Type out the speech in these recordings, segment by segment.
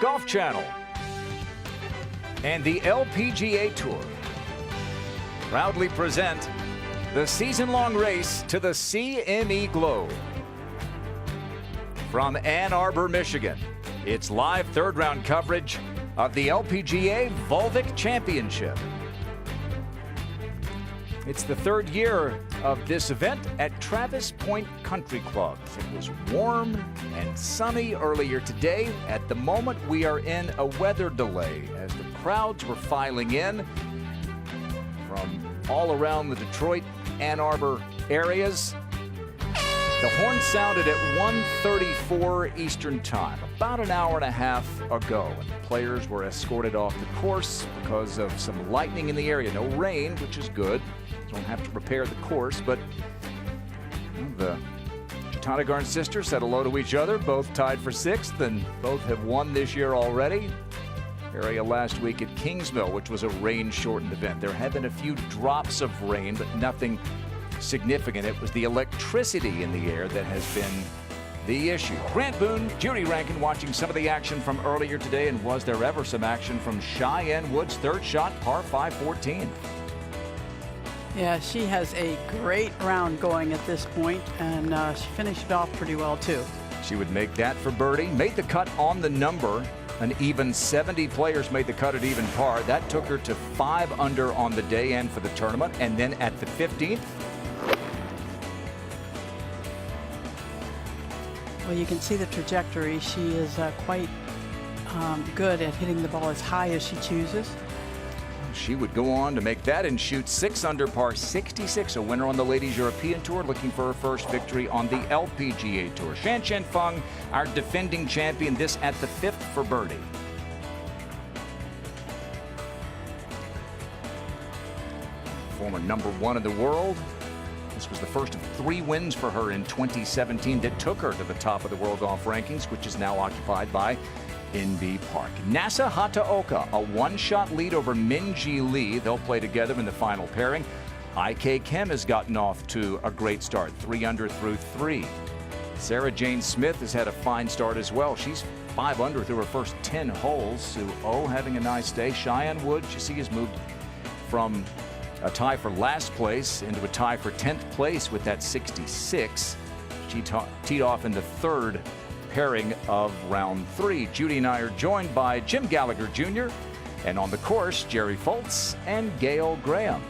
Golf Channel and the LPGA Tour proudly present the season-long race to the CME Globe. From Ann Arbor, Michigan, it's live third-round coverage of the LPGA Volvic Championship. It's the third year of this event at Travis Point Country Club. It was warm and sunny earlier today. At the moment, we are in a weather delay as the crowds were filing in from all around the Detroit, Ann Arbor areas. The horn sounded at 1:34 Eastern Time, about an hour and a half ago. And the players were escorted off the course because of some lightning in the area. No rain, which is good. Don't have to repair the course, but the Chattanooga sisters said hello to each other, both tied for sixth, and both have won this year already. Area last week at Kingsmill, which was a rain-shortened event. There have been a few drops of rain, but nothing significant. It was the electricity in the air that has been the issue. Grant Boone, Judy Rankin watching some of the action from earlier today, and was there ever some action from Cheyenne Wood's third shot, par 5 14. Yeah, she has a great round going at this point, and she finished it off pretty well, too. She would make that for birdie. Made the cut on the number. An even 70 players made the cut at even par. That took her to 5 under on the day end for the tournament. And then at the 15th. Well, you can see the trajectory. She is quite good at hitting the ball as high as she chooses. She would go on to make that and shoot 6 under par 66, a winner on the Ladies European Tour, looking for her first victory on the LPGA Tour. Shan Chen Feng, our defending champion, this at the 5th for birdie. Former #1 in the world. This was the first of 3 wins for her in 2017 that took her to the top of the world golf rankings, which is now occupied by NB Park. Nasa Hataoka, a 1-shot lead over Minji Lee. They'll play together in the final pairing. IK Kim has gotten off to a great start, 3 under through 3. Sarah Jane Smith has had a fine start as well. She's 5 under through her first 10 holes. Sue O having a nice day. Cheyenne Wood, you see, has moved from a tie for last place into a tie for 10th place with that 66. She teed off in the third pairing of round 3. Judy and I are joined by Jim Gallagher Jr. and on the course, Jerry Foltz and Gail Graham.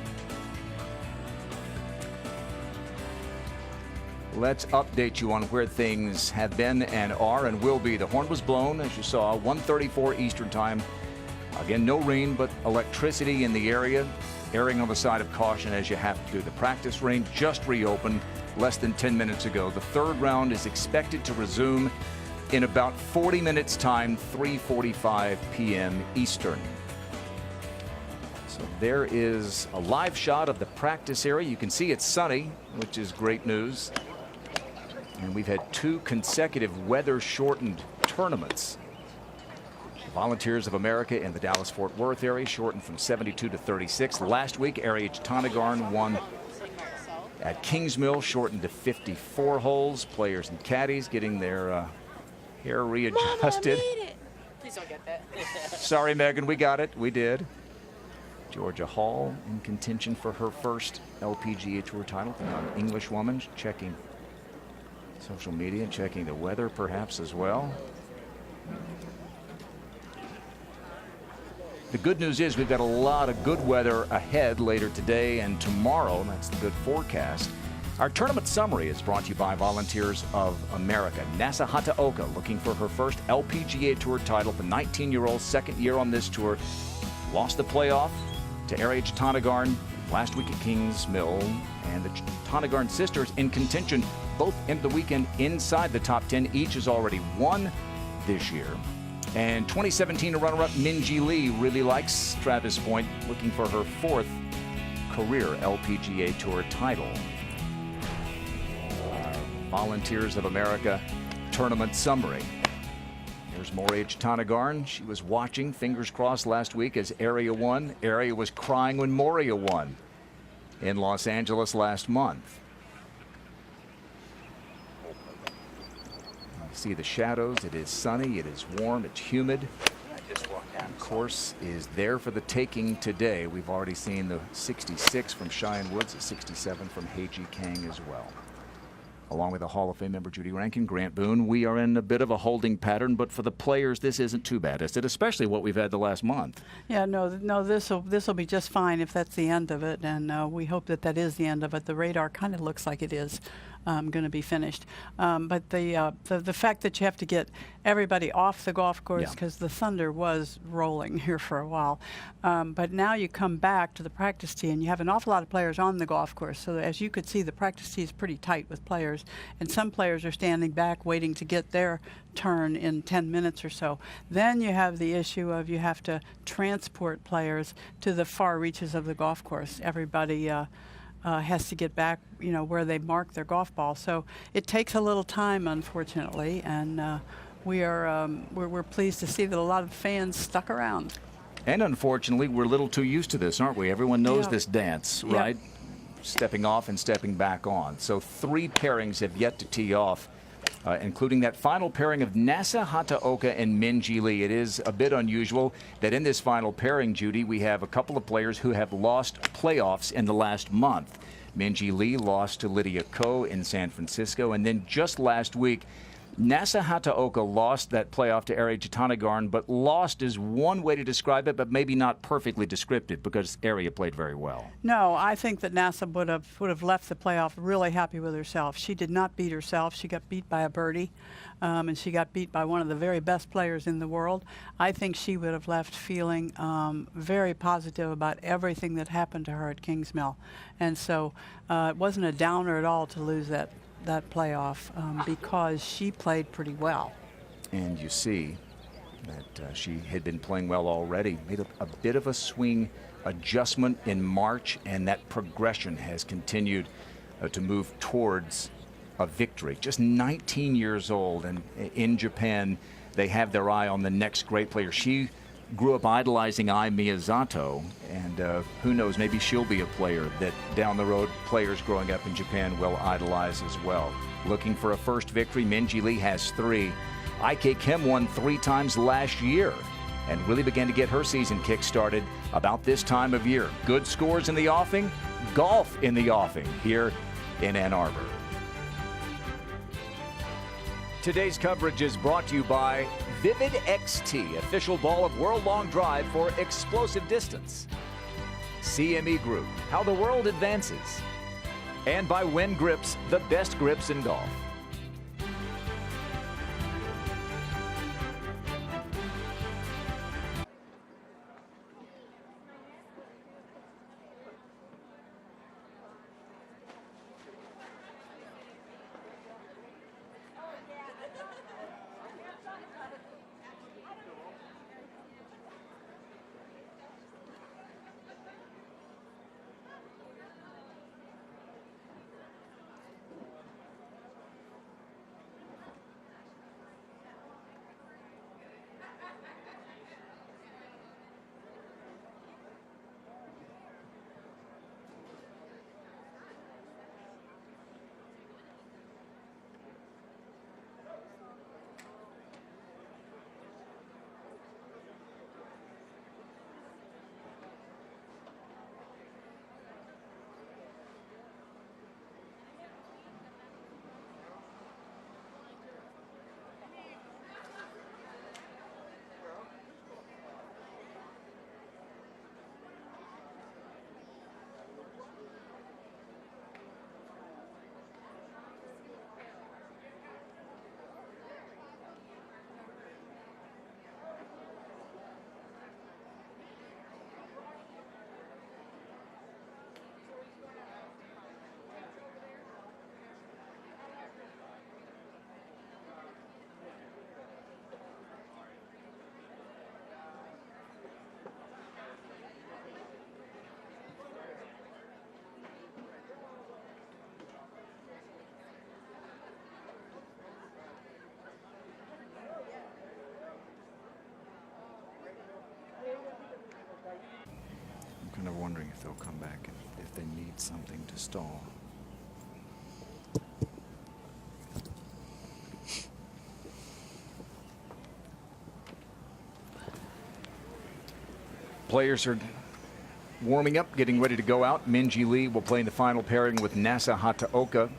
Let's update you on where things have been and are and will be. The horn was blown, as you saw, 1:34 Eastern Time. Again, no rain, but electricity in the area. Erring on the side of caution as you have to do. The practice range just reopened less than 10 minutes ago. The third round is expected to resume in about 40 minutes time, 3:45 p.m. Eastern. So there is a live shot of the practice area. You can see it's sunny, which is great news. And we've had 2 consecutive weather-shortened tournaments. The Volunteers of America in the Dallas-Fort Worth area shortened from 72 to 36. Last week, Area Chattanooga won at Kingsmill, shortened to 54 holes. Players and caddies getting their hair readjusted. Mama, please don't get that. Sorry, Megan, we got it. We did. Georgia Hall in contention for her first LPGA Tour title. The English woman checking social media, checking the weather perhaps as well. The good news is we've got a lot of good weather ahead later today and tomorrow. That's the good forecast. Our tournament summary is brought to you by Volunteers of America. Nasa Hataoka looking for her first LPGA Tour title. The 19-year-old, second year on this tour, lost the playoff to Area Chattanooga last week at Kingsmill. And the Chattanooga sisters in contention, both in the weekend inside the top 10. Each has already won this year. And 2017 runner-up Minji Lee really likes Travis Point, looking for her 4th career LPGA Tour title. Volunteers of America tournament summary. There's Moria Chattanooga. She was watching, fingers crossed, last week as Area won. Area was crying when Moria won in Los Angeles last month. see the shadows. It is sunny. It is warm. It's humid. And course is there for the taking today. We've already seen the 66 from Cheyenne Woods, a 67 from Heiji Kang as well. Along with the Hall of Fame member Judy Rankin, Grant Boone, we are in a bit of a holding pattern, but for the players, this isn't too bad, is it? Especially what we've had the last month. Yeah, no, this will be just fine if that's the end of it, and we hope that that is the end of it. The radar kind of looks like it is going to be finished, but the fact that you have to get everybody off the golf course because the thunder was rolling here for a while, but now you come back to the practice tee and you have an awful lot of players on the golf course. So as you could see, the practice tee is pretty tight with players, and some players are standing back waiting to get their turn in 10 minutes or so. Then you have the issue of you have to transport players to the far reaches of the golf course. Everybody has to get back, where they mark their golf ball. So it takes a little time, unfortunately, and we're pleased to see that a lot of fans stuck around. And unfortunately, we're a little too used to this, aren't we? Everyone knows this dance, right? Stepping off and stepping back on. So 3 pairings have yet to tee off, including that final pairing of Nasa Hataoka and Minjee Lee. It is a bit unusual that in this final pairing, Judy, we have a couple of players who have lost playoffs in the last month. Minjee Lee lost to Lydia Ko in San Francisco, and then just last week, Nasa Hataoka lost that playoff to Ari Jatanagarn, but lost is one way to describe it, but maybe not perfectly descriptive because Ari played very well. No, I think that Nasa would have left the playoff really happy with herself. She did not beat herself. She got beat by a birdie, and she got beat by one of the very best players in the world. I think she would have left feeling very positive about everything that happened to her at Kingsmill. And so it wasn't a downer at all to lose that playoff because she played pretty well. And you see that she had been playing well already, made a bit of a swing adjustment in March, and that progression has continued to move towards a victory. Just 19 years old, and in Japan they have their eye on the next great player. She grew up idolizing Ai Miyazato, and who knows, maybe she'll be a player that down the road players growing up in Japan will idolize as well. Looking for a first victory, Minjee Lee has 3. IK Kim won 3 times last year and really began to get her season kick-started about this time of year. Good scores in the offing, golf in the offing here in Ann Arbor. Today's coverage is brought to you by Vivid XT, official ball of World Long Drive for explosive distance. CME Group, how the world advances. And by Win Grips, the best grips in golf. Kind of wondering if they'll come back and if they need something to stall. players are warming up, getting ready to go out. Minji Lee will play in the final pairing with Nasa Hataoka.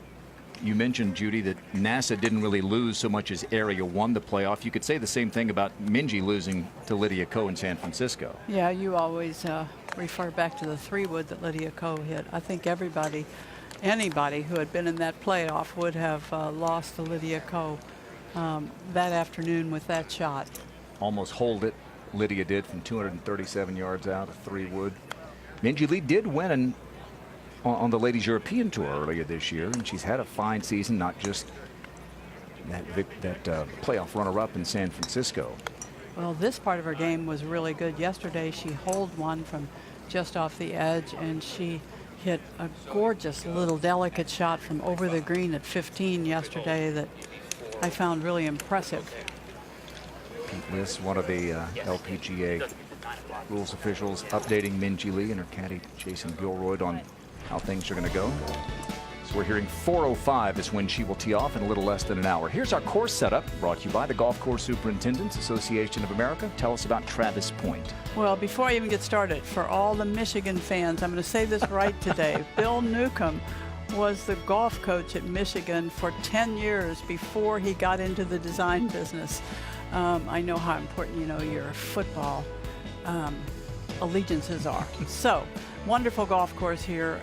You mentioned, Judy, that NASA didn't really lose so much as Area won the playoff. You could say the same thing about Minji losing to Lydia Ko in San Francisco. Yeah, you always refer back to the 3-wood that Lydia Ko hit. I think anybody who had been in that playoff would have lost to Lydia Ko that afternoon with that shot. Almost holed it. Lydia did from 237 yards out, a 3-wood. Minji Lee did win on the Ladies European Tour earlier this year, and she's had a fine season, not just that playoff runner-up in San Francisco. Well, this part of her game was really good. Yesterday she holed one from just off the edge, and she hit a gorgeous little delicate shot from over the green at 15 yesterday that I found really impressive. Pete Liss, one of the LPGA rules officials, updating Minji Lee and her caddy Jason Gilroyd on how things are going to go. So we're hearing 4:05 is when she will tee off in a little less than an hour. Here's our course setup, brought to you by the Golf Course Superintendents Association of America. Tell us about Travis Point. Well, before I even get started, for all the Michigan fans, I'm going to say this right today. Bill Newcomb was the golf coach at Michigan for 10 years before he got into the design business. I know how important, your football allegiances are. So, wonderful golf course here.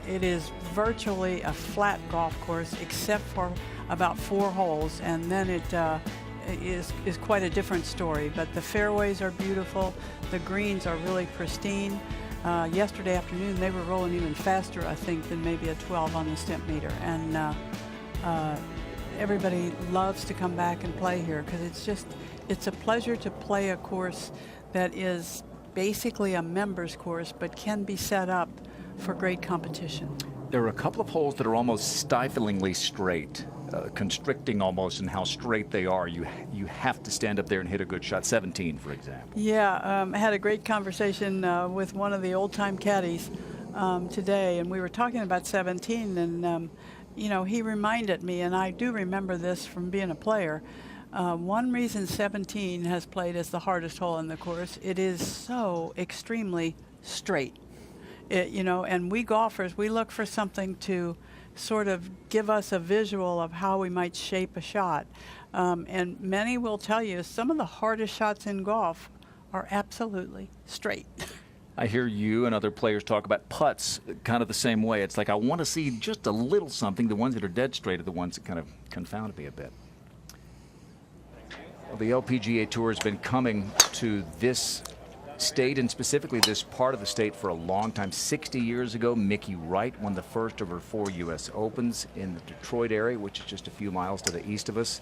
It is virtually a flat golf course except for about 4 holes, and then it is quite a different story. But the fairways are beautiful. The greens are really pristine. Yesterday afternoon they were rolling even faster, I think, than maybe a 12 on the stimp meter. And everybody loves to come back and play here because it's a pleasure to play a course that is basically a members course but can be set up for great competition. There are a couple of holes that are almost stiflingly straight, constricting almost in how straight they are. You have to stand up there and hit a good shot. 17, for example. Yeah, I had a great conversation with one of the old-time caddies today, and we were talking about 17, and he reminded me, and I do remember this from being a player. One reason 17 has played as the hardest hole in the course, it is so extremely straight. And we golfers, we look for something to sort of give us a visual of how we might shape a shot. And many will tell you some of the hardest shots in golf are absolutely straight. I hear you and other players talk about putts kind of the same way. It's like I want to see just a little something. The ones that are dead straight are the ones that kind of confound me a bit. Well, the LPGA Tour has been coming to this state, and specifically this part of the state, for a long time. 60 years ago, Mickey Wright won the first of her 4 U.S. Opens in the Detroit area, which is just a few miles to the east of us.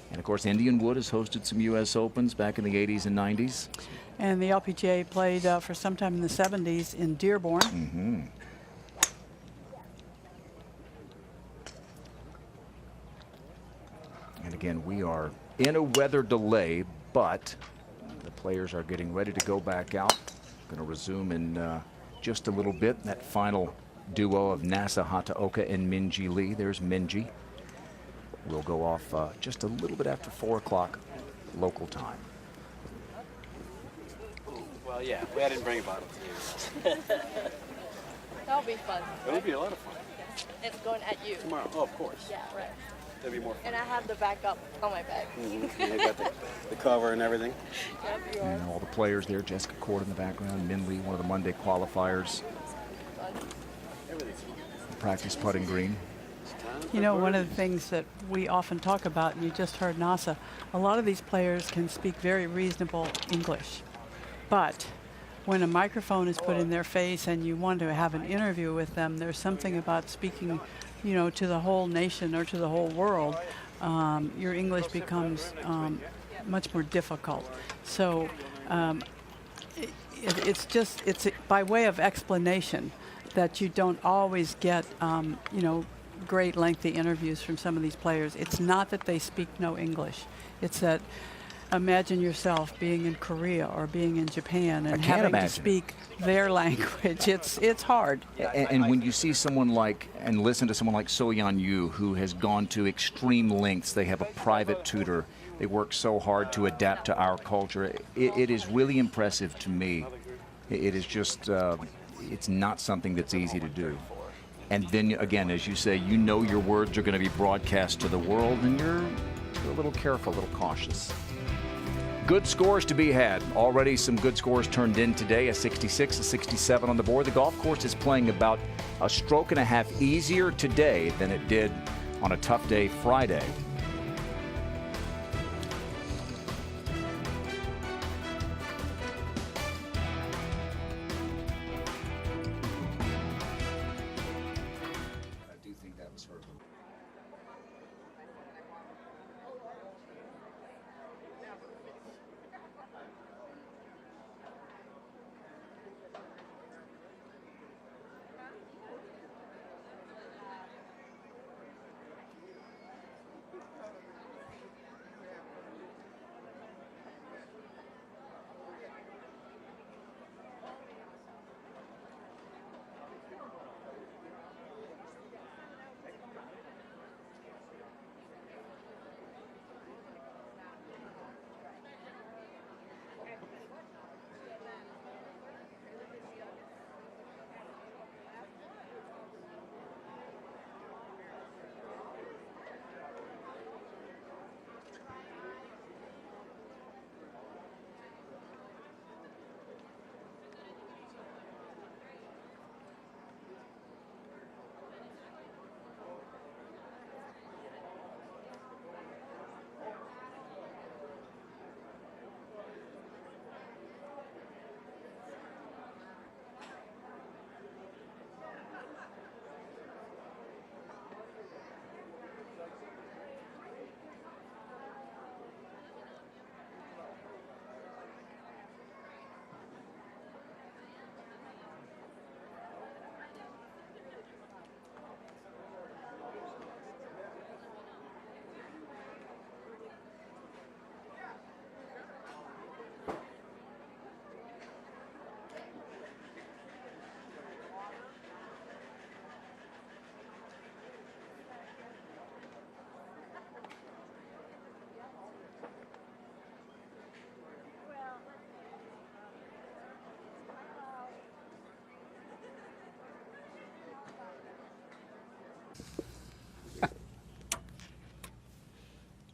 And of course, Indianwood has hosted some U.S. Opens back in the 80s and 90s. And the LPGA played for some time in the 70s in Dearborn. Mm-hmm. And again, we are in a weather delay, but the players are getting ready to go back out. Going to resume in just a little bit. That final duo of Nasa Hataoka and Minji Lee. There's Minji. We'll go off just a little bit after 4 o'clock local time. Well, yeah, I didn't bring a bottle to you. That'll be fun. It'll be a lot of fun. It's going at you. Tomorrow, oh, of course. Yeah, right. That'll be more fun. And I have the backup on my bag. Mm-hmm. You got the cover and everything. Yep, you are. And all the players there. Jessica Cord in the background. Min Lee, one of the Monday qualifiers. Practice putting green. One of the things that we often talk about, and you just heard Nasa, a lot of these players can speak very reasonable English. But when a microphone is put in their face and you want to have an interview with them, there's something about speaking, to the whole nation or to the whole world. Your English becomes much more difficult. So it's by way of explanation that you don't always get, great lengthy interviews from some of these players. It's not that they speak no English. It's that imagine yourself being in Korea or being in Japan and having to speak their language. It's hard. And when you see someone and listen to someone like So-Yeon Yu, who has gone to extreme lengths, they have a private tutor, they work so hard to adapt to our culture. It is really impressive to me It is just, it's not something that's easy to do. And then again, as you say, you know your words are going to be broadcast to the world, and you're a little careful, a little cautious. Good scores to be had. Already some good scores turned in today, a 66, a 67 on the board. The golf course is playing about a stroke and a half easier today than it did on a tough day Friday. I do think that was her.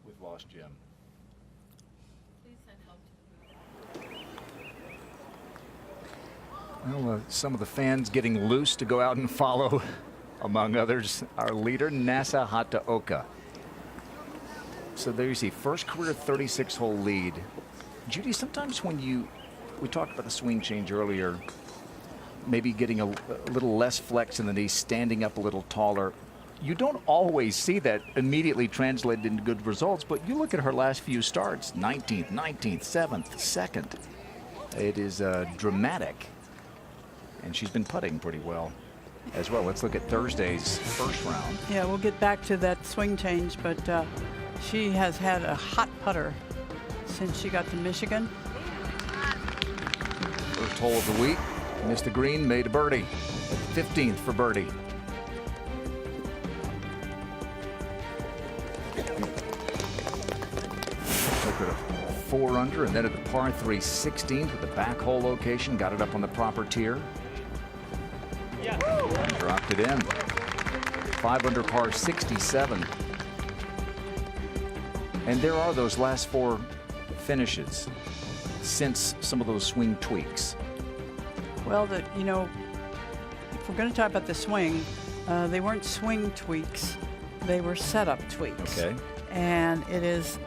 We've lost Jim. Well, some of the fans getting loose to go out and follow, among others, our leader, Nasa Hataoka. So there you see, first career 36-hole lead. Judy, sometimes when we talked about the swing change earlier, maybe getting a little less flex in the knees, standing up a little taller. You don't always see that immediately translated into good results, but you look at her last few starts, 19th, 7th, 2nd. It is dramatic. And she's been putting pretty well as well. Let's look at Thursday's first round. Yeah, we'll get back to that swing change, but she has had a hot putter since she got to Michigan. First hole of the week, missed the green, made a birdie. 15th for birdie. Took her to 4 under, and then at the par 3 16th with the back hole location, got it up on the proper tier. And dropped it in. 5 under par 67. And there are those last 4 finishes since some of those swing tweaks. Well, you know, if we're going to talk about the swing, they weren't swing tweaks, they were setup tweaks. Okay. And it is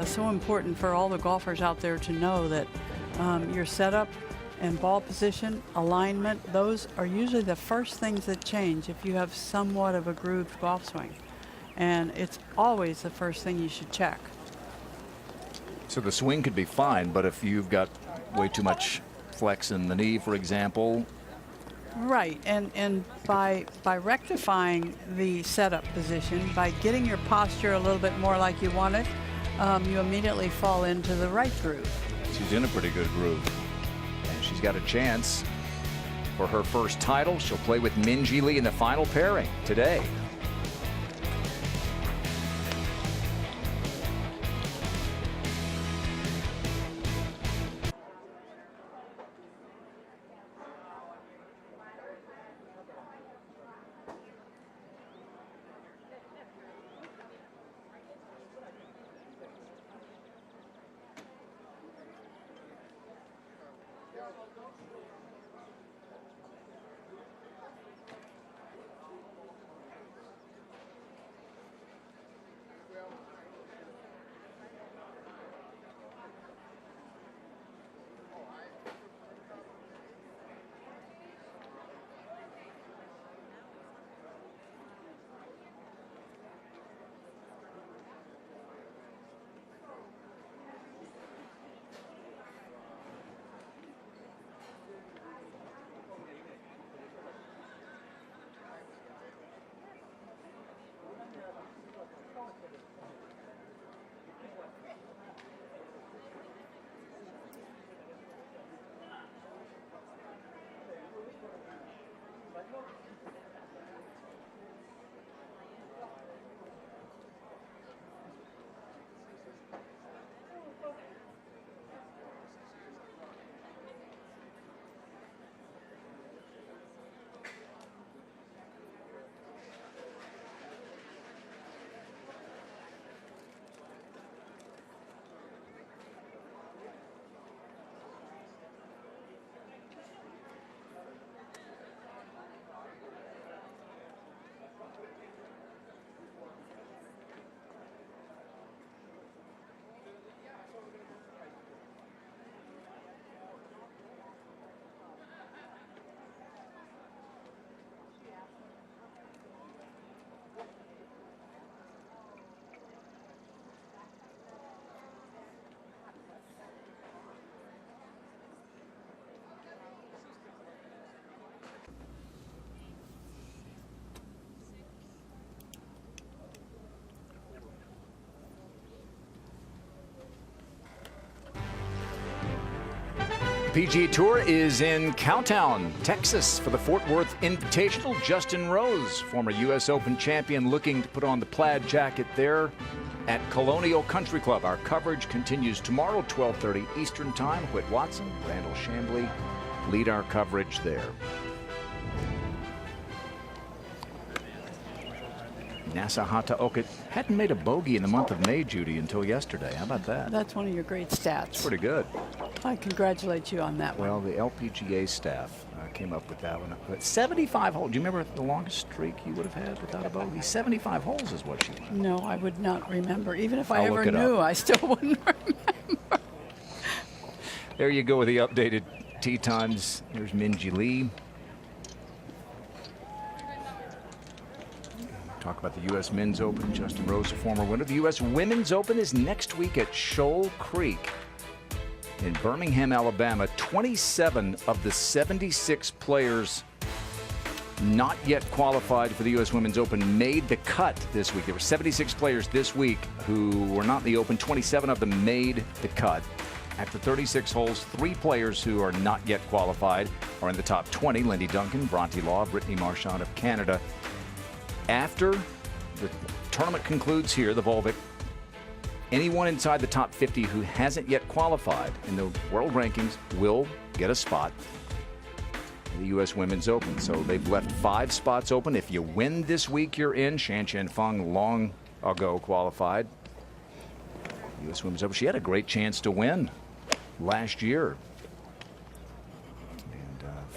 so important for all the golfers out there to know that your setup and ball position, alignment, those are usually the first things that change if you have somewhat of a grooved golf swing. And it's always the first thing you should check. So the swing could be fine, but if you've got way too much flex in the knee, for example. Right, and by rectifying the setup position, by getting your posture a little bit more like you want it, you immediately fall into the right groove. She's in a pretty good groove. And she's got a chance for her first title. She'll play with Minjee Lee in the final pairing today. PGA Tour is in Cowtown, Texas for the Fort Worth Invitational. Justin Rose, former U.S. Open champion, looking to put on the plaid jacket there at Colonial Country Club. Our coverage continues tomorrow, 12:30 Eastern Time. Whit Watson, Randall Chambly lead our coverage there. Nasa Hataoka hadn't made a bogey in the month of May, Judy, until yesterday. How about that? That's one of your great stats. Pretty good. I congratulate you on that one. Well, the LPGA staff came up with that one. But 75 holes. Do you remember the longest streak you would have had without a bogey? 75 holes is what she won. No, I would not remember. Even if I I'll ever look it knew, up. I still wouldn't remember. There you go with the updated tee times. There's Minjee Lee. Talk about the U.S. Men's Open. Justin Rose, a former winner. The U.S. Women's Open is next week at Shoal Creek in Birmingham, Alabama. 27 of the 76 players not yet qualified for the U.S. Women's Open made the cut this week. There were 76 players this week who were not in the Open. 27 of them made the cut. After 36 holes, 3 players who are not yet qualified are in the top 20. Lindy Duncan, Bronte Law, Brittany Marchand of Canada. After the tournament concludes here, the Volvic, anyone inside the top 50 who hasn't yet qualified in the world rankings will get a spot in the U.S. Women's Open. So they've left 5 spots open. If you win this week, you're in. Shan Chen Feng long ago qualified. U.S. Women's Open. She had a great chance to win last year.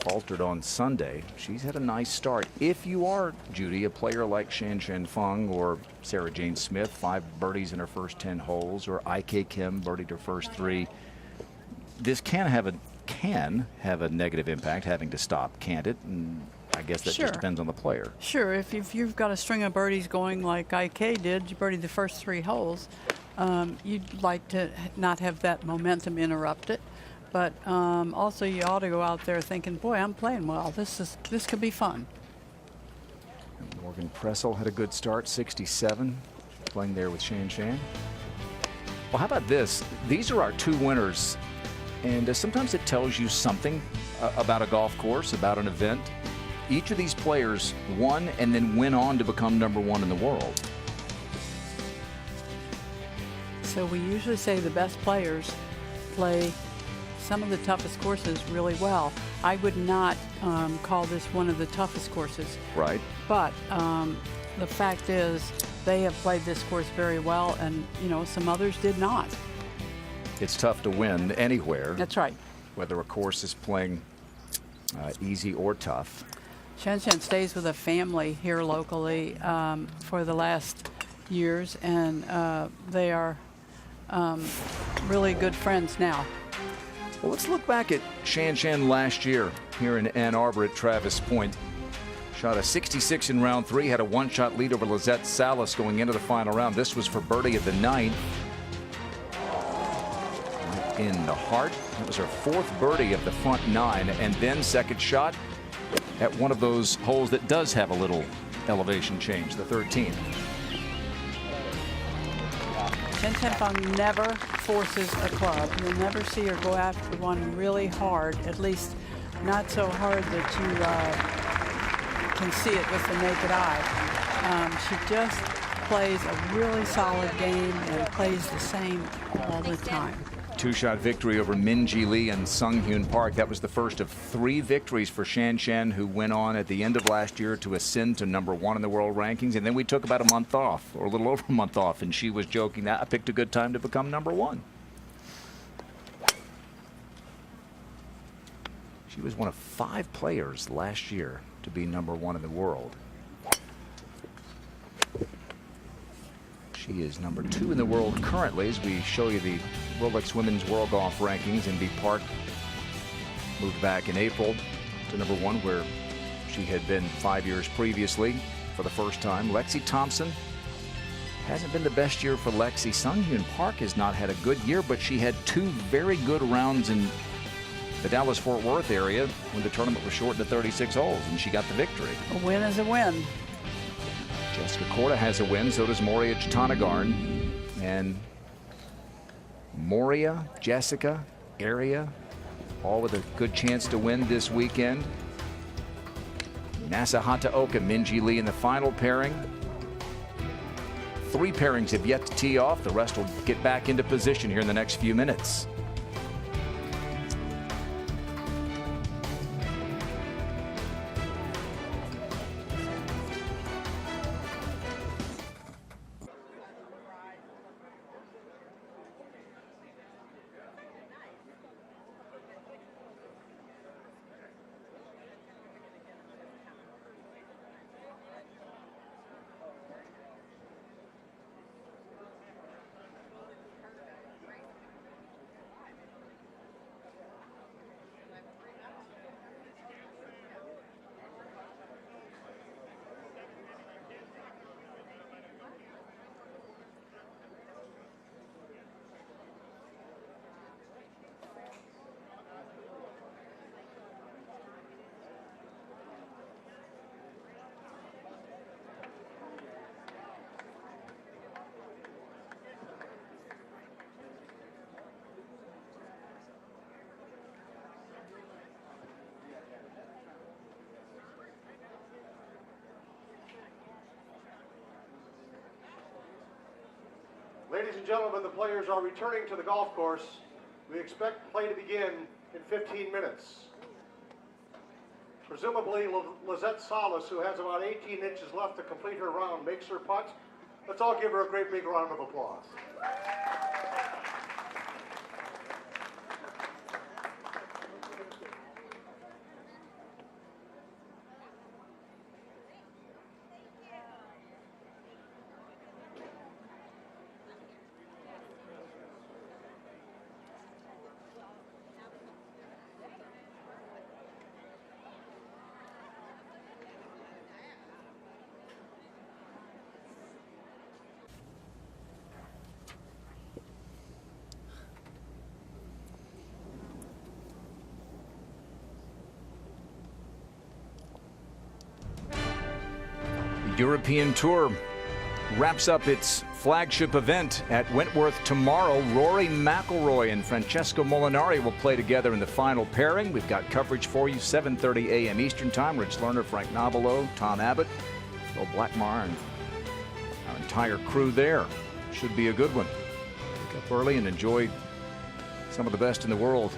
Faltered on Sunday. She's had a nice start. If you are, Judy, a player like Shan Chen Feng or Sarah Jane Smith, 5 birdies in her first 10 holes, or IK Kim birdied her first 3, this can have a negative impact, having to stop, can't it? And I guess that just depends on the player. Sure. If you've got a string of birdies going like IK did, you birdied the first 3 holes, you'd like to not have that momentum interrupted. But also, you ought to go out there thinking, boy, I'm playing well. This could be fun. And Morgan Pressel had a good start, 67, playing there with Shan Shan. Well, how about this? These are our 2 winners. And sometimes it tells you something about a golf course, about an event. Each of these players won and then went on to become #1 in the world. So we usually say the best players play some of the toughest courses really well. I would not call this one of the toughest courses. Right. But the fact is they have played this course very well, and some others did not. It's tough to win anywhere. That's right. whether a course is playing easy or tough. Shen stays with a family here locally for the last years, and they are really good friends now. Well, let's look back at Shan last year here in Ann Arbor at Travis Point. Shot a 66 in round 3, had a one-shot lead over Lizette Salas going into the final round. This was for birdie of the 9th. Right in the heart. It was her 4th birdie of the front 9, and then second shot at one of those holes that does have a little elevation change, the 13th. Shen Fang never forces a club. You'll never see her go after one really hard, at least not so hard that you can see it with the naked eye. She just plays a really solid game and plays the same all the time. 2-shot victory over Minji Lee and Sung Hyun Park. That was the first of 3 victories for Shan, who went on at the end of last year to ascend to #1 in the world rankings. And then we took about a month off, or a little over a month off, and she was joking that I picked a good time to become #1. She was one of 5 players last year to be #1 in the world. She is #2 in the world currently as we show you the Rolex Women's World Golf Rankings. Inbee Park moved back in April to #1 where she had been 5 years previously for the first time. Lexi Thompson hasn't been the best year for Lexi. Sung Hyun Park has not had a good year, but she had 2 very good rounds in the Dallas-Fort Worth area when the tournament was shortened to 36 holes, and she got the victory. A win is a win. Jessica Korda has a win, so does Moria Jatanagarn. And Moria, Jessica, Aria, all with a good chance to win this weekend. Nasa Hataoka, Minji Lee in the final pairing. 3 pairings have yet to tee off. The rest will get back into position here in the next few minutes. Ladies and gentlemen, the players are returning to the golf course. We expect play to begin in 15 minutes. Presumably, Lizette Salas, who has about 18 inches left to complete her round, makes her putt. Let's all give her a great big round of applause. European Tour wraps up its flagship event at Wentworth tomorrow. Rory McIlroy and Francesco Molinari will play together in the final pairing. We've got coverage for you, 7:30 a.m. Eastern Time. Rich Lerner, Frank Nobilo, Tom Abbott, Phil Blackmar, and our entire crew there. Should be a good one. Wake up early and enjoy some of the best in the world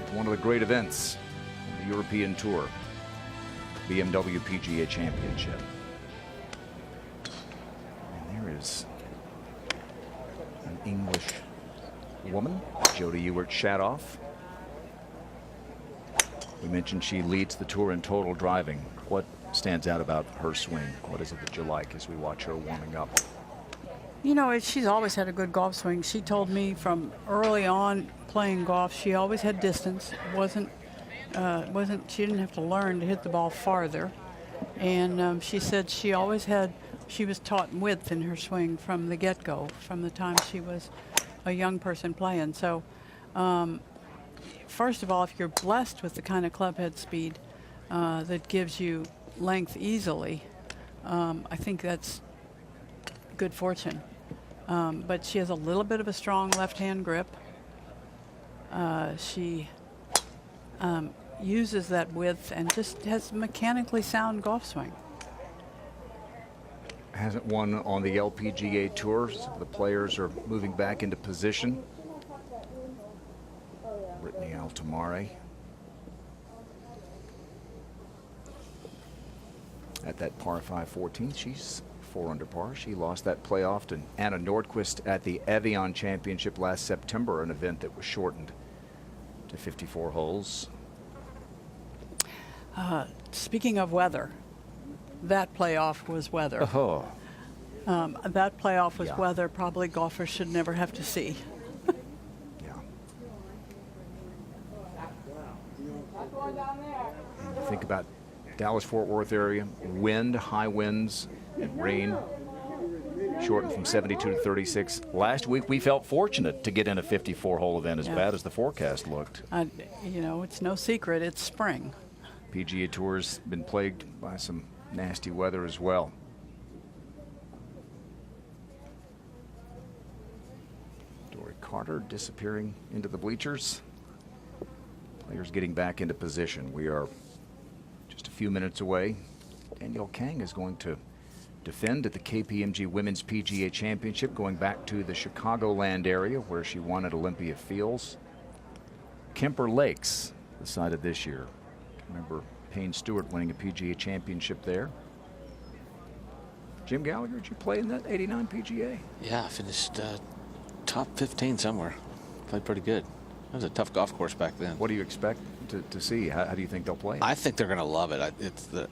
at one of the great events on the European Tour, BMW PGA Championship. Is an English woman, Jody Ewart Shadoff, We mentioned she leads the tour in total driving. What stands out about her swing? What is it that you like as we watch her warming up? You know, she's always had a good golf swing. She told me from early on playing golf, she always had distance. She didn't have to learn to hit the ball farther. And she said she was taught width in her swing from the get-go, from the time she was a young person playing. So, first of all, if you're blessed with the kind of clubhead speed that gives you length easily, I think that's good fortune. But she has a little bit of a strong left-hand grip. She uses that width and just has mechanically sound golf swing. Hasn't won on the LPGA Tour. So the players are moving back into position. Brittany Altamare at that par 5 14th. She's 4 under par. She lost that playoff to Anna Nordquist at the Evian Championship last September, an event that was shortened to 54 holes. Speaking of weather, that playoff was weather. Oh, That playoff was Yeah. weather probably golfers should never have to see. yeah. And you think about Dallas-Fort Worth area, wind, high winds, and rain, shortened from 72 to 36. Last week we felt fortunate to get in a 54-hole event, as Yeah. bad as the forecast looked. You know, it's no secret, it's spring. PGA Tour's been plagued by some nasty weather as well. Dory Carter disappearing into the bleachers. Players getting back into position. We are just a few minutes away. Danielle Kang is going to defend at the KPMG Women's PGA Championship, going back to the Chicagoland area where she won at Olympia Fields. Kemper Lakes decided this year. Remember Payne Stewart winning a PGA Championship there. Jim Gallagher, did you play in that 89 PGA? Yeah, I finished top 15 somewhere. Played pretty good. It was a tough golf course back then. What do you expect to see? How do you think they'll play? I think they're going to love it.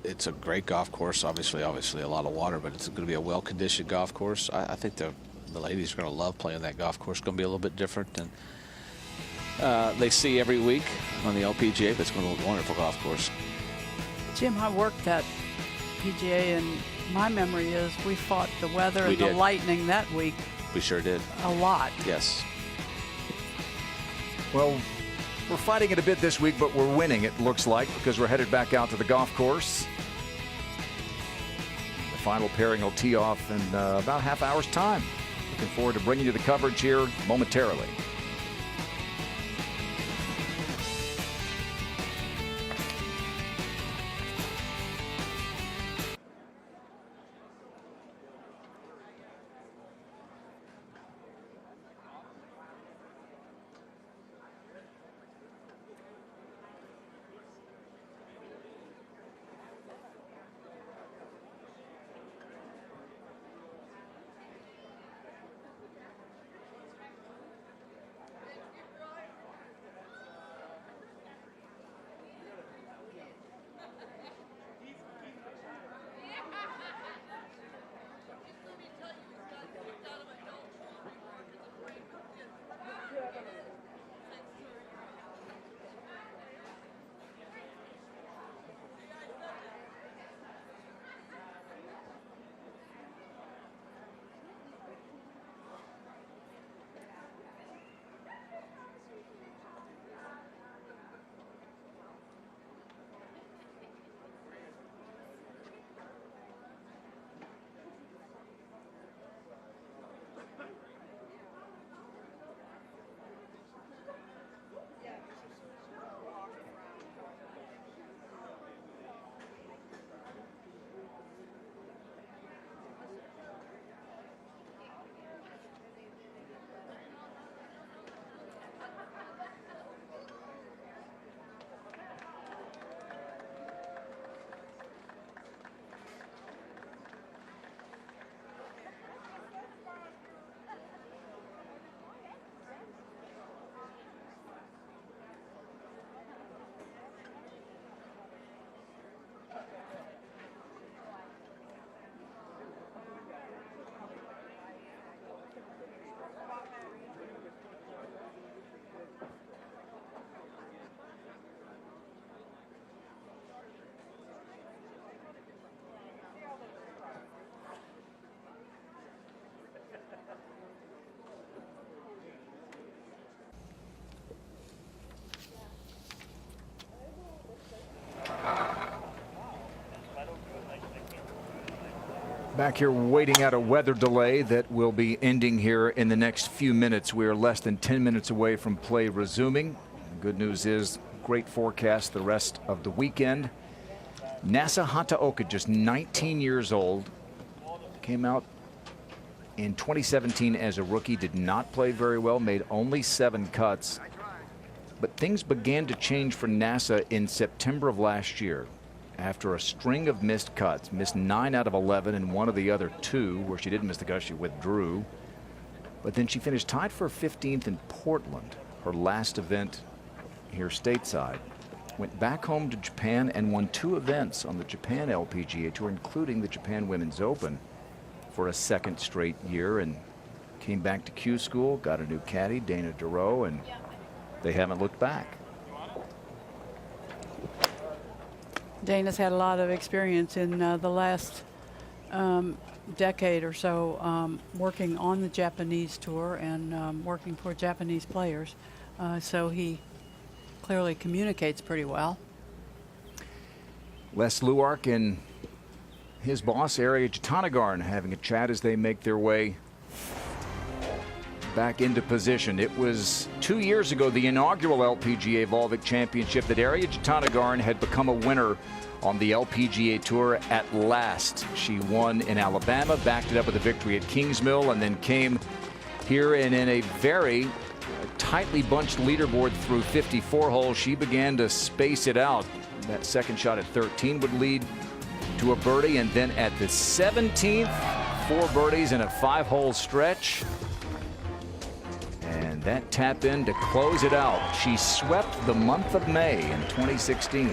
It's a great golf course. Obviously a lot of water, but it's going to be a well-conditioned golf course. I think the ladies are going to love playing that golf course. It's going to be a little bit different than they see every week on the LPGA, but it's going to be a wonderful golf course. Jim, I worked that PGA, and my memory is we fought the weather We and the did. lightning that week We sure did. a lot. Yes. Well, we're fighting it a bit this week, but we're winning, it looks like, because we're headed back out to the golf course. The final pairing will tee off in about half hour's time. Looking forward to bringing you the coverage here momentarily. Back here waiting out a weather delay that will be ending here in the next few minutes. We are less than 10 minutes away from play resuming. The good news is great forecast the rest of the weekend. Nasa Hataoka, just 19 years old, came out in 2017 as a rookie, did not play very well, made only 7 cuts. But things began to change for NASA in September of last year. After a string of missed cuts, missed 9 out of 11, and one of the other 2 where she didn't miss the cut, she withdrew. But then she finished tied for 15th in Portland, her last event here stateside. Went back home to Japan and won 2 events on the Japan LPGA Tour, including the Japan Women's Open, for a 2nd straight year, and came back to Q School, got a new caddy, Dana Duro, and they haven't looked back. Dana's had a lot of experience in the last decade or so working on the Japanese tour and working for Japanese players. So he clearly communicates pretty well. Les Luark and his boss, Arya Jatanagarn, having a chat as they make their way back into position. It was 2 years ago, the inaugural LPGA Volvic Championship, that Arya Jatanagarn had become a winner on the LPGA Tour at last. She won in Alabama, backed it up with a victory at Kingsmill, and then came here and in a very tightly bunched leaderboard through 54 holes, she began to space it out. That second shot at 13 would lead to a birdie, and then at the 17th, 4 birdies in a 5-hole stretch. And that tap in to close it out. She swept the month of May in 2016.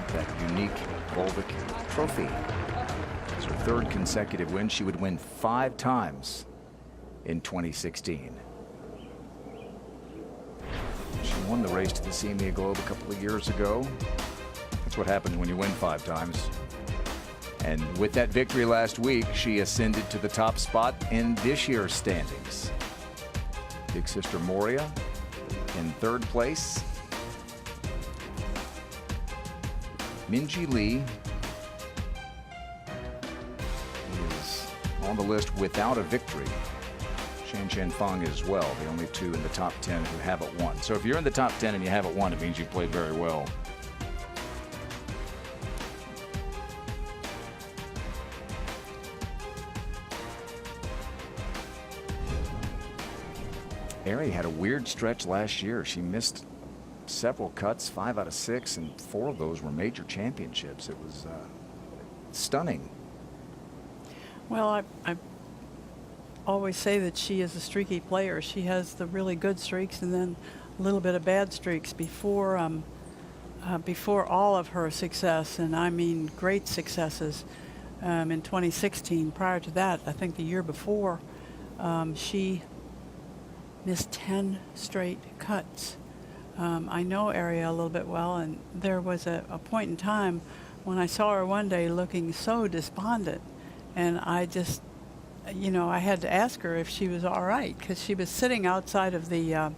That unique Volvic trophy. It's her 3rd consecutive win. She would win 5 times in 2016. She won the race to the CME Globe a couple of years ago. That's what happens when you win 5 times. And with that victory last week, she ascended to the top spot in this year's standings. Big sister Moria in 3rd place. Minji Lee is on the list without a victory. Shan Chen Feng as well, the only 2 in the top 10 who haven't won. So if you're in the top 10 and you haven't won, it means you played very well. Ari had a weird stretch last year. She missed several cuts, 5 out of 6, and 4 of those were major championships. It was stunning. Well, I always say that she is a streaky player. She has the really good streaks and then a little bit of bad streaks before all of her success, and I mean great successes. In 2016, prior to that, I think the year before, she missed 10 straight cuts. I know Arya a little bit well, and there was a point in time when I saw her one day looking so despondent, and I just, I had to ask her if she was all right, because she was sitting outside of the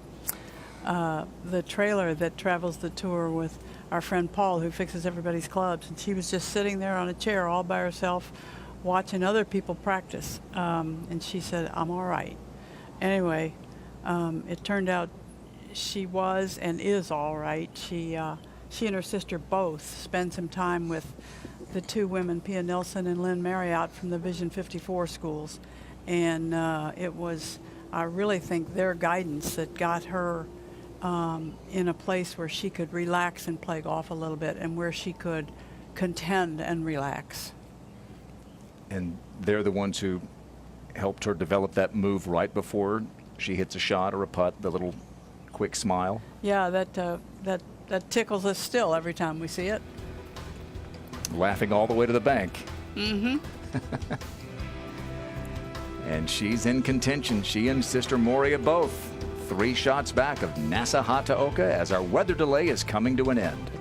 trailer that travels the tour with our friend Paul, who fixes everybody's clubs, and she was just sitting there on a chair all by herself watching other people practice, and she said, "I'm all right." Anyway, it turned out she was and is all right. She and her sister both spent some time with the 2 women, Pia Nilsson and Lynn Marriott, from the Vision 54 schools, and it was, I really think, their guidance that got her in a place where she could relax and play golf a little bit, and where she could contend and relax. And they're the ones who helped her develop that move right before she hits a shot or a putt, the little quick smile. Yeah, that tickles us still every time we see it. Laughing all the way to the bank. Mm-hmm. And she's in contention. She and sister Moria both 3 shots back of Nasa Hataoka as our weather delay is coming to an end.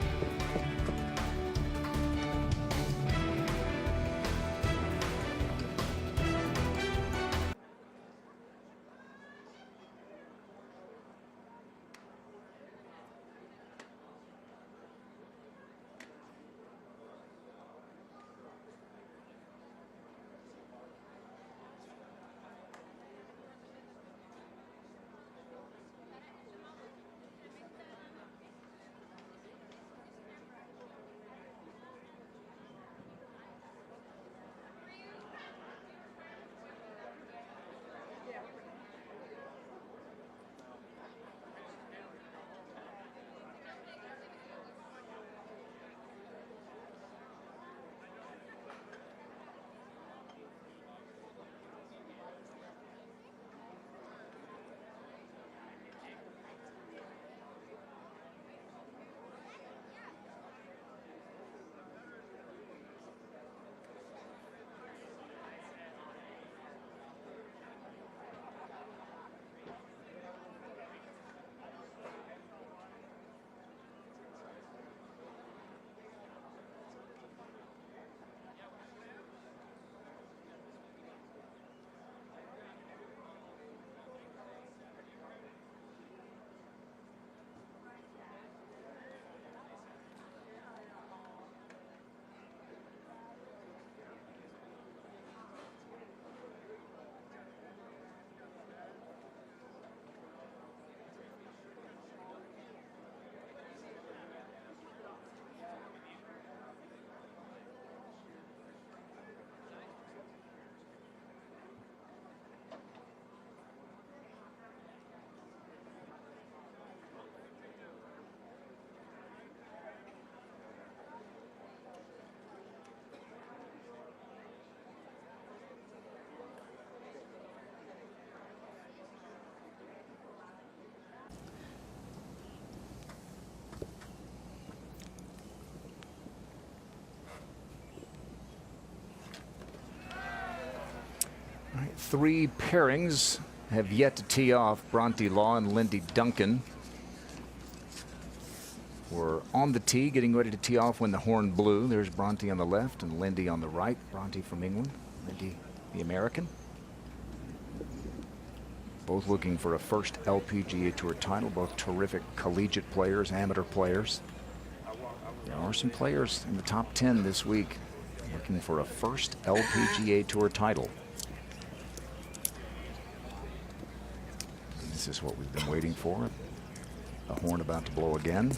three pairings have yet to tee off. Bronte Law and Lindy Duncan were on the tee, getting ready to tee off when the horn blew. There's Bronte on the left and Lindy on the right. Bronte from England, Lindy the American. Both looking for a first LPGA Tour title, both terrific collegiate players, amateur players. There are some players in the top 10 this week looking for a first LPGA Tour title. This is what we've been waiting for. The horn about to blow again.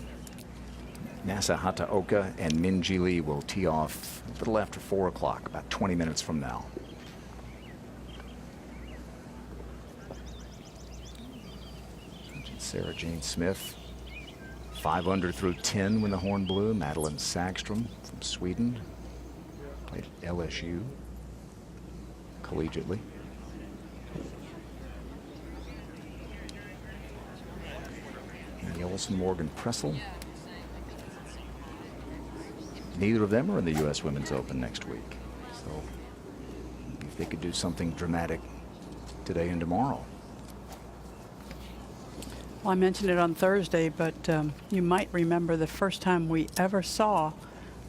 Nasa Hataoka and Minji Lee will tee off a little after 4 o'clock, about 20 minutes from now. Sarah Jane Smith, 5 under through 10 when the horn blew. Madeline Sagstrom from Sweden, played at LSU collegiately. And Yellowson Morgan Pressel. Neither of them are in the U.S. Women's Open next week. So if they could do something dramatic today and tomorrow. Well, I mentioned it on Thursday, but you might remember the first time we ever saw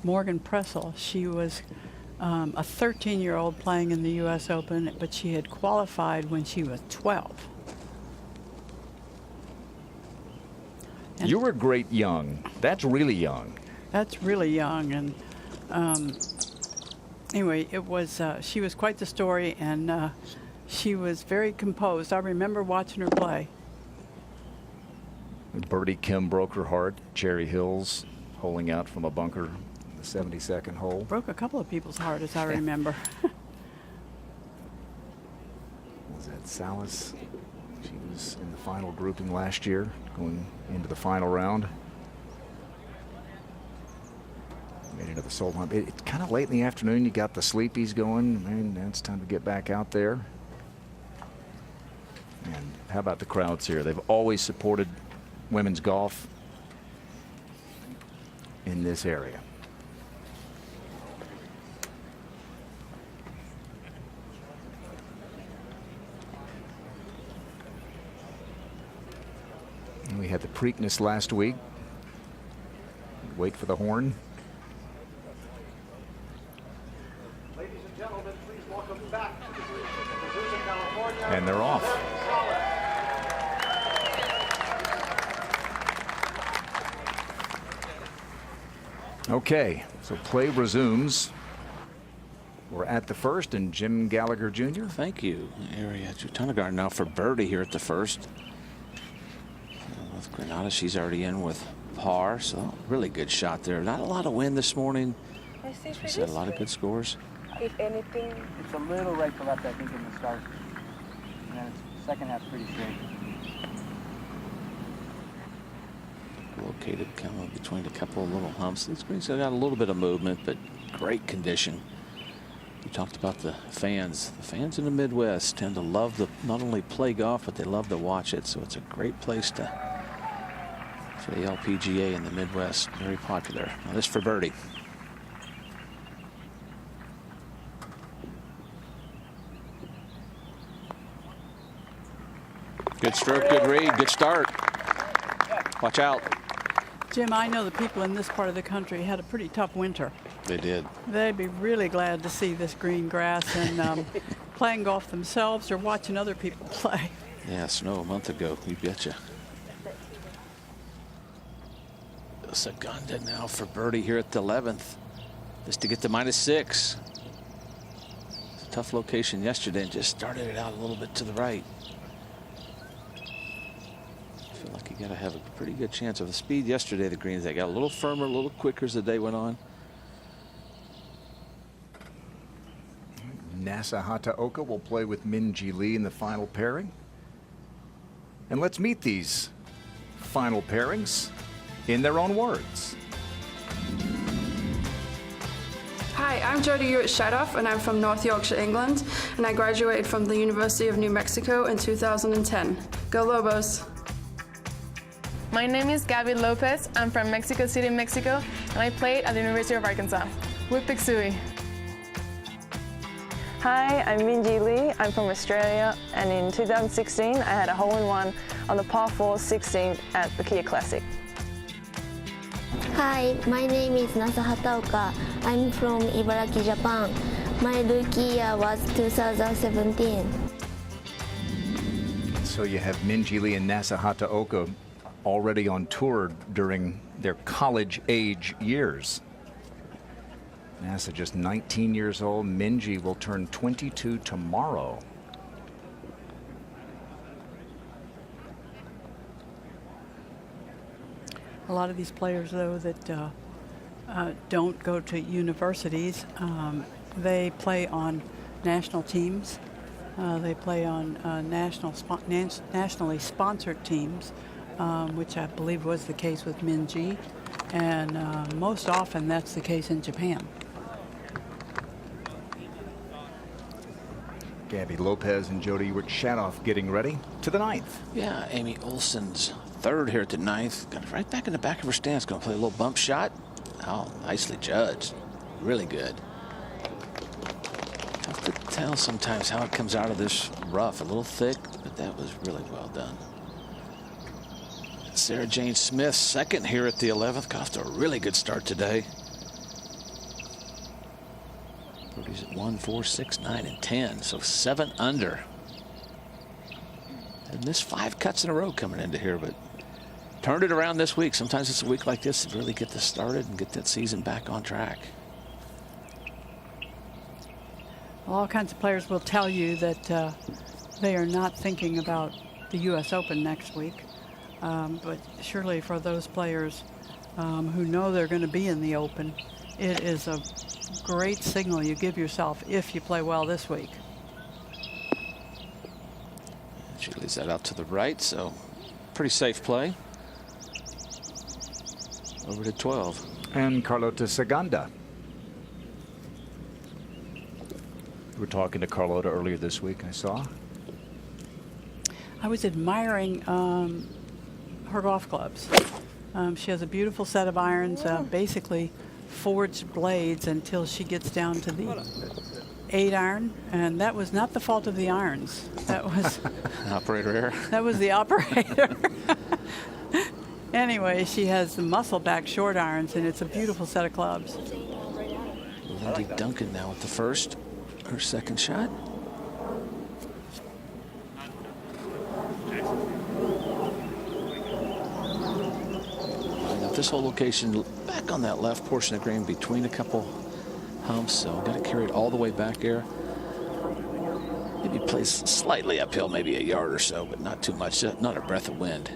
Morgan Pressel. She was a 13-year-old playing in the U.S. Open, but she had qualified when she was 12. And you were great young. That's really young. That's really young. And anyway, it was she was quite the story, and she was very composed. I remember watching her play. Birdie Kim broke her heart. Cherry Hills holing out from a bunker in the 72nd hole. Broke a couple of people's heart, as I remember. Was that Salas? She was in the final grouping last year, going into the final round. Made it to the Solheim. It's kind of late in the afternoon. You got the sleepies going. Man, it's time to get back out there. And how about the crowds here? They've always supported women's golf in this area. And we had the Preakness last week. Wait for the horn. Ladies and gentlemen, please welcome back to the green, Azusa, California. And they're off. Okay, so play resumes. We're at the first, and Jim Gallagher Jr. Thank you. Area Tutunagard now for birdie here at the first. With Granada, she's already in with par, so really good shot there. Not a lot of wind this morning. She said a lot of good scores. If anything, It's a little right to left, I think, in the start. And then it's second half pretty straight. Located kind of between a couple of little humps. These greens have got a little bit of movement, but great condition. You talked about the fans. The fans in the Midwest tend to love to not only play golf, but they love to watch it. So it's a great place for the LPGA in the Midwest. Very popular. Now this for birdie. Good stroke, good read, good start. Watch out. Jim, I know the people in this part of the country had a pretty tough winter. They did. They'd be really glad to see this green grass and playing golf themselves or watching other people play. Yeah, snow a month ago, you betcha. Segunda now for birdie here at the 11th. Just to get to -6. It's a tough location yesterday and just started it out a little bit to the right. I feel like you got to have a pretty good chance. Of the speed yesterday, the greens, they got a little firmer, a little quicker as the day went on. Nasa Hataoka will play with Minji Lee in the final pairing. And let's meet these final pairings in their own words. Hi, I'm Jodie Hewitt-Shadoff, and I'm from North Yorkshire, England, and I graduated from the University of New Mexico in 2010. Go Lobos! My name is Gabby Lopez. I'm from Mexico City, Mexico, and I played at the University of Arkansas. Whip Pixui. Hi, I'm Minji Lee. I'm from Australia, and in 2016, I had a hole-in-one on the par 4 16th at the Kia Classic. Hi, my name is Nasa Hataoka. I'm from Ibaraki, Japan. My rookie year was 2017. So you have Minji Lee and Nasa Hataoka already on tour during their college age years. Nasa just 19 years old. Minji will turn 22 tomorrow. A lot of these players, though, that don't go to universities, they play on national teams. They play on nationally sponsored teams, which I believe was the case with Minji. And most often that's the case in Japan. Gabby Lopez and Jody Shadoff getting ready to the ninth. Yeah, Amy Olsen's third here at the ninth. Got it right back in the back of her stance. Going to play a little bump shot. Oh, nicely judged. Really good. Tough to tell sometimes how it comes out of this rough. A little thick, but that was really well done. Sarah Jane Smith, second here at the 11th. Got off to a really good start today. Birdies at 1, 4, 6, 9, and 10. So 7 under. And missed 5 cuts in a row coming into here, but turned it around this week. Sometimes it's a week like this to really get this started and get that season back on track. Well, all kinds of players will tell you that they are not thinking about the U.S. Open next week. But surely for those players who know they're going to be in the Open, it is a great signal you give yourself if you play well this week. She leaves that out to the right, so pretty safe play. Over to 12. And Carlota Saganda. We were talking to Carlota earlier this week, I saw. I was admiring her golf clubs. She has a beautiful set of irons, basically forged blades until she gets down to the 8 iron, and that was not the fault of the irons. That was operator error. That was the operator. Anyway, she has the muscle back short irons, and it's a beautiful set of clubs. Lindy Duncan now with the first, her second shot. This whole location back on that left portion of the green between a couple humps, so got to carry it all the way back there. Maybe plays slightly uphill, maybe a yard or so, but not too much, not a breath of wind.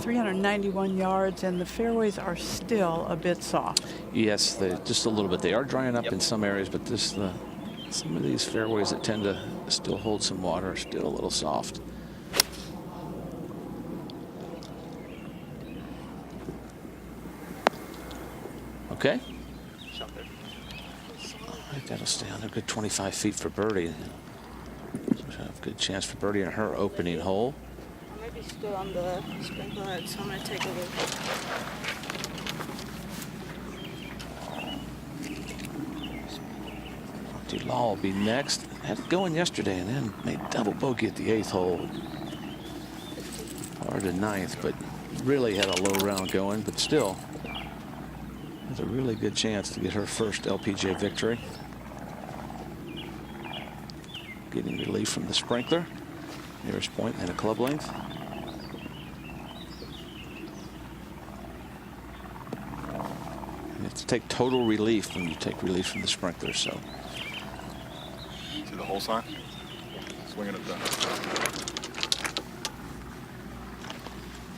391 yards, and the fairways are still a bit soft. Yes, just a little bit. They are drying up in some areas, but some of these fairways that tend to still hold some water are still a little soft. Okay. All right, that'll stay on a good 25 feet for birdie. So have a good chance for birdie in her opening hole. I might be still on the sprinkler, so I'm going to take a look. Law will be next. Had it going yesterday and then made double bogey at the 8th hole. Par to 9th, but really had a low round going, but still has a really good chance to get her first LPGA victory. Getting relief from the sprinkler. Nearest point and a club length. You have to take total relief when you take relief from the sprinkler, so. See the hole sign? Swinging it down.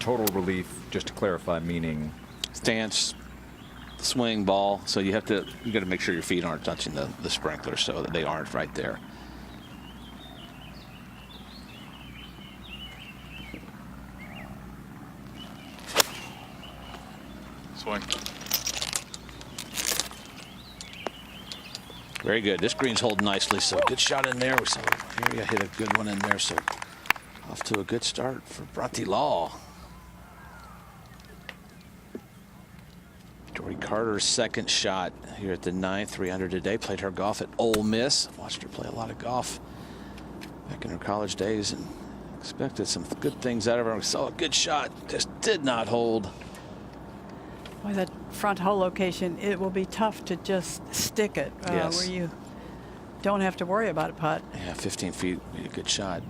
Total relief, just to clarify, meaning? Stance, swing, ball. So you got to make sure your feet aren't touching the sprinkler so that they aren't right there. Swing. Very good. This green's holding nicely, so good shot in there. We saw Area hit a good one in there, so off to a good start for Bronte Law. Dory Carter's second shot here at the 9th, 300 today. Played her golf at Ole Miss. Watched her play a lot of golf back in her college days and expected some good things out of her. We saw a good shot, just did not hold. Boy, that front hole location, it will be tough to just stick it Yes. where you don't have to worry about a putt. Yeah, 15 feet, a good shot.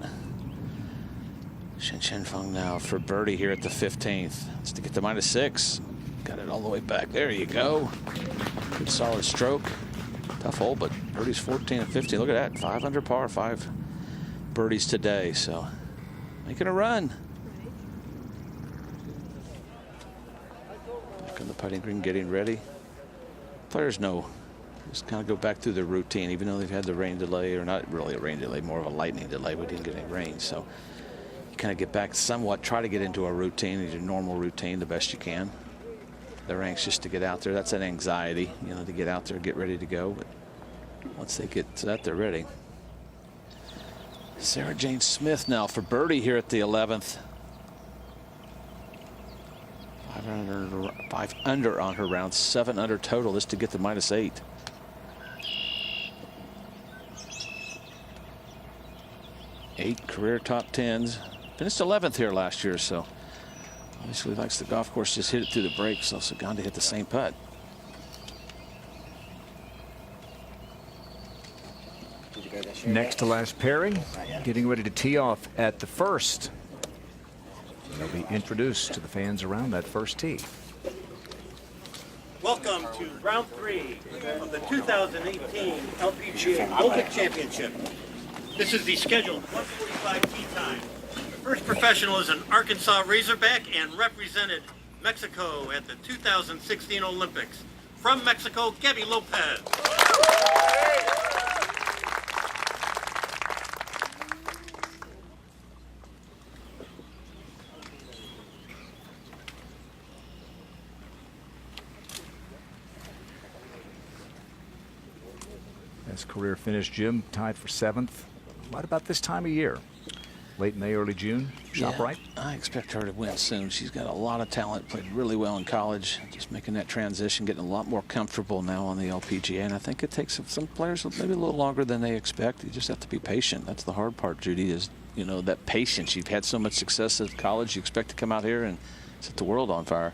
Shen Chen Feng now for birdie here at the 15th. It's to get to -6. Got it all the way back. There you go. Good solid stroke. Tough hole, but birdie's 14 and 15. Look at that. 5 under par, 5 birdies today. So making a run. Back on the putting green, getting ready. Players know. Just kind of go back through their routine, even though they've had the rain delay, or not really a rain delay, more of a lightning delay. We didn't get any rain. So you kind of get back somewhat, try to get into a routine, your normal routine the best you can. They're anxious to get out there. That's an anxiety, you know, to get out there, get ready to go. But once they get to that, they're ready. Sarah Jane Smith now for birdie here at the 11th. 5 under on her round, 7 under total. This to get to -8. Eight career top 10s. Finished 11th here last year, so obviously likes the golf course. Just hit it through the brakes. Also gone to hit the same putt. Next to last pairing, getting ready to tee off at the first. They'll be introduced to the fans around that first tee. Welcome to round 3 of the 2018 LPGA Olympic Championship. This is the scheduled 1:45 tee time. The first professional is an Arkansas Razorback and represented Mexico at the 2016 Olympics. From Mexico, Gabby Lopez. His career finished, Jim, tied for 7th. Right about this time of year. Late May, early June. Shop right. I expect her to win soon. She's got a lot of talent, played really well in college, just making that transition, getting a lot more comfortable now on the LPGA. And I think it takes some players maybe a little longer than they expect. You just have to be patient. That's the hard part, Judy, is, you know, that patience. You've had so much success at college. You expect to come out here and set the world on fire.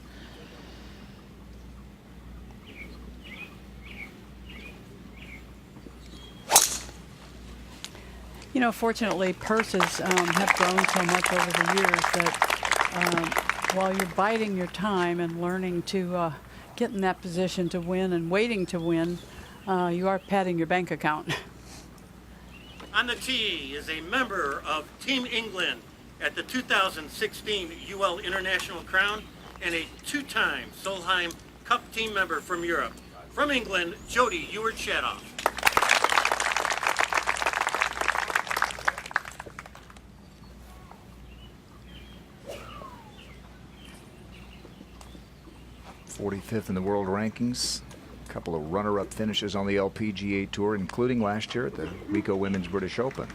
You know, fortunately, purses have grown so much over the years that while you're biding your time and learning to get in that position to win and waiting to win, you are padding your bank account. On the tee is a member of Team England at the 2016 UL International Crown and a 2-time Solheim Cup team member from Europe. From England, Jody Ewart-Shadoff. '45th in the world rankings. A couple of runner-up finishes on the LPGA Tour, including last year at the Ricoh Women's British Open.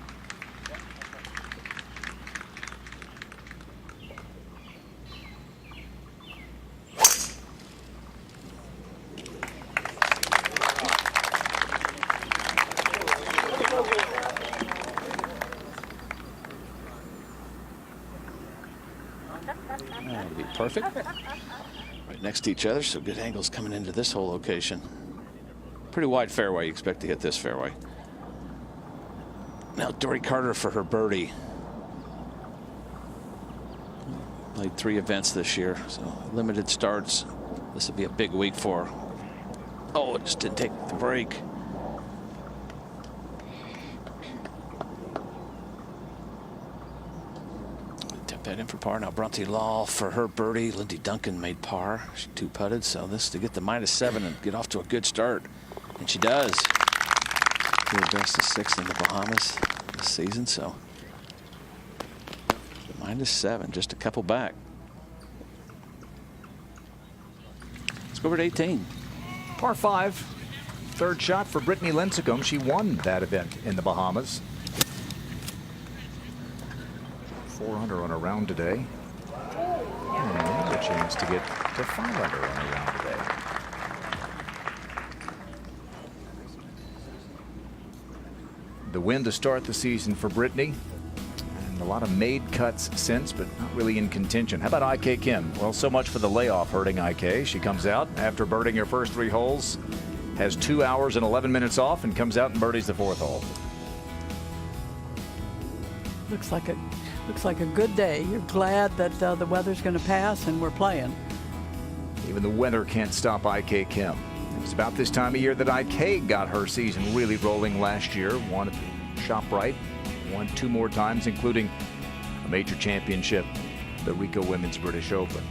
That'll be perfect. Right next to each other, so good angles coming into this whole location. Pretty wide fairway. You expect to hit this fairway. Now Dory Carter for her birdie. Played 3 events this year, so limited starts. This will be a big week for her. Oh, it just didn't take the break. Tip that in for par. Now Bronte Law for her birdie. Lindy Duncan made par. She 2-putted, so this is to get the -7 and get off to a good start. And she does. Her best is 6th in the Bahamas this season, so -7, just a couple back. Let's go over to 18. Par 5, third shot for Brittany Lincecum. She won that event in the Bahamas. 4 under on a round today. And a chance to get to 5 under on a round today. The win to start the season for Brittany. And a lot of made cuts since, but not really in contention. How about IK Kim? Well, so much for the layoff hurting IK. She comes out after birding her first 3 holes, has 2 hours and 11 minutes off, and comes out and birdies the 4th hole. Looks like a good day. You're glad that the weather's going to pass and we're playing. Even the weather can't stop IK Kim. It was about this time of year that IK got her season really rolling last year. Won at ShopRite, won 2 more times, including a major championship, the Rico Women's British Open.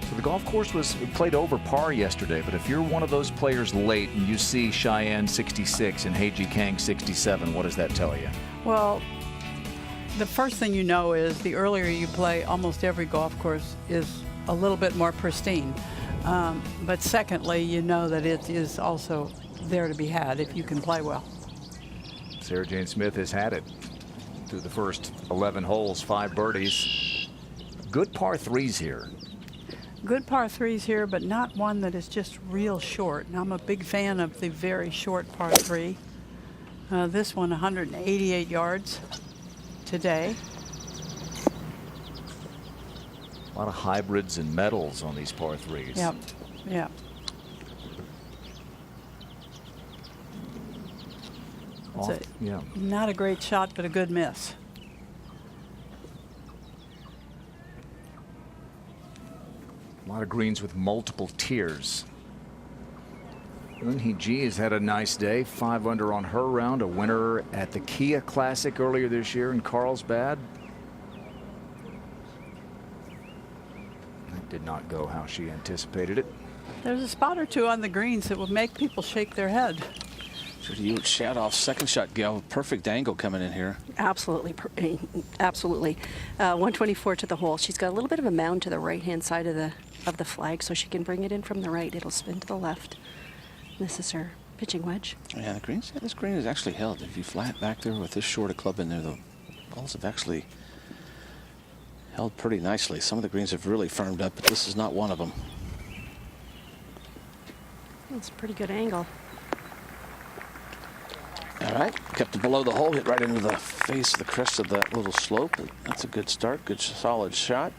So the golf course was played over par yesterday, but if you're one of those players late and you see Cheyenne 66 and Heiji Kang 67, what does that tell you? Well, the first thing you know is the earlier you play, almost every golf course is a little bit more pristine. But secondly, you know that it is also there to be had if you can play well. Sarah Jane Smith has had it through the first 11 holes, 5 birdies. Good par 3s here. Good par 3s here, but not one that is just real short. And I'm a big fan of the very short par 3. This one, 188 yards today. A lot of hybrids and metals on these par 3s. Yep, yeah. Yeah. Not a great shot, but a good miss. A lot of greens with multiple tiers. Eun-hee Ji has had a nice day. 5 under on her round. A winner at the Kia Classic earlier this year in Carlsbad. That did not go how she anticipated it. There's a spot or 2 on the greens that will make people shake their head. You would shout off second shot, Gail. Perfect angle coming in here. Absolutely, absolutely. 124 to the hole. She's got a little bit of a mound to the right-hand side of the flag, so she can bring it in from the right. It'll spin to the left. This is her pitching wedge. Yeah, this green is actually held. If you flat back there with this short a club in there, the balls have actually held pretty nicely. Some of the greens have really firmed up, but this is not one of them. That's a pretty good angle. All right, kept it below the hole, hit right into the face of the crest of that little slope. That's a good start, good solid shot.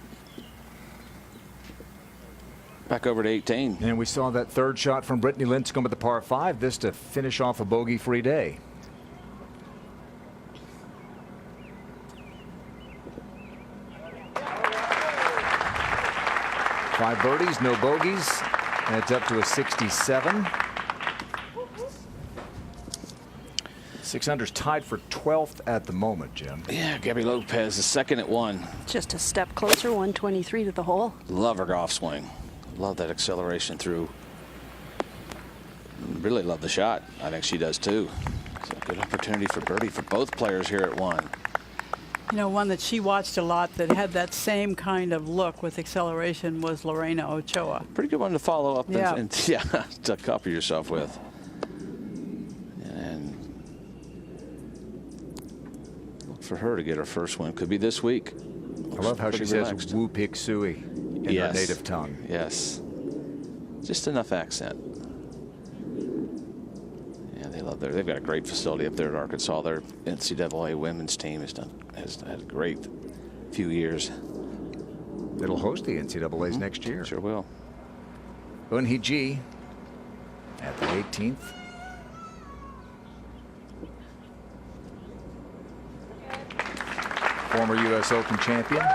Back over to 18. And we saw that 3rd shot from Brittany Lincecum at the par 5. This to finish off a bogey-free day. Five birdies, no bogeys. And it's up to a 67. 6 under's tied for 12th at the moment, Jim. Yeah, Gabby Lopez is second at 1. Just a step closer, 123 to the hole. Love her golf swing. Love that acceleration through. Really love the shot. I think she does too. It's a good opportunity for birdie for both players here at 1. You know, one that she watched a lot that had that same kind of look with acceleration was Lorena Ochoa. Pretty good one to follow up yeah. and to copy yourself with. And look for her to get her first win. Could be this week. I love how she says Woo Pik Sui in her native tongue. Yes. Just enough accent. Yeah, they've got a great facility up there at Arkansas. Their NCAA women's team has had a great few years. It'll host the NCAAs next year. Sure will. Eun-hee Ji at the 18th. Former U.S. Open champion.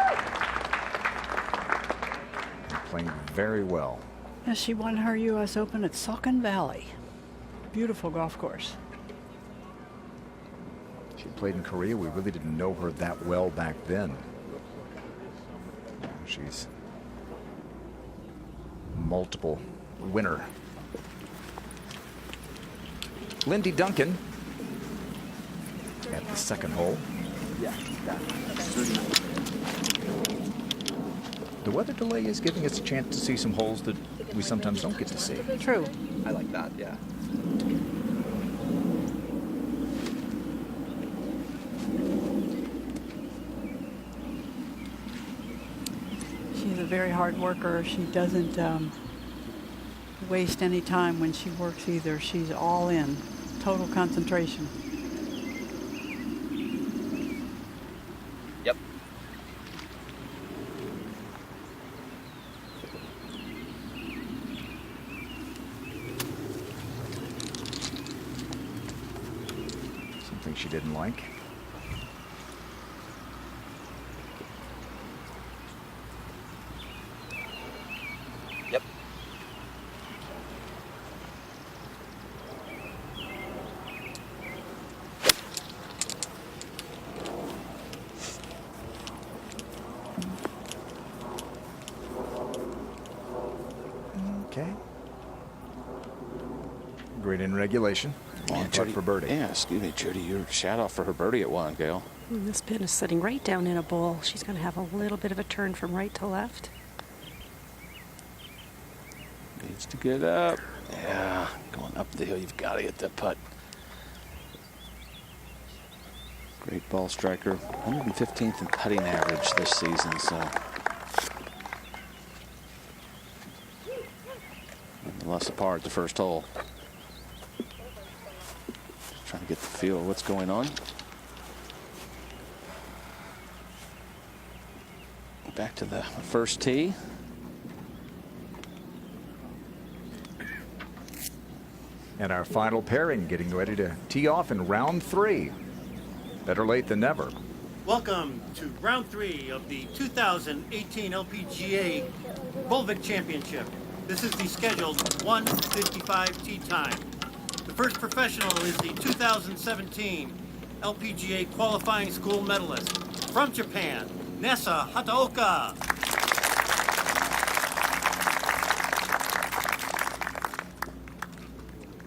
Playing very well. Yes, she won her U.S. Open at Saucon Valley. Beautiful golf course. She played in Korea. We really didn't know her that well back then. She's multiple winner. Lindy Duncan at the 2nd hole. The weather delay is giving us a chance to see some holes that we sometimes don't get to see. True. I like that, yeah. She's a very hard worker. She doesn't waste any time when she works either. She's all in, total concentration. Yep. Something she didn't like. Yep. Okay. Great in regulation. Long putt for birdie. Yeah, excuse me, Judy. You're shot off for her birdie at one, Gail. And this pin is sitting right down in a bowl. She's going to have a little bit of a turn from right to left. Needs to get up. Yeah, going up the hill. You've got to hit that putt. Great ball striker. 115th in putting average this season, so. Nonetheless, a par at the first hole. Just trying to get the feel of what's going on. Back to the first tee. And our final pairing getting ready to tee off in round 3. Better late than never. Welcome to round 3 of the 2018 LPGA Volvic Championship. This is the scheduled 1:55 tee time. The first professional is the 2017 LPGA qualifying school medalist from Japan, Nessa Hataoka.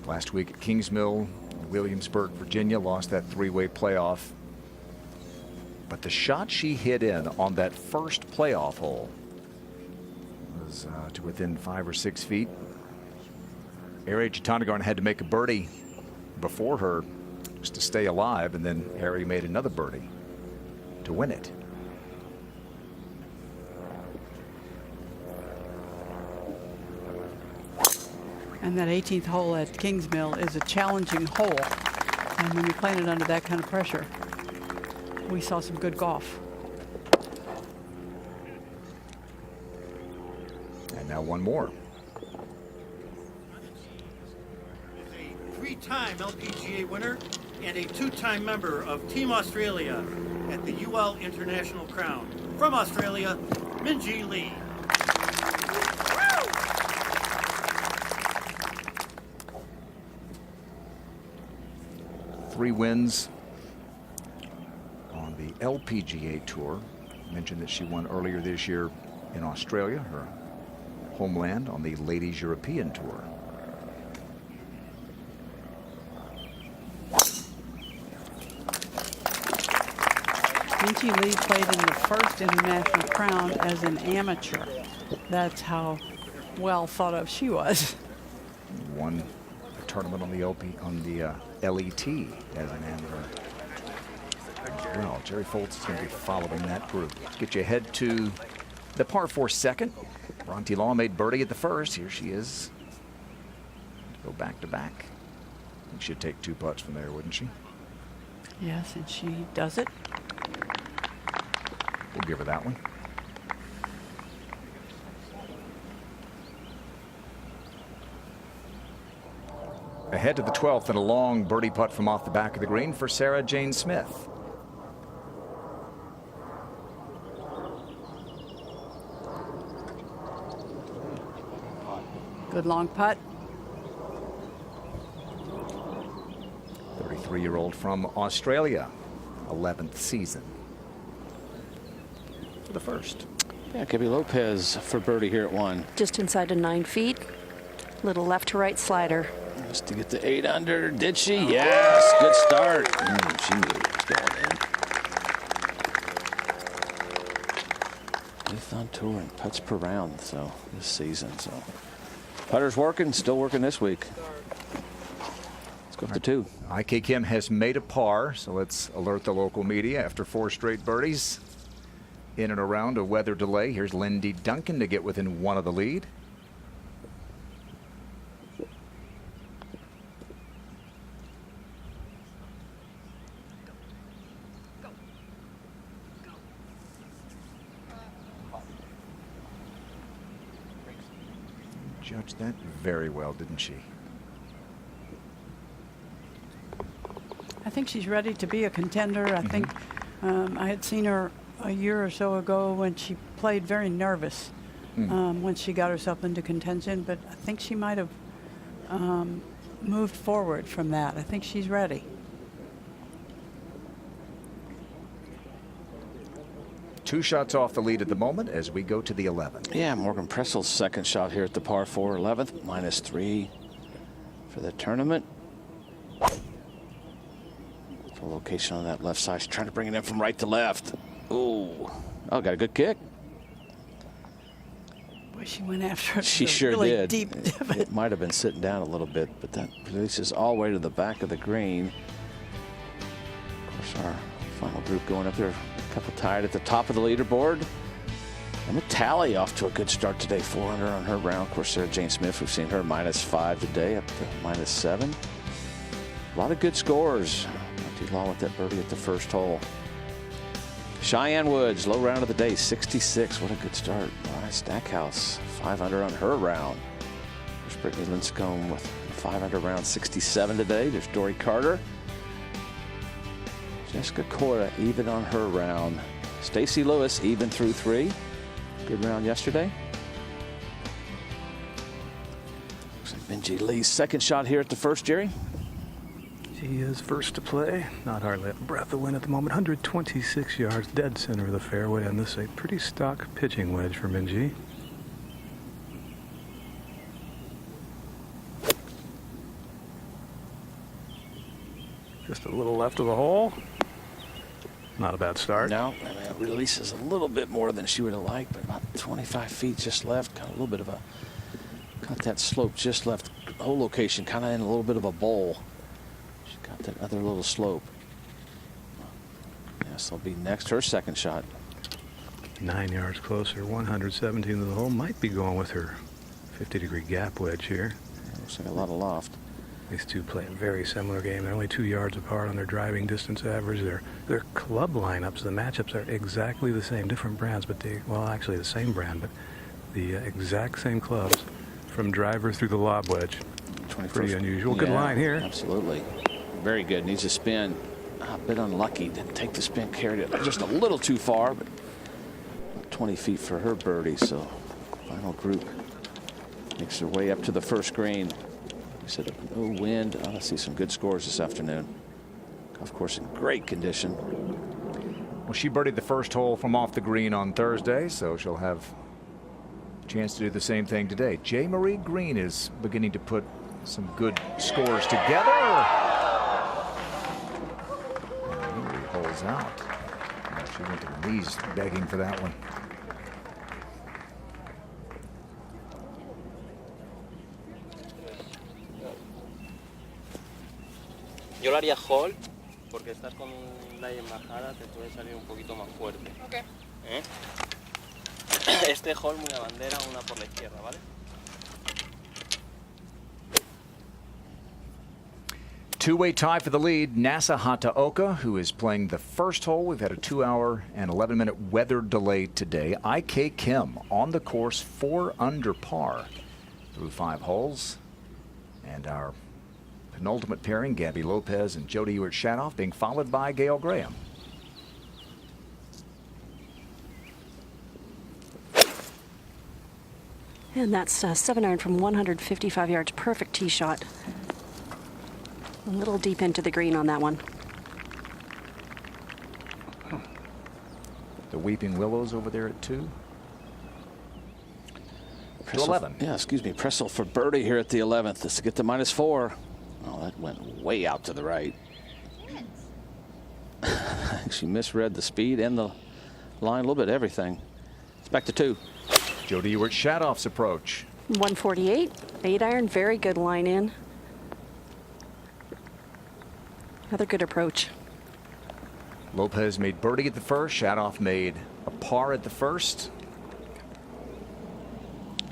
Last week at Kingsmill, Williamsburg, Virginia, lost that 3-way playoff. But the shot she hit in on that first playoff hole was to within 5 or 6 feet. Ari Jatanagarn had to make a birdie before her just to stay alive, and then Ari made another birdie to win it. And that 18th hole at Kingsmill is a challenging hole. And when you're playing it under that kind of pressure, we saw some good golf. And now one more. Is a 3-time LPGA winner and a 2-time member of Team Australia at the UL International Crown. From Australia, Minjee Lee. 3 wins on the LPGA Tour. I mentioned that she won earlier this year in Australia, her homeland, on the Ladies European Tour. Minjee Lee played in the first International Crown as an amateur. That's how well thought of she was. Won a tournament on the LET as an amateur as well. Jerry Foltz is going to be following that group. Let's get you ahead to the par 4 second. Bronte Law made birdie at the first. Here she is. Go back to back. I think she'd take 2 putts from there, wouldn't she? Yes, and she does it. We'll give her that one. Ahead to the 12th and a long birdie putt from off the back of the green for Sarah Jane Smith. Good long putt. 33-year-old from Australia, 11th season. For the first. Yeah, Gabby Lopez for birdie here at 1. Just inside of 9 feet. Little left to right slider. Just to get the 8 under. Did she? Yes. Good start. She knew it was going in. 5th on tour and putts per round, so this season. So putter's working, still working this week. Let's go up to 2. IK Kim has made a par, so let's alert the local media after 4 straight birdies. In and around a weather delay. Here's Lindy Duncan to get within 1 of the lead. judged that very well, didn't she? I think she's ready to be a contender. I think I had seen her a year or so ago when she played very nervous when she got herself into contention, but I think she might have moved forward from that. I think she's ready. Two shots off the lead at the moment as we go to the 11th. Yeah, Morgan Pressel's second shot here at the par 4 11th, -3 for the tournament. Full location on that left side. She's trying to bring it in from right to left. Ooh. Oh, got a good kick. Boy, she went after it. She sure really did. Deep It might have been sitting down a little bit, but that releases all the way to the back of the green. Of course, our final group going up there, a couple tied at the top of the leaderboard. And Tally off to a good start today, 400 on her round. Of course, Sarah Jane Smith, we've seen her -5 today, up to -7. A lot of good scores. Not too long with that birdie at the first hole. Cheyenne Woods, low round of the day, 66. What a good start. Mariah Stackhouse, 500 on her round. There's Brittany Linscomb with 500 round, 67 today. There's Dory Carter. Jessica Cora, even on her round. Stacy Lewis, even through 3. Good round yesterday. Looks like Minjee Lee's second shot here at the first, Jerry. She is first to play. Not hardly a breath of wind at the moment. 126 yards, dead center of the fairway, and this is a pretty stock pitching wedge for Minjee. Just a little left of the hole. Not a bad start. No, I mean, it releases a little bit more than she would have liked, but about 25 feet just left. Got a little bit of a, got that slope just left. Hole location kind of in a little bit of a bowl. She got that other little slope. Yes, it'll be next. Her second shot. 9 yards closer, 117 to the hole. Might be going with her 50-degree gap wedge here. Looks like a lot of loft. These two play a very similar game. They're only 2 yards apart on their driving distance average. Their club lineups, the matchups are exactly the same. Different brands, but well, actually the same brand, but the exact same clubs from driver through the lob wedge. Pretty unusual. Good line here. Absolutely. Very good. Needs a spin. A bit unlucky. Didn't take the spin. Carried it just a little too far, but 20 feet for her birdie. So final group makes their way up to the first green. We said no wind. I want to see some good scores this afternoon. Golf course in great condition. Well, she birdied the first hole from off the green on Thursday, so she'll have a chance to do the same thing today. J. Marie Green is beginning to put some good scores together. Henry holds out. She went to the knees begging for that one. Yo lo haría hold, porque estás con la embajada, te puede salir un poquito más fuerte. Okay. Este hold muy a bandera, una por la izquierda, ¿vale? Two-way tie for the lead. Nasa Hataoka, who is playing the first hole. We've had a 2-hour and 11-minute weather delay today. IK Kim on the course, 4 under par through 5 holes. And our penultimate pairing, Gabby Lopez and Jody Ewart-Shadoff, being followed by Gail Graham. And that's 7-iron from 155 yards. Perfect tee shot. A little deep into the green on that one. The Weeping Willows over there at 2. To Pressel, 11. Yeah, excuse me. Pressel for birdie here at the 11th. Let's get to -4. Oh, that went way out to the right. She misread the speed and the line, a little bit of everything. It's back to 2. Jody Ewart-Shadoff's approach. 148, 8-iron, very good line in. Another good approach. Lopez made birdie at the first. Shadoff made a par at the first.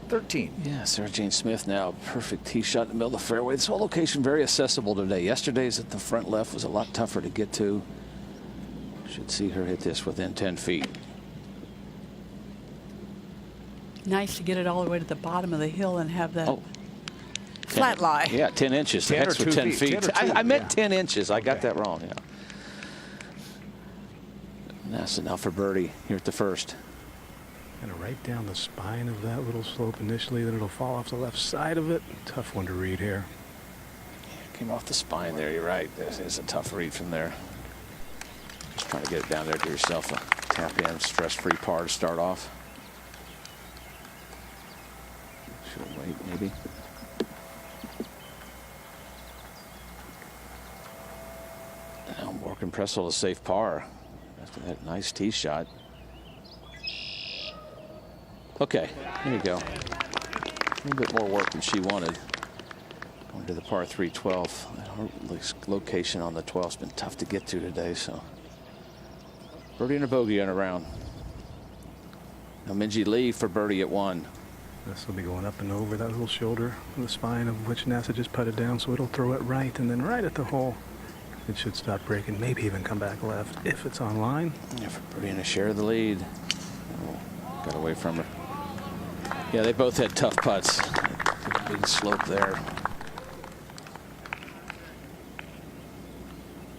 13. Yeah, Sarah Jane Smith now, perfect tee shot in the middle of the fairway. This whole location very accessible today. Yesterday's at the front left was a lot tougher to get to. Should see her hit this within 10 feet. Nice to get it all the way to the bottom of the hill and have that flat 10, lie. Yeah, 10 inches. 10 or extra 2 10 feet. feet. 10 or 2, I meant yeah. 10 inches. I got that wrong. Yeah. NASA now for birdie here at the first. Kind of right down the spine of that little slope initially, then it'll fall off the left side of it. Tough one to read here. Came off the spine there. You're right. This is a tough read from there. Just trying to get it down there. Give yourself a tap in, stress-free par to start off. Should wait, maybe. Now Morgan Pressel a safe par after that nice tee shot. Okay, here you go. A little bit more work than she wanted. Going to the par 3 12. Her location on the 12 has been tough to get to today, so. Birdie and a bogey on a round. Now Minjee Lee for birdie at 1. This will be going up and over that little shoulder, the spine of which NASA just putted down, so it'll throw it right, and then right at the hole. It should stop breaking, maybe even come back left if it's on line. Yeah, for birdie and a share of the lead. Oh, got away from her. Yeah, they both had tough putts. Big slope there.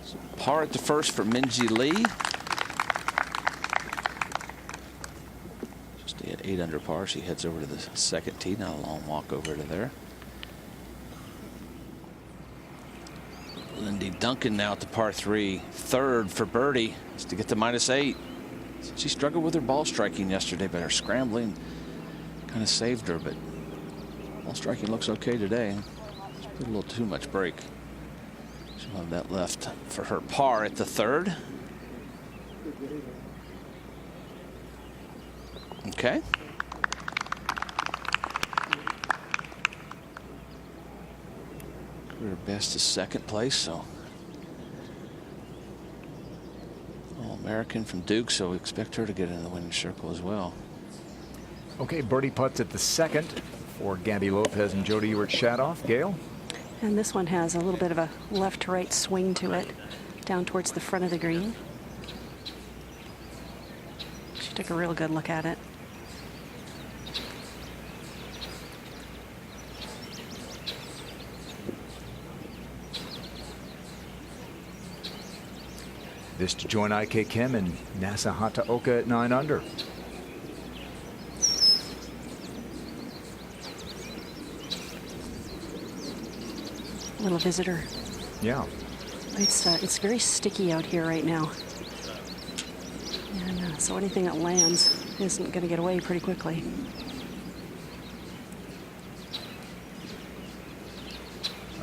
So par at the first for Minjee Lee. Just at 8 under par. She heads over to the second tee. Not a long walk over to there. Lindy Duncan now at the par 3. Third for birdie. Just to get to -8. She struggled with her ball striking yesterday, but her scrambling kind of saved her, but ball striking looks okay today. She put a little too much break. She'll have that left for her par at the third. Okay. Her best is second place, so All-American from Duke, so we expect her to get in the winning circle as well. Okay, birdie putts at the second for Gabby Lopez and Jody Ewart-Shadoff. Gail? And this one has a little bit of a left to right swing to it, down towards the front of the green. She took a real good look at it. This to join IK Kim and Nasa Hataoka at 9 under. Little visitor. Yeah. It's very sticky out here right now. And so anything that lands isn't going to get away pretty quickly.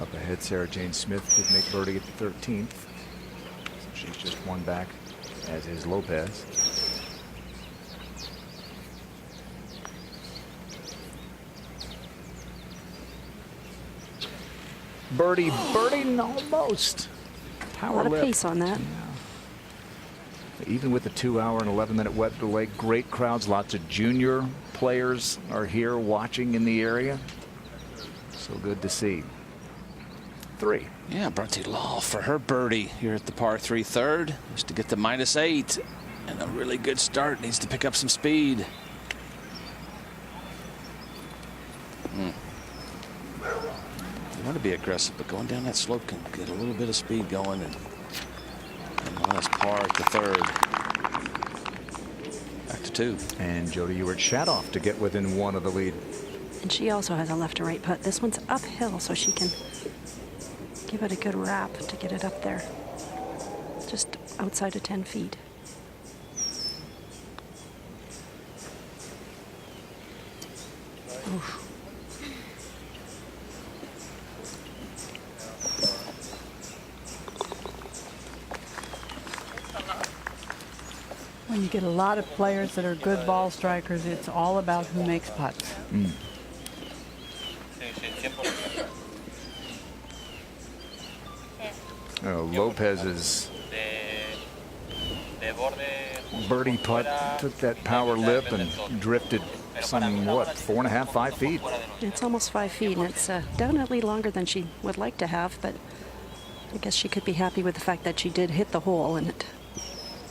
Up ahead, Sarah Jane Smith did make birdie at the 13th. So she's just one back, as is Lopez. Birdie, almost. Power A lot of lip. pace on that. Yeah. Even with the 2-hour and 11-minute weather delay, great crowds. Lots of junior players are here watching in the area. So good to see. 3. Yeah, Bronte Law for her birdie here at the par 3 third, just to get to -8, and a really good start. Needs to pick up some speed. You want to be aggressive, but going down that slope can get a little bit of speed going, and last par at the third. Back to 2. And Jody Ewart-Shadoff to get within 1 of the lead. And she also has a left to right putt. This one's uphill, so she can give it a good wrap to get it up there. Just outside of 10 feet. Oof. When you get a lot of players that are good ball strikers, it's all about who makes putts. Lopez's birdie putt took that power lip and drifted some, what, 4.5, 5 feet? It's almost 5 feet, and it's definitely longer than she would like to have, but I guess she could be happy with the fact that she did hit the hole and it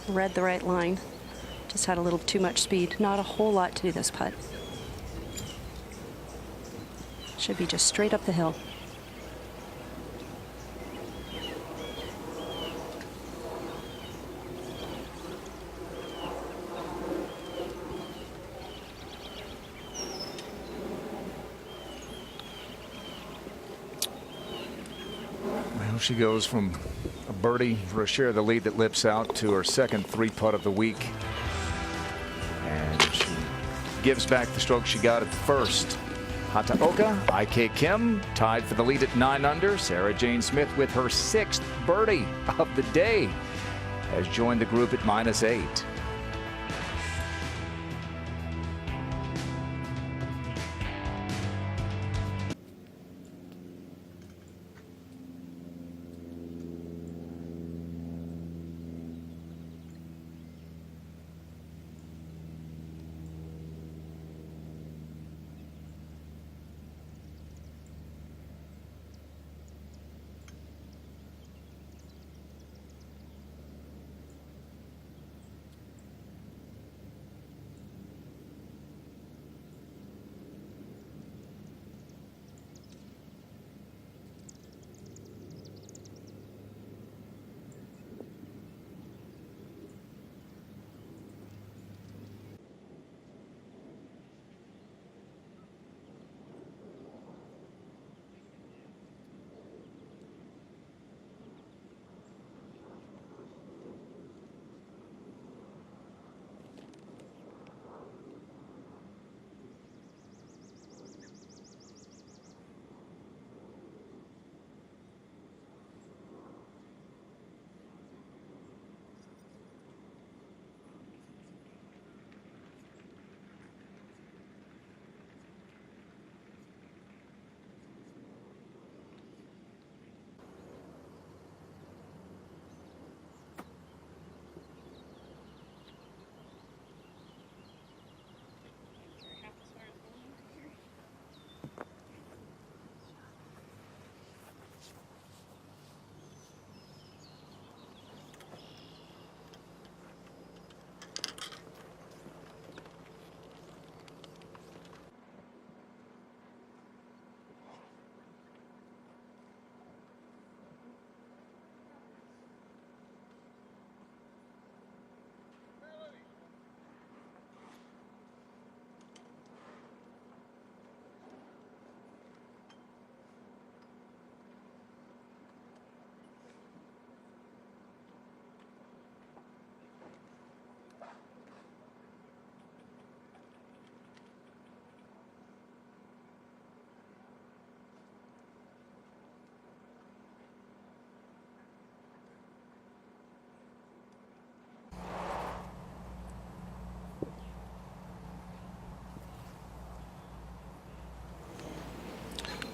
read the right line. Just had a little too much speed. Not a whole lot to this putt. Should be just straight up the hill. Well, she goes from a birdie for a share of the lead that lips out to her second 3-putt of the week. And she gives back the stroke she got at the first. Hataoka, IK Kim tied for the lead at 9 under. Sarah Jane Smith with her 6th birdie of the day has joined the group at -8.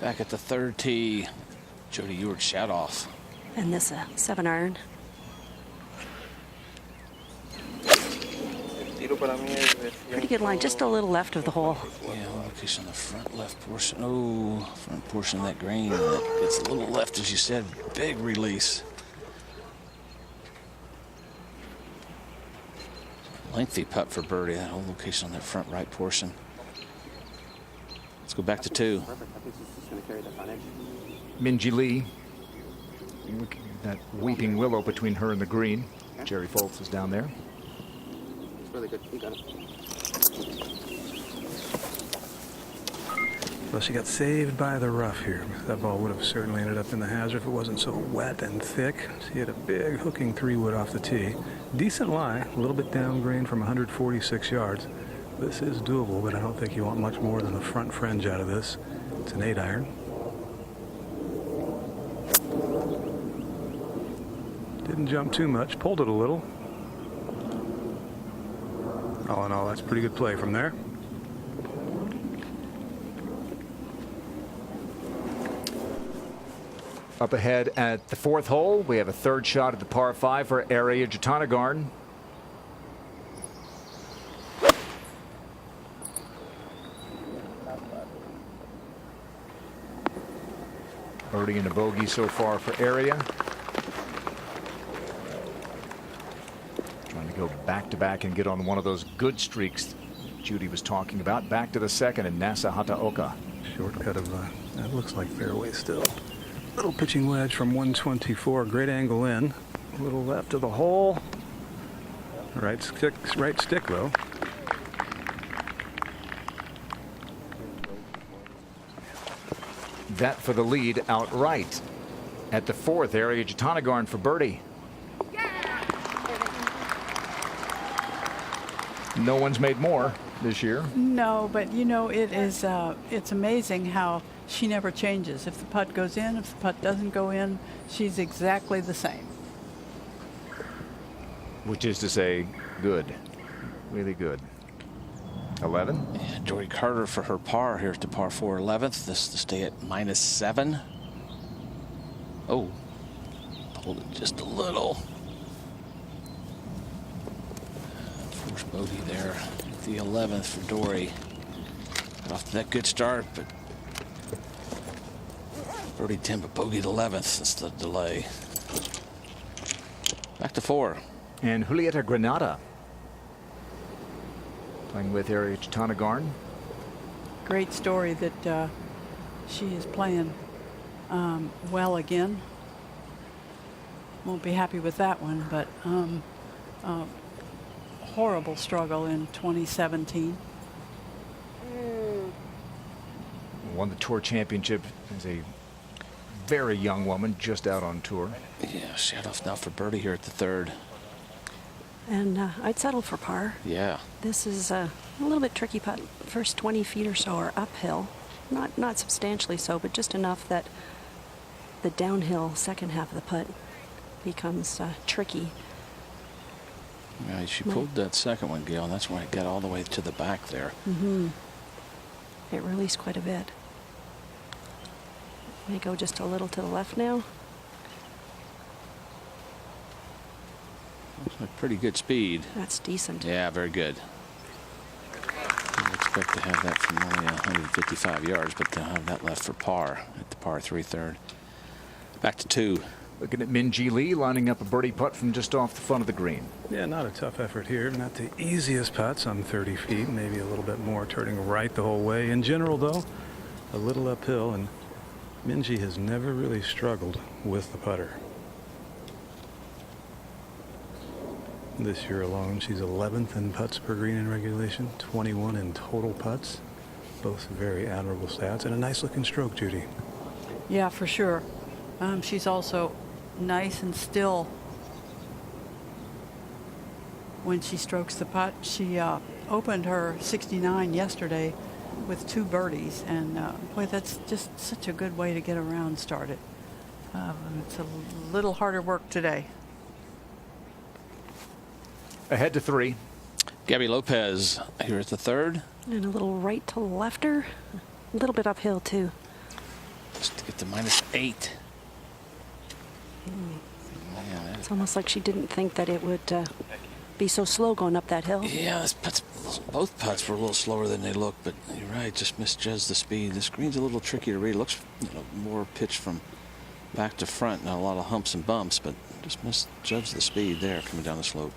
Back at the third tee, Jody Ewart shot off. And this 7-iron. Pretty good line, just a little left of the hole. Yeah, location on the front left portion. Oh, front portion of that green. That gets a little left, as you said. Big release. Lengthy putt for birdie. That whole location on that front right portion. Let's go back to 2. Minji Lee, looking at that weeping willow between her and the green. Jerry Foltz is down there. It's really good. He got it. Well, she got saved by the rough here. That ball would have certainly ended up in the hazard if it wasn't so wet and thick. She had a big hooking 3-wood off the tee. Decent lie, a little bit downgrain from 146 yards. This is doable, but I don't think you want much more than the front fringe out of this. It's an 8-iron. Didn't jump too much, pulled it a little. All in all, that's pretty good play from there. Up ahead at the 4th hole, we have a 3rd shot at the par 5 for Arya Jatanagarn. Birdie and a bogey so far for Arya. Trying to go back-to-back and get on one of those good streaks Judy was talking about. Back to the 2nd and Nasa Hataoka. Shortcut of, that looks like fairway still. Little pitching wedge from 124. Great angle in. A little left of the hole. Right stick though. That for the lead outright. At the 4th, Ariya Jutanugarn for birdie. No one's made more this year. No, but you know, it's amazing how she never changes. If the putt goes in, if the putt doesn't go in, she's exactly the same. Which is to say, good. Really good. 11. Yeah, Jory Carter for her par here at the par 4 11th. This to stay at -7. Oh, pulled it just a little. First bogey there at the 11th for Dory. Got off to that good start, but birdie 10, but bogeyed 11th. That's the delay. Back to 4. And Julieta Granada playing with Ariya Jutanugarn. Great story that she is playing well again. Won't be happy with that one, but horrible struggle in 2017. Won the Tour Championship as a very young woman, just out on tour. Yeah, she had off now for birdie here at the 3rd. And I'd settle for par. Yeah. This is a little bit tricky putt. First 20 feet or so are uphill. Not substantially so, but just enough that the downhill second half of the putt becomes tricky. Yeah, she pulled that second one, Gail, and that's why it got all the way to the back there. Mm-hmm. It released quite a bit. May go just a little to the left now. Looks like pretty good speed. That's decent. Yeah, very good. Didn't expect to have that from only 155 yards, but to have that left for par at the par 3 3rd. Back to 2. Looking at Minjee Lee lining up a birdie putt from just off the front of the green. Yeah, not a tough effort here. Not the easiest putt, some 30 feet, maybe a little bit more, turning right the whole way. In general, though, a little uphill, and Minjee has never really struggled with the putter. This year alone, she's 11th in putts per green in regulation, 21 in total putts. Both very admirable stats, and a nice looking stroke, Judy. Yeah, for sure. She's also nice and still when she strokes the putt. She opened her 69 yesterday with 2 birdies, and boy, that's just such a good way to get a round started. It's a little harder work today. Ahead to 3. Gabby Lopez here at the 3rd. And a little right to lefter. A little bit uphill, too. Just to get to -8. Man, it's almost like she didn't think that it would be so slow going up that hill. Yeah, both putts were a little slower than they look, but you're right, just misjudged the speed. This green's a little tricky to read. It looks more pitched from back to front. Now a lot of humps and bumps, but just misjudged the speed there coming down the slope.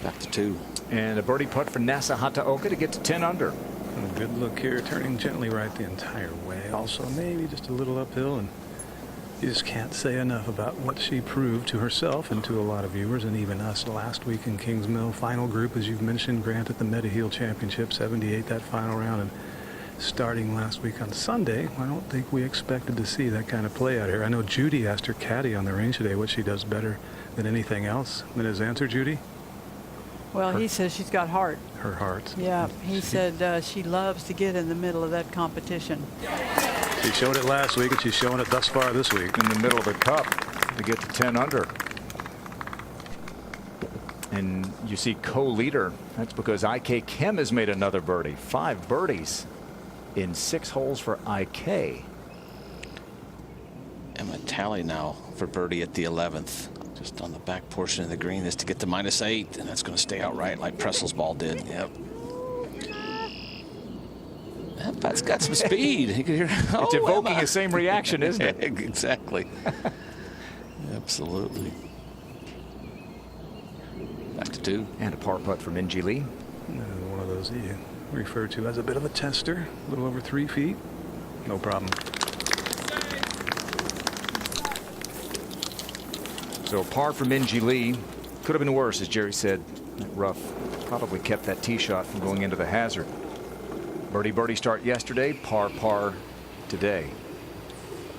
Back to 2. And a birdie putt for Nasa Hataoka to get to 10 under. A good look here, turning gently right the entire way. Also maybe just a little uphill, and you just can't say enough about what she proved to herself and to a lot of viewers and even us last week in Kings Mill. Final group, as you've mentioned, granted the Mediheal Championship, 78 that final round, and starting last week on Sunday, I don't think we expected to see that kind of play out here. I know Judy asked her caddy on the range today what she does better than anything else. And his answer, Judy? Well, he says she's got heart. Her heart. Yeah, he said she loves to get in the middle of that competition. She showed it last week, and she's showing it thus far this week. In the middle of the cup to get to 10 under. And you see co-leader. That's because IK Kim has made another birdie. 5 birdies in 6 holes for IK. Emma Talley now for birdie at the 11th. Just on the back portion of the green is to get to -8, and that's going to stay out right like Pressel's ball did. Yep. That putt's got some speed. You can hear, it's evoking the same reaction, isn't it? Exactly. Absolutely. Back to 2. And a par putt for Minjee Lee. One of those referred to as a bit of a tester, a little over 3 feet. No problem. So par for Minjee Lee. Could have been worse, as Jerry said. That rough probably kept that tee shot from going into the hazard. Birdie start yesterday, par today.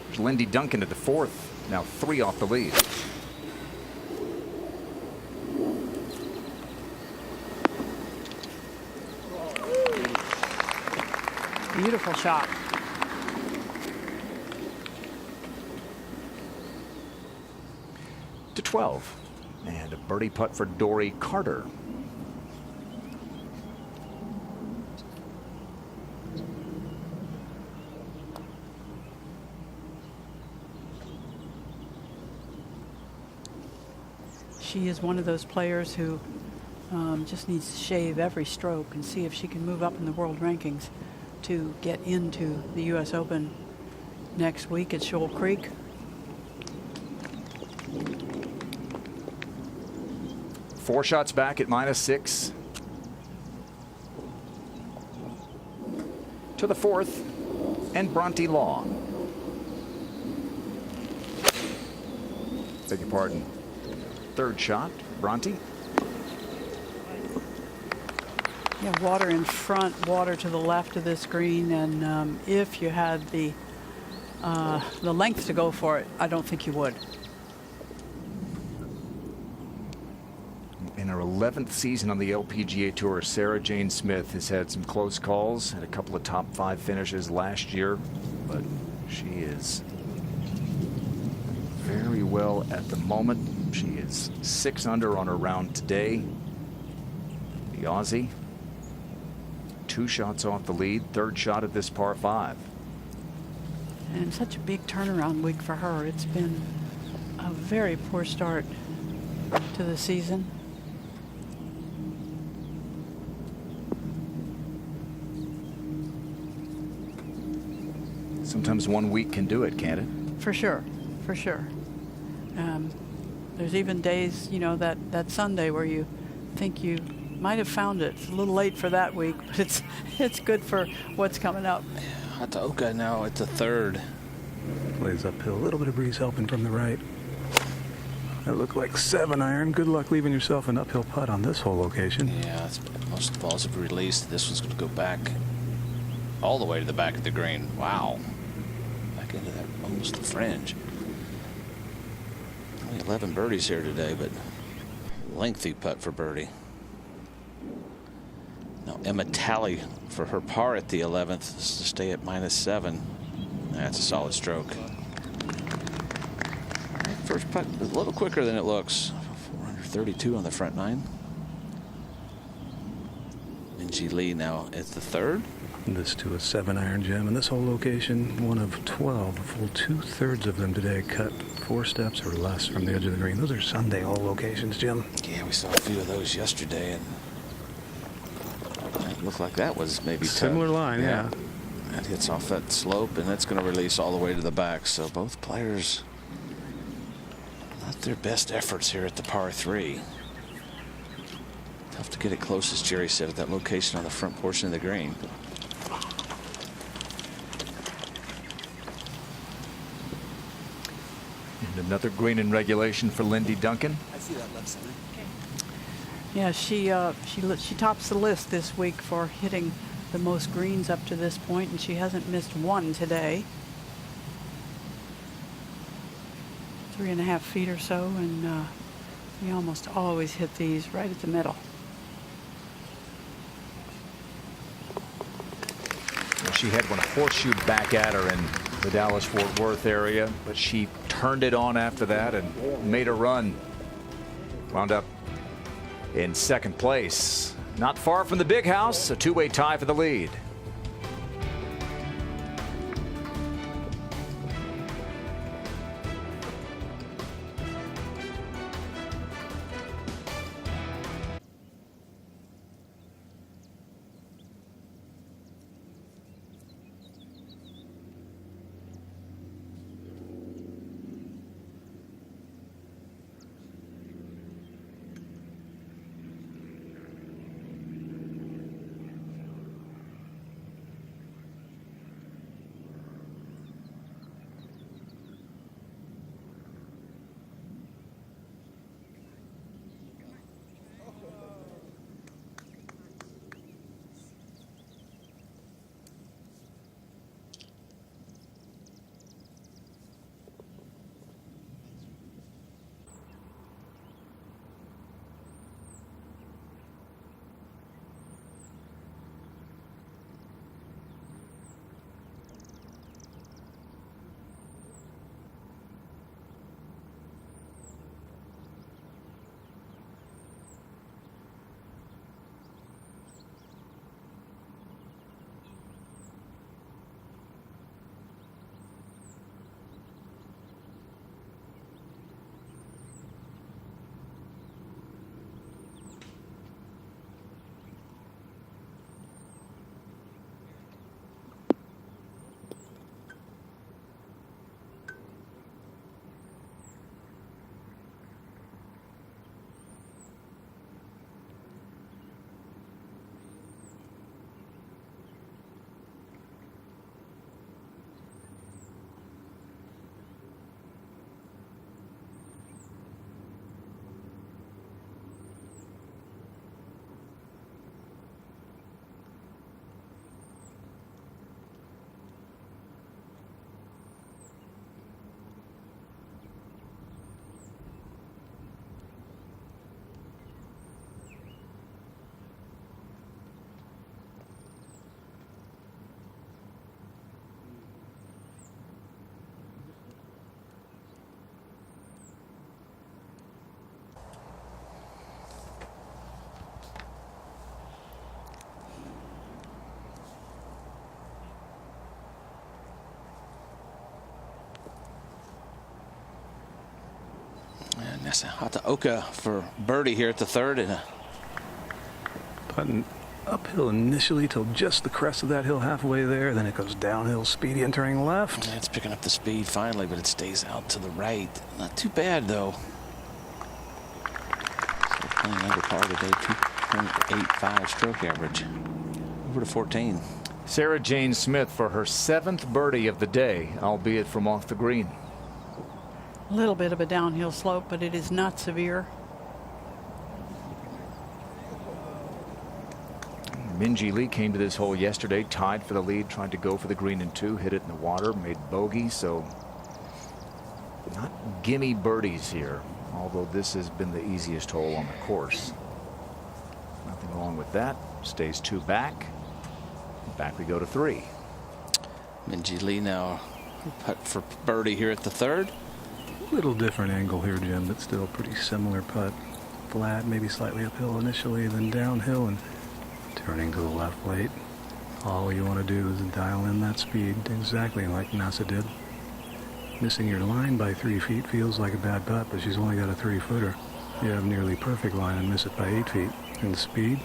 There's Lindy Duncan at the fourth, now 3 off the lead. Beautiful shot. To 12. And a birdie putt for Dory Carter. She is one of those players who just needs to shave every stroke and see if she can move up in the world rankings to get into the U.S. Open next week at Shoal Creek. Four shots back at -6. To the fourth, and Bronte Law. Beg your pardon. Third shot, Bronte. Yeah, water in front, water to the left of this green, and if you had the length to go for it, I don't think you would. In her 11th season on the LPGA Tour, Sarah Jane Smith has had some close calls, had a couple of top 5 finishes last year, but she is very well at the moment. She is 6 under on her round today. The Aussie, 2 shots off the lead, third shot at this par 5. And such a big turnaround week for her. It's been a very poor start to the season. Sometimes one week can do it, can't it? For sure, for sure. There's even days, you know, that Sunday where you think you might have found it. It's a little late for that week, but it's good for what's coming up. Hataoka now at the third. Plays uphill, a little bit of breeze helping from the right. That looked like 7-iron. Good luck leaving yourself an uphill putt on this whole location. Yeah, most of the balls have released. This one's going to go back all the way to the back of the green. Wow. Back into that, almost the fringe. Only 11 birdies here today, but lengthy putt for birdie. Now Emma Talley for her par at the 11th is to stay at -7. That's a solid stroke. First putt a little quicker than it looks. 432 on the front 9. Minjee Lee now at the third. This to a 7-iron gem, and this whole location, one of 12. A full 2/3 of them today cut 4 steps or less from the edge of the green. Those are Sunday hole locations, Jim. Yeah, we saw a few of those yesterday, and it looked like that was maybe similar line, yeah. That hits off that slope, and that's going to release all the way to the back. So both players, not their best efforts here at the par 3. Tough to get it close, as Jerry said, at that location on the front portion of the green. And another green in regulation for Lindy Duncan. I see that left center. Yeah, she tops the list this week for hitting the most greens up to this point, and she hasn't missed one today. 3.5 feet or so, and we almost always hit these right at the middle. She had one horseshoe back at her in the Dallas-Fort Worth area, but she turned it on after that and made a run. Wound up in second place. Not far from the big house, a 2-way tie for the lead. That's Hataoka for birdie here at the third. And putting uphill initially till just the crest of that hill halfway there. Then it goes downhill, speedy and turning left. Yeah, it's picking up the speed finally, but it stays out to the right. Not too bad, though. So playing under par today, 2.85 stroke average. Over to 14. Sarah Jane Smith for her 7th birdie of the day, albeit from off the green. A little bit of a downhill slope, but it is not severe. Minjee Lee came to this hole yesterday, tied for the lead, tried to go for the green in 2, hit it in the water, made bogey, so not gimme birdies here, although this has been the easiest hole on the course. Nothing wrong with that. Stays 2 back. Back we go to 3. Minjee Lee now putt for birdie here at the third. Little different angle here, Jim, but still pretty similar putt. Flat, maybe slightly uphill initially, then downhill and turning to the left late. All you want to do is dial in that speed exactly like Nasa did. Missing your line by 3 feet feels like a bad putt, but she's only got a 3-footer. You have nearly perfect line and miss it by 8 feet. And speed,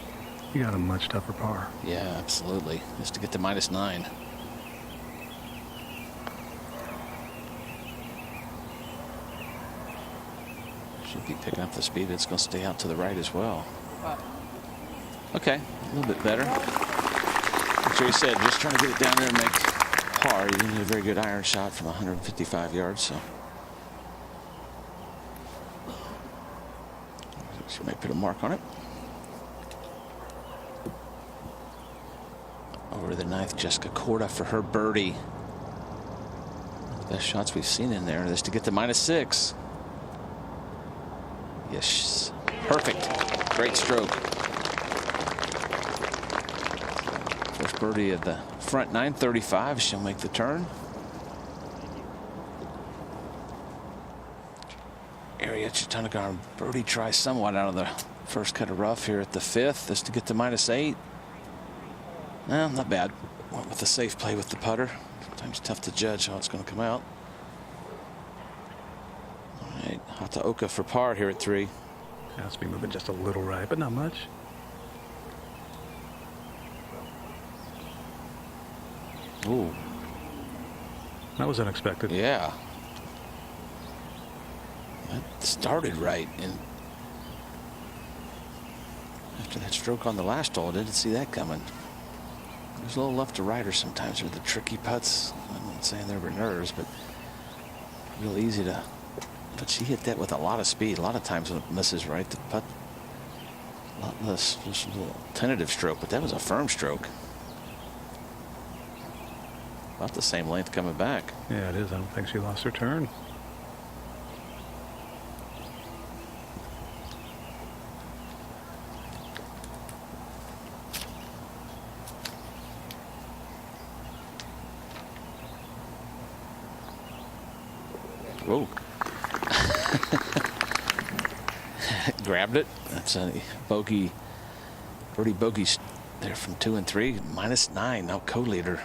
you got a much tougher par. Yeah, absolutely. Just to get to -9. Should be picking up the speed. It's going to stay out to the right as well. Okay, a little bit better. Like Jerry said, just trying to get it down there and make par. You need a very good iron shot from 155 yards, so. She might put a mark on it. Over to the 9th, Jessica Korda for her birdie. Best shots we've seen in there is to get to -6. Yes, perfect. Great stroke. First birdie of the front 935. She'll make the turn. Ariya Chitanagar birdie tries somewhat out of the first cut of rough here at the 5th. This to get to -8. No, not bad. Went with the safe play with the putter. Sometimes tough to judge how it's going to come out. All right, Hataoka for par here at 3. Has to be moving just a little right, but not much. Ooh. That was unexpected. Yeah. That started right, and after that stroke on the last hole, I didn't see that coming. There's a little left to right, or sometimes they're the tricky putts. I'm not saying they were nerves, but real easy to. But she hit that with a lot of speed. A lot of times when it misses right, the putt, a lot less, just a little tentative stroke, but that was a firm stroke. About the same length coming back. Yeah, it is. I don't think she lost her turn. Whoa. Grabbed it. That's a bogey. Birdie bogeys there from 2 and 3. -9. Now co-leader.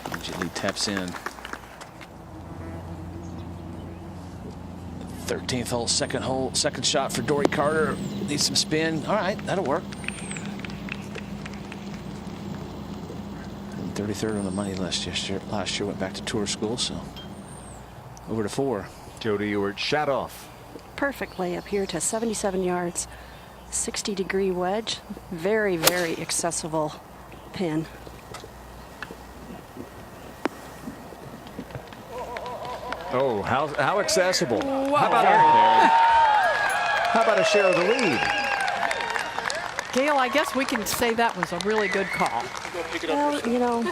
Minjee Lee taps in. 13th hole, second shot for Dory Carter. Needs some spin. All right, that'll work. 33rd on the money list last year. Went back to tour school, so over to 4. Jody Ewart shot off. Perfect layup here to 77 yards. 60-degree wedge. Very, very accessible pin. Oh, how accessible. Whoa. How about a share of the lead? Gail, I guess we can say that was a really good call. Well, you know,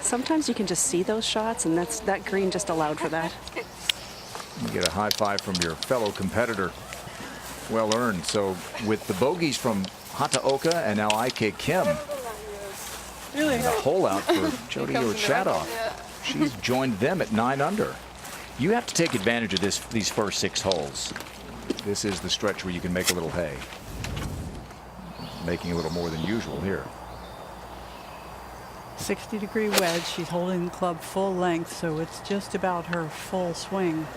sometimes you can just see those shots, and that green just allowed for that. You get a high five from your fellow competitor. Well earned. So with the bogeys from Hataoka and now Ike Kim, Really? a hole out for Jody Ewart Shadoff. She's joined them at 9 under. You have to take advantage of these first 6 holes. This is the stretch where you can make a little hay. Making a little more than usual here. 60-degree wedge. She's holding the club full length, so it's just about her full swing.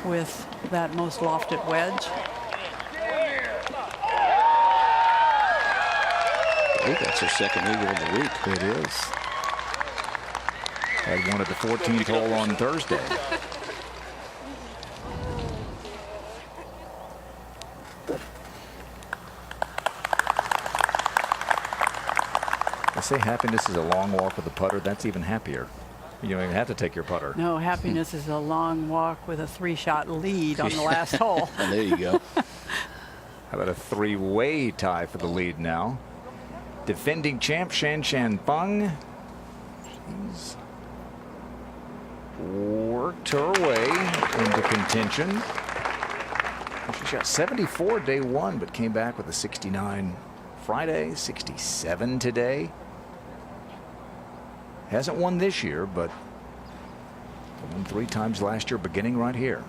with that most lofted wedge. I think that's her second eagle of the week. It is. Had one at the 14th hole on Thursday. They say happiness is a long walk with a putter. That's even happier. You don't even have to take your putter. No, happiness is a long walk with a 3-shot lead on the last hole. There you go. How about a 3-way tie for the lead now? Defending champ Shan Shan Feng. She's worked her way into contention. She shot 74 day one, but came back with a 69 Friday, 67 today. Hasn't won this year, but won 3 times last year, beginning right here.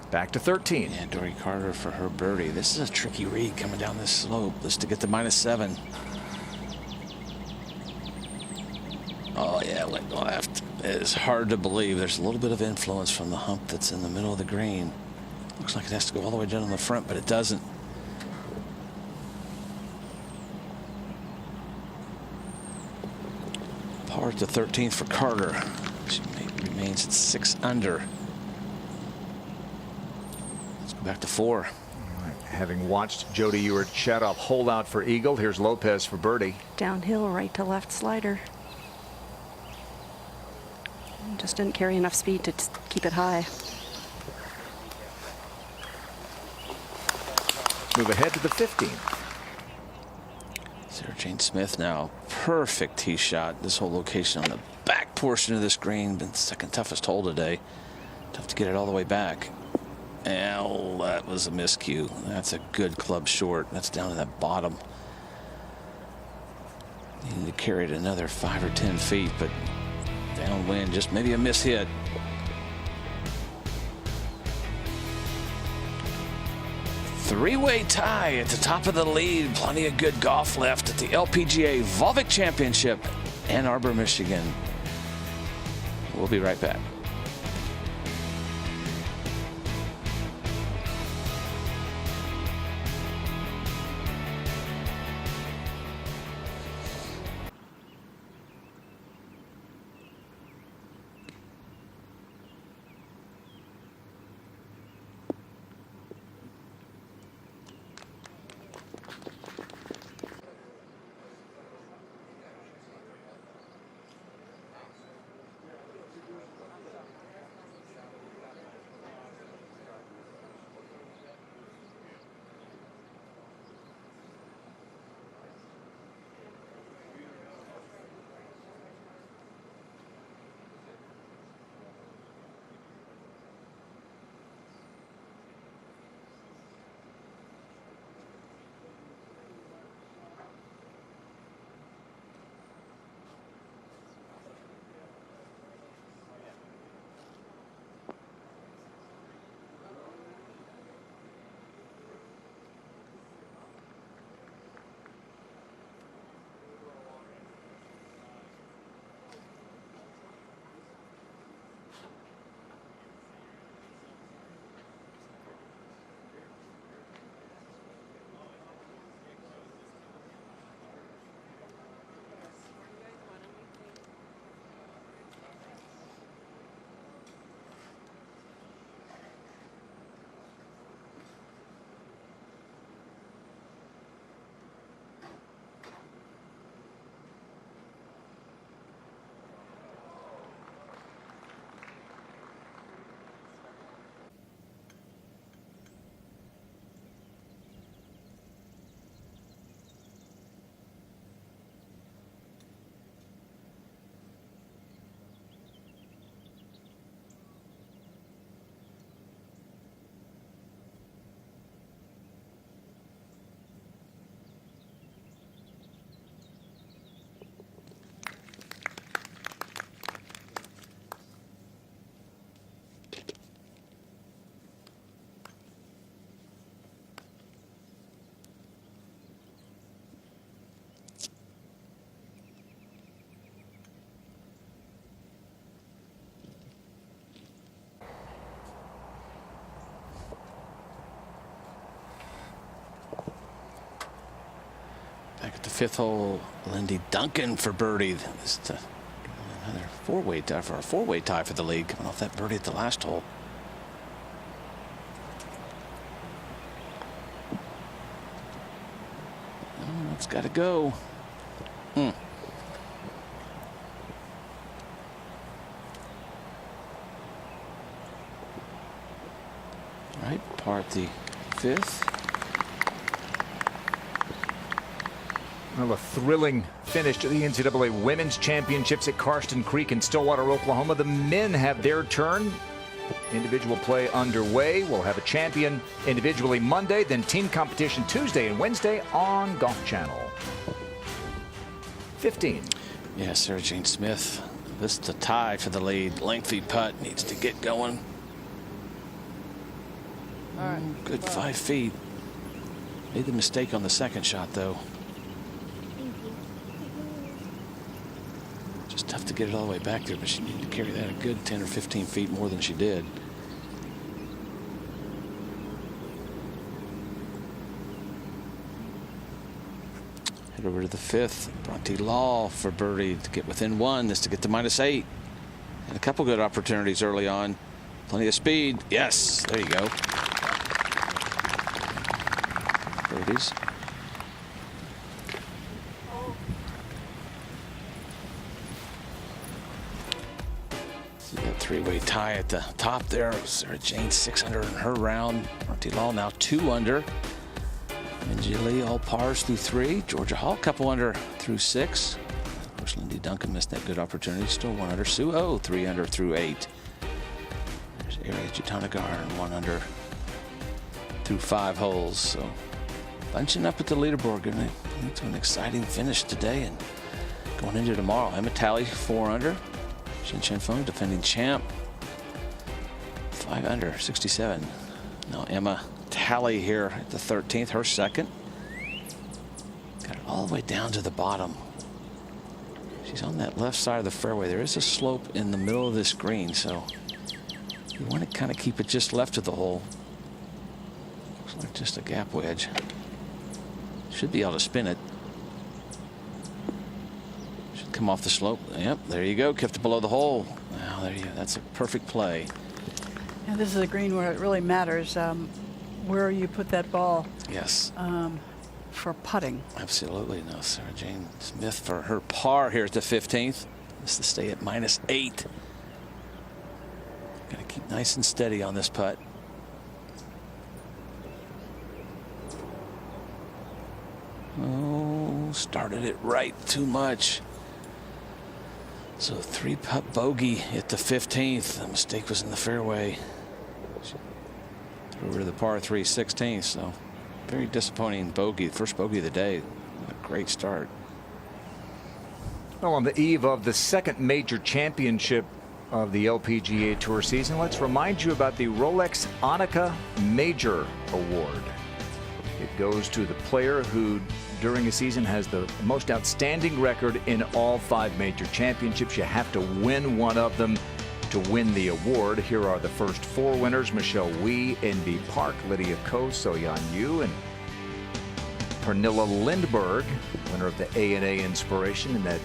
Back to 13. And Dory Carter for her birdie. This is a tricky read coming down this slope. Just to get to -7. Oh, yeah, went left. It is hard to believe. There's a little bit of influence from the hump that's in the middle of the green. Looks like it has to go all the way down on the front, but it doesn't. Par at the 13th for Carter. She remains at 6 under. Let's go back to 4. Right. Having watched Jody Ewart Shadoff hold out for eagle, here's Lopez for birdie. Downhill, right to left slider. Just didn't carry enough speed to keep it high. Move ahead to the 15th. Sarah Jane Smith now. Perfect tee shot. This whole location on the back portion of this green. Been the second toughest hole today. Tough to get it all the way back. Oh, that was a miscue. That's a good club short. That's down to that bottom. Needing to carry it another 5 or 10 feet, but downwind, just maybe a mishit. Three-way tie at the top of the lead. Plenty of good golf left at the LPGA Volvic Championship, Ann Arbor, Michigan. We'll be right back. Back at the 5th hole, Lindy Duncan for birdie. This is another four-way tie for a four-way tie for the lead, coming off that birdie at the last hole. Oh, it's got to go. All right, par at the 5th. Well, a thrilling finish to the NCAA Women's Championships at Karsten Creek in Stillwater, Oklahoma. The men have their turn. Individual play underway. We'll have a champion individually Monday, then team competition Tuesday and Wednesday on Golf Channel. 15. Yeah, Sarah Jane Smith. This is a tie for the lead. Lengthy putt, needs to get going. All right. Good 5 feet. Made the mistake on the second shot, though. Just tough to get it all the way back there, but she needed to carry that a good 10 or 15 feet more than she did. Head over to the 5th. Bronte Law for birdie to get within 1. This to get to -8. And a couple good opportunities early on. Plenty of speed. Yes, there you go. Birdies. See that three-way tie at the top there. Sarah Jane 6 under in her round. Bronte Law now 2 under. Minji Lee all pars through 3. Georgia Hall couple under through 6. Of course, Lindy Duncan missed that good opportunity. Still 1 under. Sue O 3 under through 8. There's Arias Jutanagar 1 under through 5 holes. So bunching up at the leaderboard, getting into an exciting finish today and going into tomorrow. Emma Talley 4 under. Shin Chen Feng, defending champ, 5 under, 67. Now Emma Talley here at the 13th, her second. Got it all the way down to the bottom. She's on that left side of the fairway. There is a slope in the middle of this green, so you want to kind of keep it just left of the hole. Looks like just a gap wedge. Should be able to spin it. Should come off the slope. Yep, there you go. Kept it below the hole. Wow, there you go. That's a perfect play. And this is a green where it really matters where you put that ball. Yes. For putting. Absolutely. No, Sarah Jane Smith for her par here at the 15th. This to stay at -8. Got to keep nice and steady on this putt. Oh, started it right too much. So 3-putt bogey at the 15th. The mistake was in the fairway. Over to the par 3 16th. So very disappointing bogey. First bogey of the day. A great start. Well, on the eve of the second major championship of the LPGA Tour season, let's remind you about the Rolex Annika Major Award. It goes to the player who during a season has the most outstanding record in all 5 major championships. You have to win one of them to win the award. Here are the first 4 winners: Michelle Wee, Inbee Park, Lydia Ko, So-Yeon Yu, and Pernilla Lindberg, winner of the A&A Inspiration in that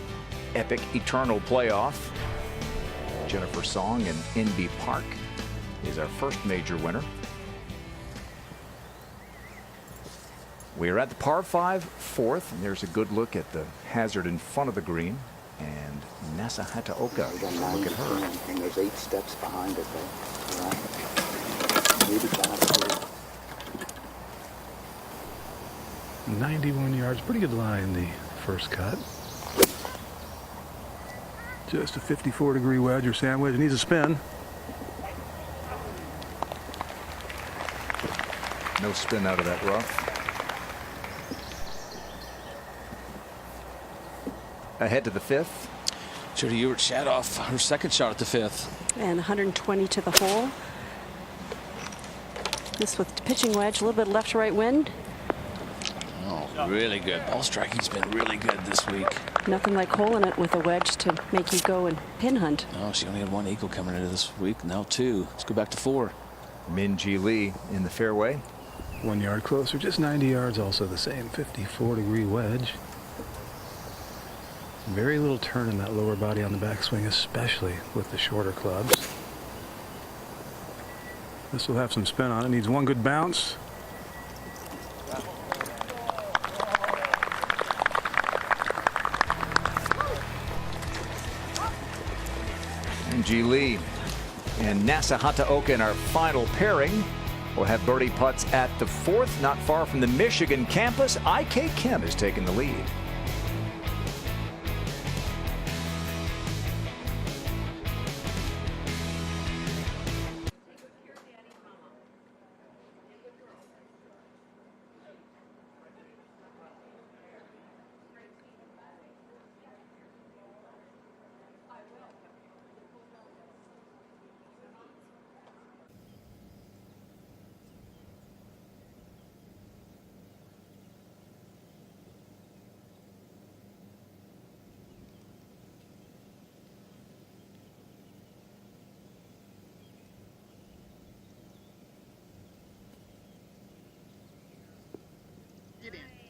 epic Eternal playoff. Jennifer Song and Inbee Park is our first major winner. We are at the par 5 4th, and there's a good look at the hazard in front of the green. And Nasa Hataoka, look at her. And there's 8 steps behind it, though. Right. 91 yards, pretty good lie in the first cut. Just a 54-degree wedge or sand wedge. It needs a spin. No spin out of that rough. Ahead to the 5th. Jody Ewart Shadoff, her second shot at the 5th. And 120 to the hole. This with the pitching wedge, a little bit left to right wind. Oh, really good. Ball striking's been really good this week. Nothing like holing it with a wedge to make you go and pin hunt. Oh, she only had 1 eagle coming into this week. Now 2. Let's go back to 4. Minji Lee in the fairway. 1 yard closer, just 90 yards. Also the same 54-degree wedge. Very little turn in that lower body on the backswing, especially with the shorter clubs. This will have some spin on it. Needs one good bounce. And Ji Lee and Nasa Hataoka in our final pairing. We'll have birdie putts at the 4th, not far from the Michigan campus. IK Kim has taken the lead.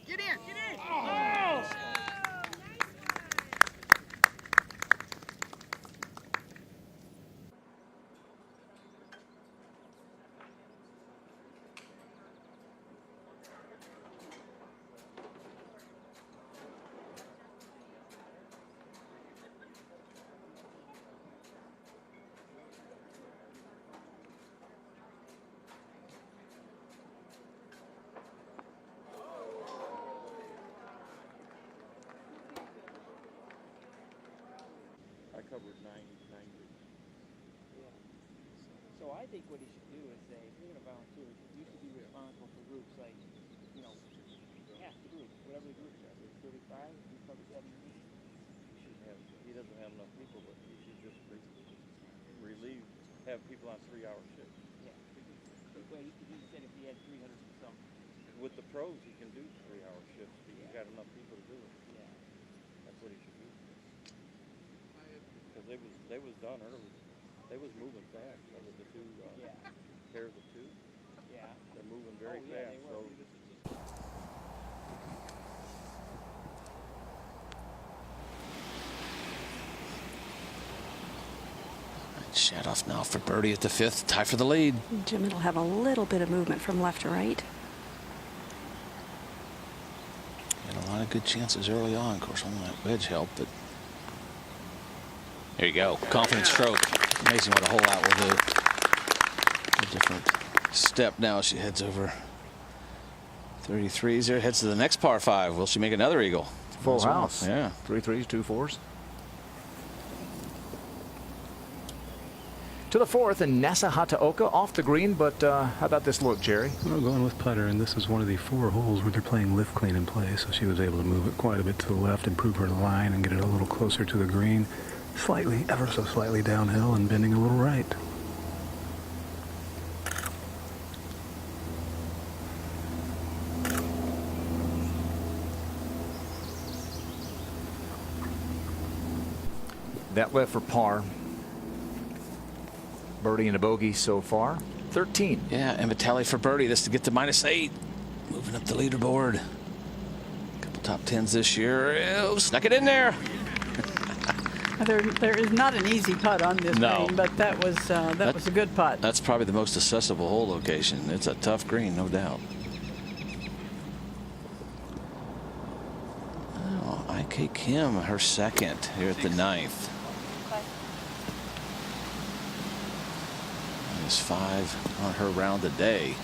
Get in! Get in! Oh! I covered 90. Yeah. So I think what he should do is say, if you're going to volunteer, you should be responsible for groups like, you know, half the group, whatever the groups are. There's 35, you cover 70. He doesn't have enough people, but he should just relieve, have people on 3-hour shifts. Yeah. Well, he said if he had 300 and some. With the pros, he can do 3-hour shifts. He's got enough people to do it. Yeah. That's what he should do. Because they was done early. They was moving fast. That was the two pairs of two. Yeah. They're moving very fast. They were. So Shadoff now for birdie at the 5th, tie for the lead. Jim, it'll have a little bit of movement from left to right. Had a lot of good chances early on. Of course, only that wedge helped, but there you go. Confident stroke. Amazing what a hole out will do. A different step now. She heads over 33s there. Heads to the next par 5. Will she make another eagle? Full house. Yeah. 3 3s, 2 4s. To the 4th, and Nasa Hataoka off the green, but how about this look, Jerry? Well, going with putter, and this is one of the 4 holes where they're playing lift clean in play, so she was able to move it quite a bit to the left, improve her line, and get it a little closer to the green. Slightly, ever so slightly downhill and bending a little right. That left for par. Birdie and a bogey so far. 13. Yeah, and Vitale for birdie. This to get to -8. Moving up the leaderboard. Couple top 10s this year. Oh, snuck it in there. There is not an easy putt on this green, but that was a good putt. That's probably the most accessible hole location. It's a tough green, no doubt. Oh, IK Kim, her 2nd here at the 9th. -5 on her round a day.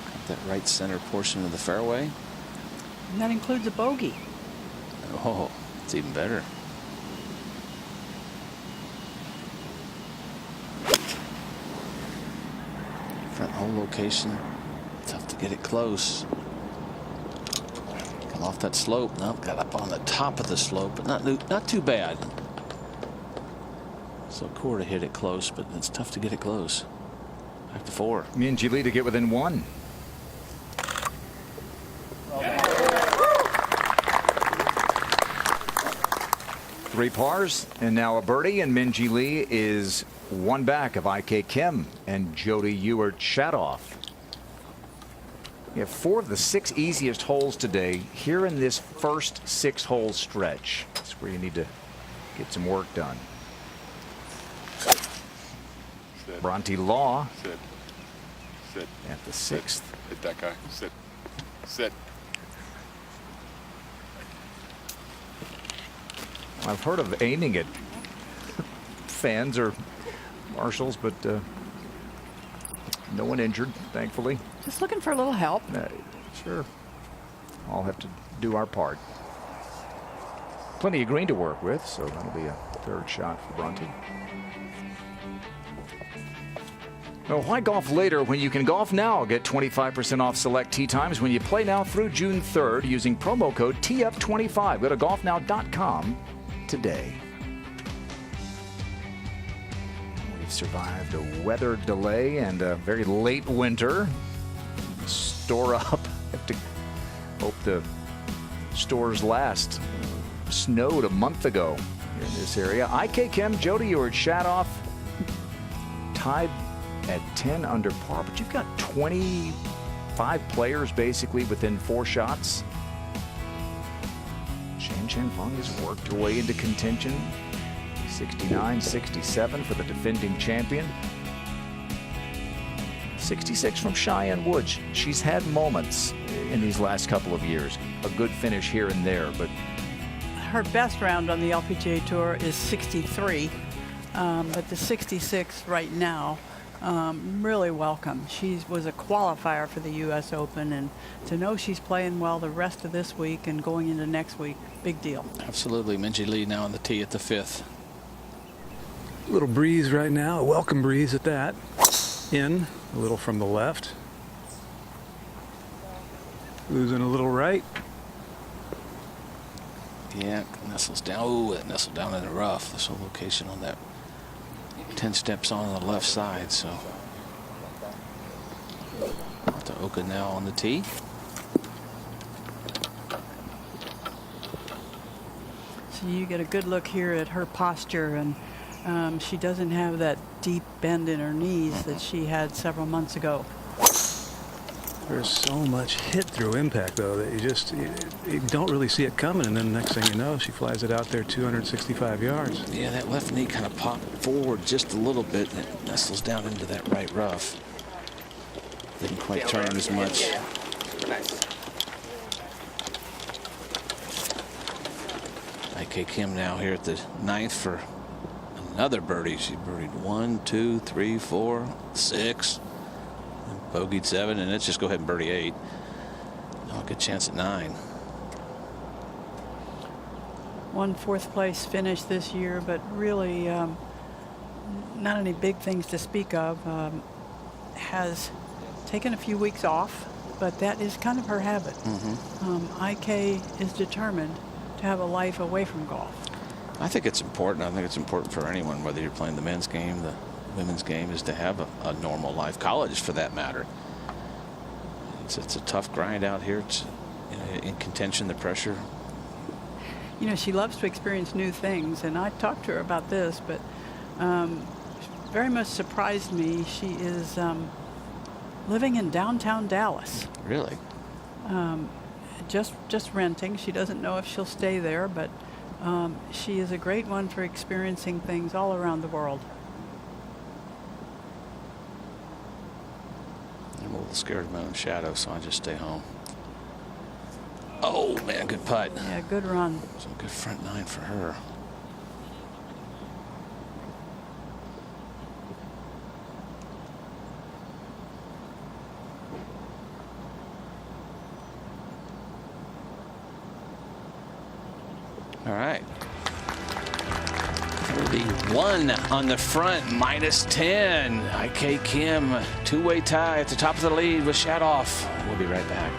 Got that right center portion of the fairway. And that includes a bogey. Oh, it's even better. Front hole location. Tough to get it close. Come off that slope. Nope, got up on the top of the slope, but not too bad. So Core to hit it close, but it's tough to get it close. Back to 4. Min Ji Lee to get within 1. Three pars and now a birdie, and Min Ji Lee is 1 back of IK Kim and Jody Ewart Shadoff. You have 4 of the 6 easiest holes today here in this first 6-hole stretch. That's where you need to get some work done. Sit. Bronte Law Sit. Sit. at the 6th. Hit that guy. Sit. Sit. I've heard of aiming at fans or marshals, but no one injured, thankfully. Just looking for a little help. Sure. All have to do our part. Plenty of green to work with, so that'll be a 3rd shot for Bronte. Well, why golf later when you can golf now? Get 25% off select tee times when you play now through June 3rd using promo code TUP25. Go to golfnow.com today. We've survived a weather delay and a very late winter. Store up. Have to hope the stores last. Snowed a month ago here in this area. IK Kim, Jody Ewart, Shadoff tied at 10 under par, but you've got 25 players basically within 4 shots. Shan Chen Feng has worked her way into contention. 69-67 for the defending champion. 66 from Cheyenne Woods. She's had moments in these last couple of years. A good finish here and there, but her best round on the LPGA Tour is 63, but the 66 right now, really welcome. She was a qualifier for the U.S. Open, and to know she's playing well the rest of this week and going into next week, big deal. Absolutely. Minjee Lee now on the tee at the 5th. Little breeze right now, a welcome breeze at that. In, a little from the left. Losing a little right. Yeah, nestles down. Oh, that nestled down in the rough. This whole location on that 10 steps on the left side. So, to Oka now on the tee. So you get a good look here at her posture, and she doesn't have that deep bend in her knees that she had several months ago. There's so much hit through impact, though, that you don't really see it coming, and then the next thing you know, she flies it out there 265 yards. Yeah, that left knee kind of popped forward just a little bit, and it nestles down into that right rough. Didn't quite turn as much. IK Kim now here at the 9th for another birdie. She birdied 1, 2, 3, 4, 6. Bogeyed 7, and let's just go ahead and birdie 8. Oh, good chance at 9. One 4th place finish this year, but really not any big things to speak of. Has taken a few weeks off, but that is kind of her habit. IK is determined to have a life away from golf. I think it's important. I think it's important for anyone, whether you're playing the men's game, the women's game, is to have a normal life. College, for that matter. It's a tough grind out here. It's, you know, in contention, the pressure. You know, she loves to experience new things, and I talked to her about this, but very much surprised me. She is living in downtown Dallas. Really? Just renting. She doesn't know if she'll stay there, but she is a great one for experiencing things all around the world. I'm a little scared of my own shadow, so I just stay home. Oh, man, good putt. Yeah, good run. So good front 9 for her. All right. 31 on the front, minus 10. IK Kim, two-way tie at the top of the lead with Shadoff. We'll be right back.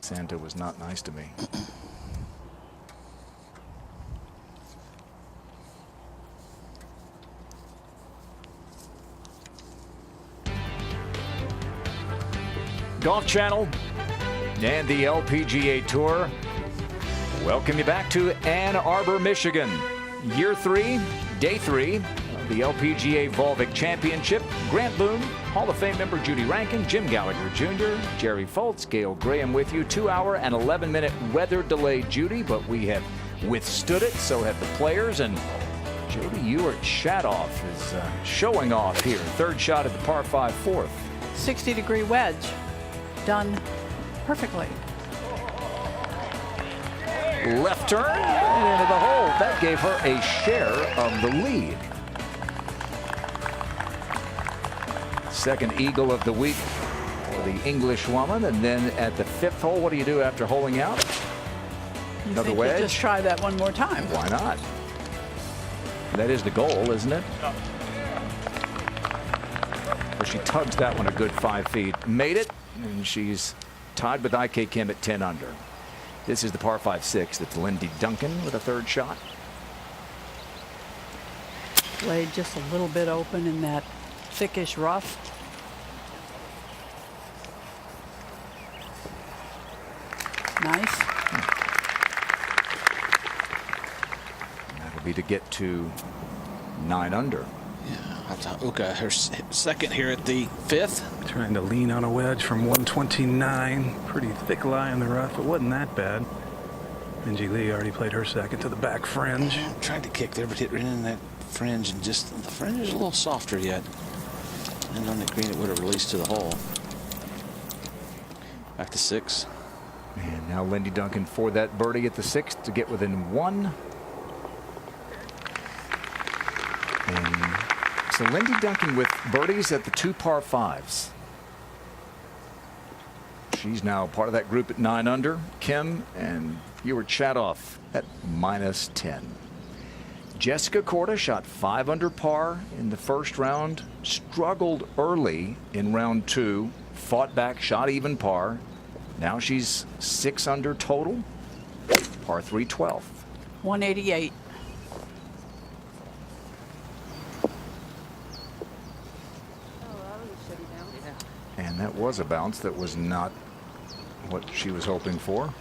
Santa was not nice to me. Golf Channel and the LPGA Tour welcome you back to Ann Arbor, Michigan. Year 3, Day 3 of the LPGA Volvic Championship. Grant Boone, Hall of Fame member Judy Rankin, Jim Gallagher Jr., Jerry Foltz, Gail Graham with you. 2 hour and 11-minute weather delay, Judy, but we have withstood it. So have the players. And Jody Ewart Shadoff is showing off here. Third shot at the par 5 fourth. 60-degree wedge. Done perfectly. Left turn and into the hole. That gave her a share of the lead. Second eagle of the week for the English woman. And then at the 5th hole, what do you do after holing out? Another think wedge? You just try that one more time. Why not? That is the goal, isn't it? Well, she tugs that one a good 5 feet. Made it, and she's tied with IK Kim at 10 under. This is the par 5-6. That's Lindy Duncan with a third shot. Laid just a little bit open in that thickish rough. Nice. That'll be to get to 9 under. Uka, her second here at the 5th. Trying to lean on a wedge from 129. Pretty thick lie in the rough. It wasn't that bad. Minji Lee already played her second to the back fringe. Tried to kick there, but hit right in that fringe, and just the fringe is a little softer yet. And on the green, it would have released to the hole. Back to 6. And now Lindy Duncan for that birdie at the 6th to get within 1. And so Lindy Duncan with birdies at the 2 par 5s. She's now part of that group at 9 under. Kim and Ewart Shadoff at -10. Jessica Korda shot 5 under par in the first round. Struggled early in round 2. Fought back, shot even par. Now she's 6 under total. Par 3 12th. 188. And that was a bounce that was not what she was hoping for.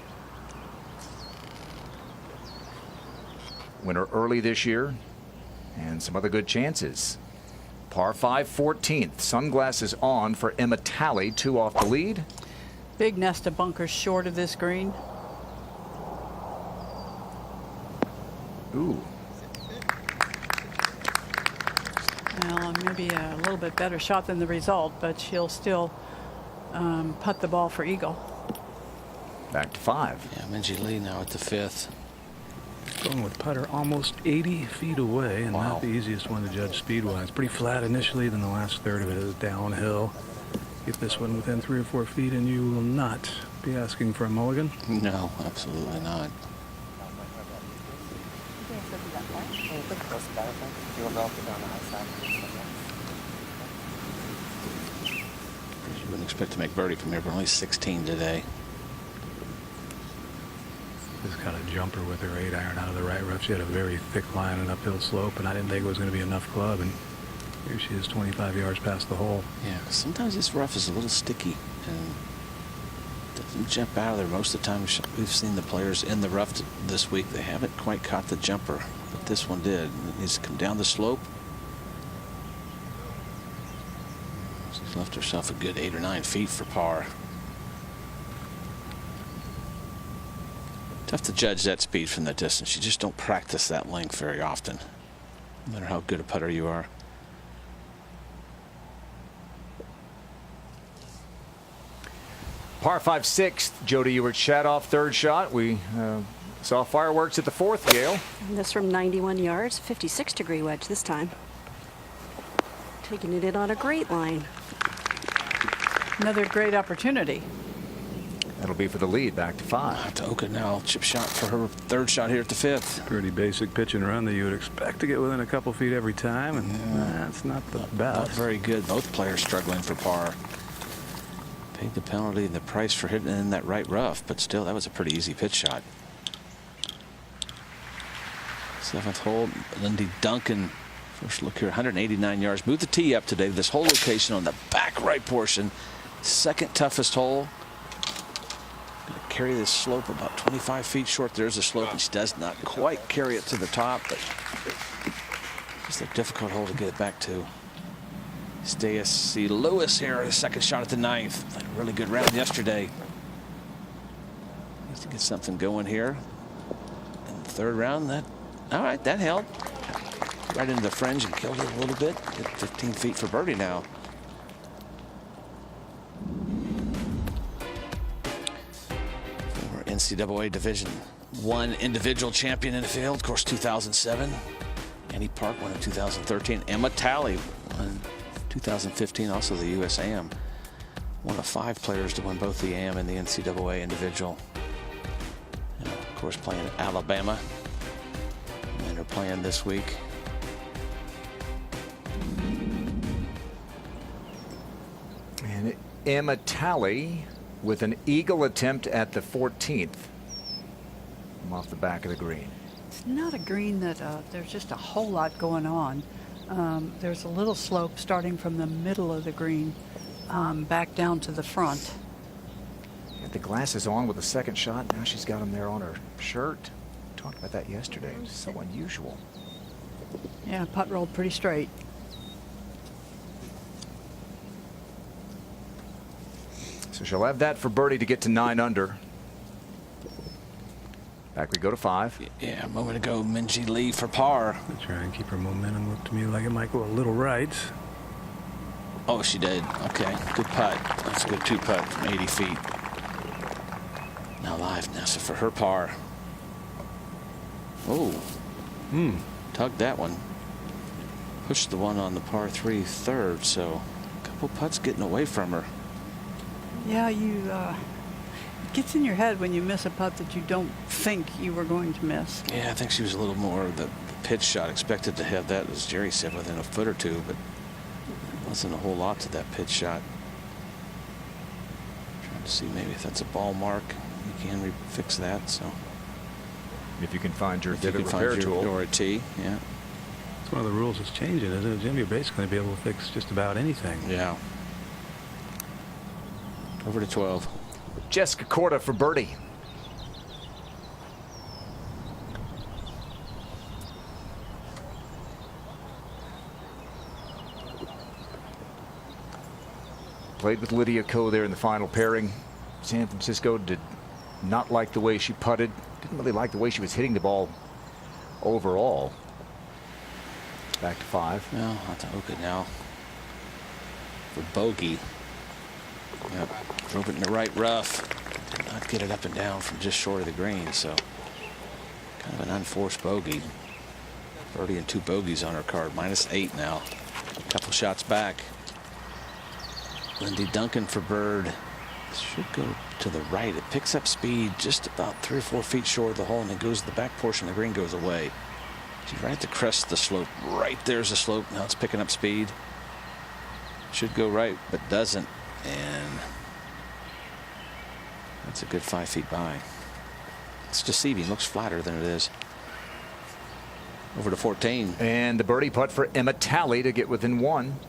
Winner early this year and some other good chances. Par 5 14th. Sunglasses on for Emma Talley, 2 off the lead. Big nest of bunkers short of this green. Ooh. Well, maybe a little bit better shot than the result, but she'll still putt the ball for eagle. Back to 5. Yeah, Minji Lee now at the 5th. Going with putter almost 80 feet away, and not the easiest one to judge speed-wise. Pretty flat initially, then the last third of it is downhill. Get this one within 3 or 4 feet, and you will not be asking for a mulligan. No, absolutely not. You wouldn't expect to make birdie from here, but only 16 today. Just got a jumper with her 8-iron out of the right rough. She had a very thick line and uphill slope, and I didn't think it was going to be enough club. And here she is 25 yards past the hole. Yeah, sometimes this rough is a little sticky and doesn't jump out of there. Most of the time we've seen the players in the rough this week, they haven't quite caught the jumper, but this one did. It needs to come down the slope. She's left herself a good 8 or 9 feet for par. Tough to judge that speed from that distance. You just don't practice that length very often, no matter how good a putter you are. Par 5 6th. Jody Ewart Shadoff, third shot. We saw fireworks at the 4th, Gail. And this from 91 yards, 56-degree wedge this time. Taking it in on a great line. Another great opportunity. That'll be for the lead, back to 5. To Oka now, chip shot for her third shot here at the 5th. Pretty basic pitch and run that you would expect to get within a couple feet every time, and that's not the best. Not very good. Both players struggling for par. Paid the penalty and the price for hitting in that right rough, but still, that was a pretty easy pitch shot. 7th hole, Lindy Duncan. First look here, 189 yards. Moved the tee up today. This whole location on the back right portion. 2nd toughest hole. Going to carry this slope about 25 feet short. There's a slope, and she does not quite carry it to the top, but just a difficult hole to get it back to. Stacey Lewis here, the 2nd shot at the 9th. Played a really good round yesterday. Needs to get something going here. In the 3rd round, all right, that held. Right into the fringe and killed it a little bit. Get 15 feet for birdie now. Former NCAA Division I individual champion in the field, of course, 2007. Annie Park won in 2013. Emma Talley won 2015, also the US AM. One of 5 players to win both the AM and the NCAA individual. And of course, playing Alabama. And they're playing this week. And Emma Talley with an eagle attempt at the 14th from off the back of the green. It's not a green that there's just a whole lot going on. There's a little slope starting from the middle of the green back down to the front. Got the glasses on with the 2nd shot. Now she's got them there on her shirt. Talked about that yesterday. It's so unusual. Yeah, putt rolled pretty straight. So she'll have that for birdie to get to 9 under. Back we go to 5. Yeah, a moment ago, Minji Lee for par. Try and keep her momentum. Looked to me like it might go a little right. Oh, she did. Okay, good putt. That's a good 2-putt from 80 feet. Now live Nessa for her par. Oh, tugged that one. Pushed the one on the par 3 3rd, so a couple putts getting away from her. Yeah, it gets in your head when you miss a putt that you don't think you were going to miss. Yeah, I think she was a little more the pitch shot. Expected to have that, as Jerry said, within a foot or two, but wasn't a whole lot to that pitch shot. Trying to see maybe if that's a ball mark. You can fix that. So if you can find your divot repair tool or a tee, yeah. It's one of the rules that's changing, isn't it, Jim? You're basically going to be able to fix just about anything. Yeah. Over to 12. Jessica Korda for birdie. Played with Lydia Ko there in the final pairing. San Francisco did not like the way she putted. Didn't really like the way she was hitting the ball overall. Back to 5. Well, Hataoka now for bogey. Yep, drove it in the right rough. Did not get it up and down from just short of the green, so kind of an unforced bogey. Birdie and 2 bogeys on her card, -8 now. A couple shots back. Lindy Duncan for bird. This should go to the right. It picks up speed just about 3 or 4 feet short of the hole, and it goes to the back portion of the green, goes away. She's right at the crest of the slope. Right there's the slope. Now it's picking up speed. Should go right, but doesn't. And that's a good 5 feet by. It's deceiving. Looks flatter than it is. Over to 14. And the birdie putt for Emma Talley to get within 1.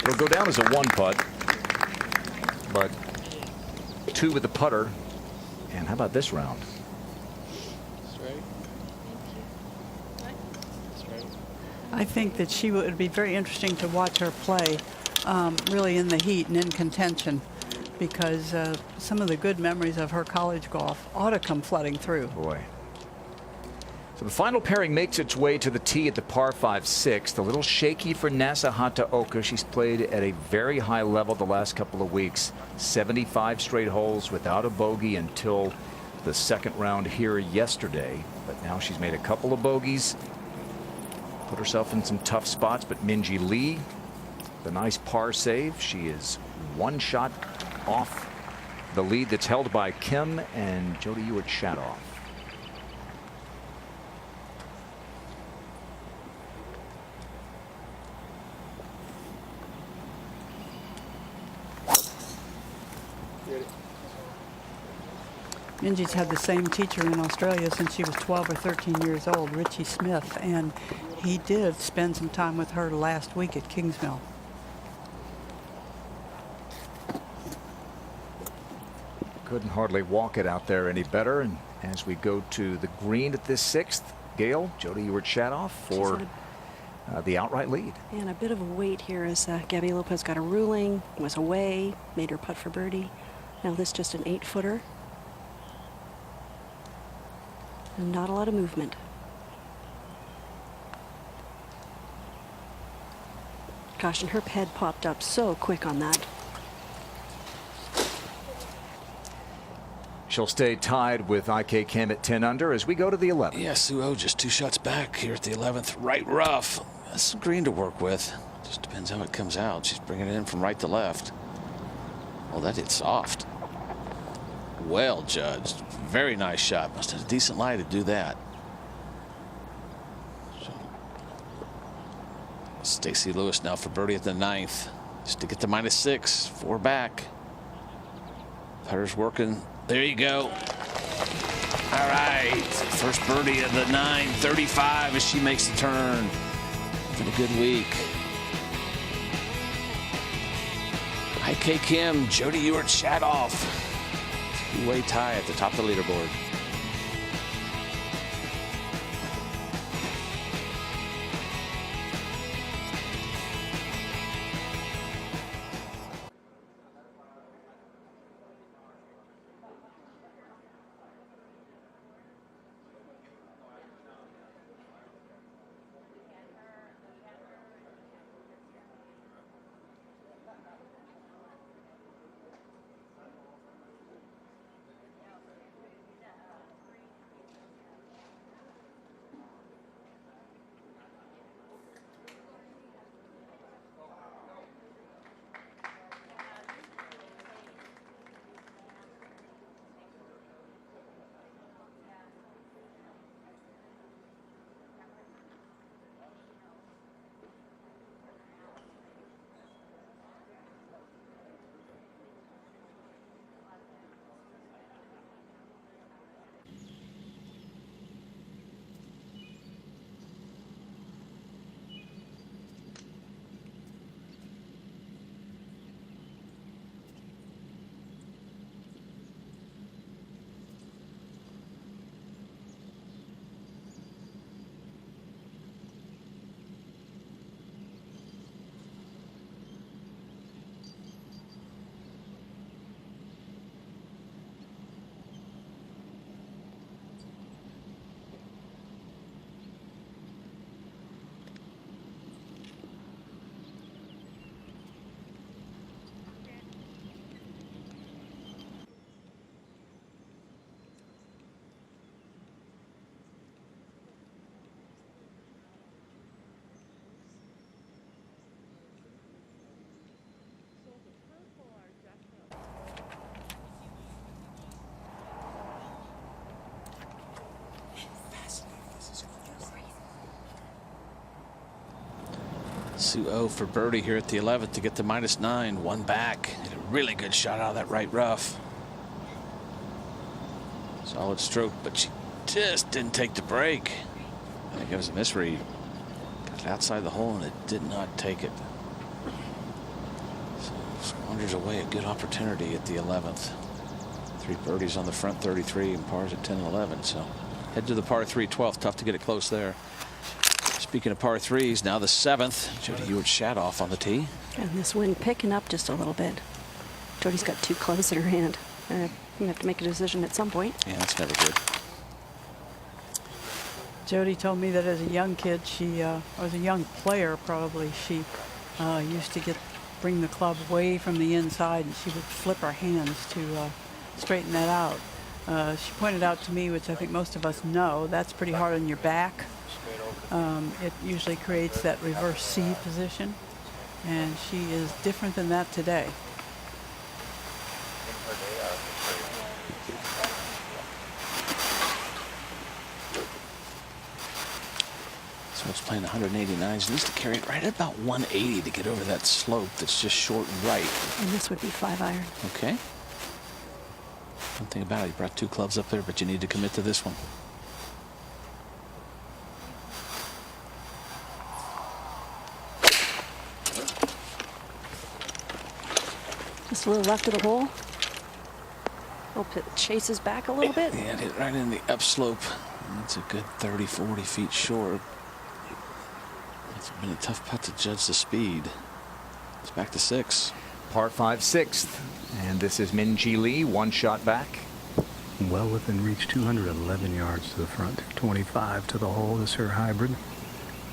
It'll go down as a 1 putt, but 2 with the putter. And how about this round? I think that it would be very interesting to watch her play really in the heat and in contention, because some of the good memories of her college golf ought to come flooding through. Boy. So the final pairing makes its way to the tee at the par 5/6. A little shaky for Nasa Hataoka. She's played at a very high level the last couple of weeks. 75 straight holes without a bogey until the 2nd round here yesterday. But now she's made a couple of bogeys. Put herself in some tough spots, but Minji Lee, the nice par save. She is 1 shot off the lead that's held by Kim and Jody Ewart-Shadoff. Minji's had the same teacher in Australia since she was 12 or 13 years old, Richie Smith, and he did spend some time with her last week at Kingsmill. Couldn't hardly walk it out there any better. And as we go to the green at this 6th, Gail, Jody Ewart-Shadoff for the outright lead. And a bit of a wait here as Gabby Lopez got a ruling, was away, made her putt for birdie. Now this just an 8-footer. And not a lot of movement. Gosh, and her head popped up so quick on that. She'll stay tied with IK Kim at 10 under as we go to the 11th. Yeah, Suo just 2 shots back here at the 11th. Right rough. That's some green to work with. Just depends how it comes out. She's bringing it in from right to left. Oh, that hit soft. Well judged. Very nice shot. Must have a decent lie to do that. So, Stacey Lewis now for birdie at the 9th. Just to get to -6. 4 back. Putter's working. There you go. All right. First birdie of the 9:35 as she makes the turn. Been a good week. IK Kim, Jody Ewart-Shadoff. Two-way tie at the top of the leaderboard. Suo for birdie here at the 11th to get to -9. 1 back. Hit a really good shot out of that right rough. Solid stroke, but she just didn't take the break. I think it was a misread. Got it outside the hole and it did not take it. So squanders away a good opportunity at the 11th. 3 birdies on the front 33 and pars at 10 and 11. So head to the par 3 12th. Tough to get it close there. Speaking of par 3s, now the 7th. Jody Ewart-Shadoff on the tee. And this wind picking up just a little bit. Jody's got 2 clubs in her hand. You have to make a decision at some point. Yeah, that's never good. Jody told me that as a young kid, she, or as a young player probably, she used to bring the club way from the inside and she would flip her hands to straighten that out. She pointed out to me, which I think most of us know, that's pretty hard on your back. It usually creates that reverse C position, and she is different than that today. So it's playing 189. She needs to carry it right at about 180 to get over that slope that's just short and right. And this would be 5-iron. Okay. One thing about it, you brought 2 clubs up there, but you need to commit to this one. Just a little left of the hole. Hope it chases back a little bit. Yeah, it hit right in the upslope. That's a good 30, 40 feet short. It's been a tough putt to judge the speed. It's back to 6. Par 5, 6th. And this is Min-Ji Lee, 1 shot back. Well within reach, 211 yards to the front, 25 to the hole. This is her hybrid.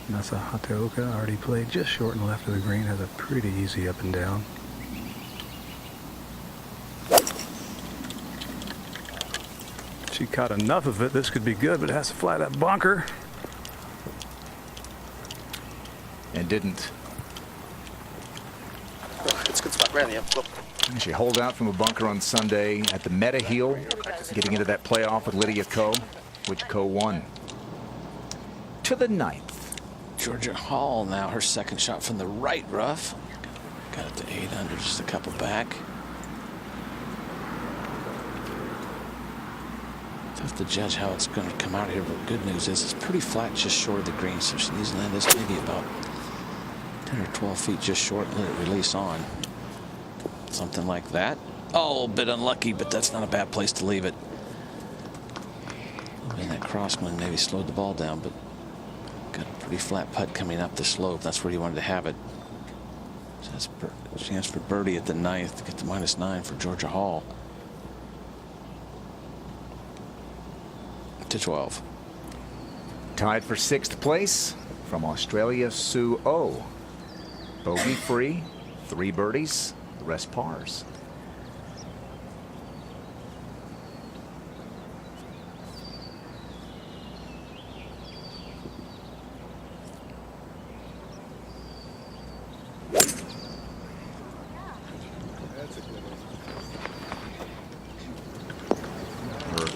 Nasa Hataoka already played just short and left of the green, has a pretty easy up and down. She caught enough of it. This could be good, but it has to fly that bunker. And didn't. It's a good spot, right on the upslope. She holed out from a bunker on Sunday at the Meta Heel, getting into that playoff with Lydia Ko, which Ko won. To the 9th. Georgia Hall now, her 2nd shot from the right rough. Got it to 8 under, just a couple back. Tough to judge how it's going to come out here, but good news is it's pretty flat just short of the green, so she needs to land this maybe about 10 or 12 feet just short and let it release on. Something like that. Oh, a bit unlucky, but that's not a bad place to leave it. And that crosswind maybe slowed the ball down, but got a pretty flat putt coming up the slope. That's where you wanted to have it. So that's a chance for birdie at the 9th to get to -9 for Georgia Hall. To 12. Tied for 6th place from Australia, Sue O. Bogey free, 3 birdies, the rest pars. Her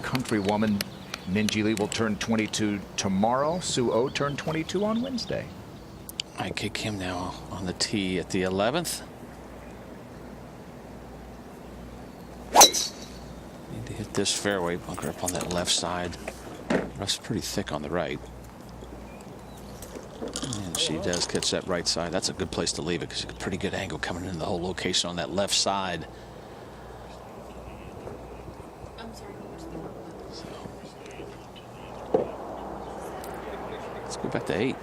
countrywoman Min-Ji Lee will turn 22 tomorrow. Sue O turned 22 on Wednesday. I kick him now on the tee at the 11th. Need to hit this fairway bunker up on that left side. Rough's pretty thick on the right. And she does catch that right side. That's a good place to leave it because it's a pretty good angle coming in the whole location on that left side. Let's go back to 8.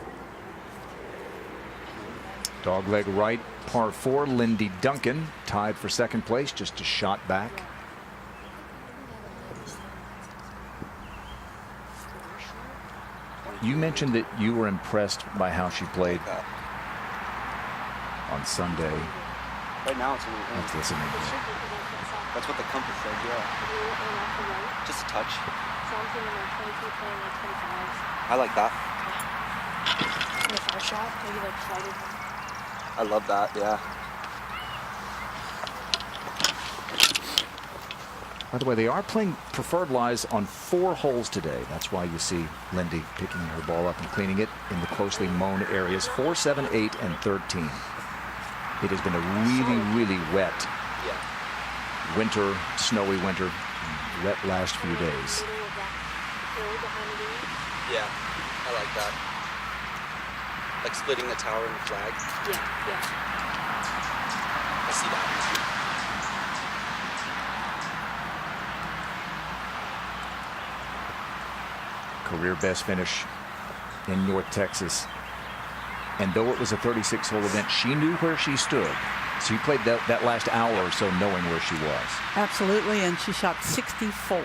Dogleg right, par 4. Lindy Duncan tied for 2nd place, just a shot back. You mentioned that you were impressed by how she played on Sunday. Right now it's a little Let's listen. That's what the compass says, yeah. Just a touch. I like that. I love that, yeah. By the way, they are playing preferred lies on 4 holes today. That's why you see Lindy picking her ball up and cleaning it in the closely mown areas. 4, 7, 8, and 13. It has been a really, really wet winter, snowy winter, wet last few days. Yeah, I like that. Like splitting the tower and the flag. Yeah. I see that. Career best finish in North Texas. And though it was a 36-hole event, she knew where she stood. So you played that last hour or so knowing where she was. Absolutely, and she shot 64.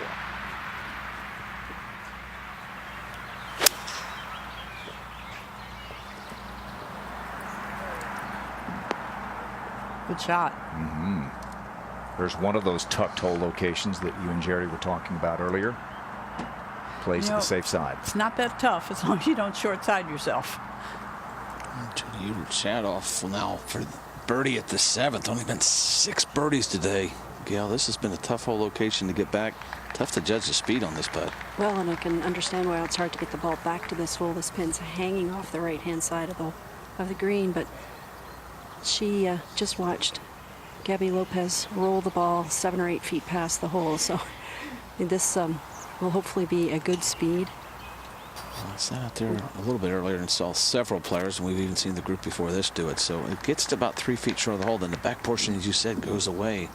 Good shot. There's one of those tucked hole locations that you and Jerry were talking about earlier. Plays to the safe side. It's not that tough as long as you don't short side yourself. You chat off now for birdie at the 7th. Only been 6 birdies today. Gail, this has been a tough hole location to get back. Tough to judge the speed on this putt. Well, and I can understand why it's hard to get the ball back to this hole. This pin's hanging off the right-hand side of the green, but she just watched Gabby Lopez roll the ball 7 or 8 feet past the hole. So this will hopefully be a good speed. I sat out there a little bit earlier and saw several players, and we've even seen the group before this do it. So it gets to about 3 feet short of the hole, then the back portion, as you said, goes away.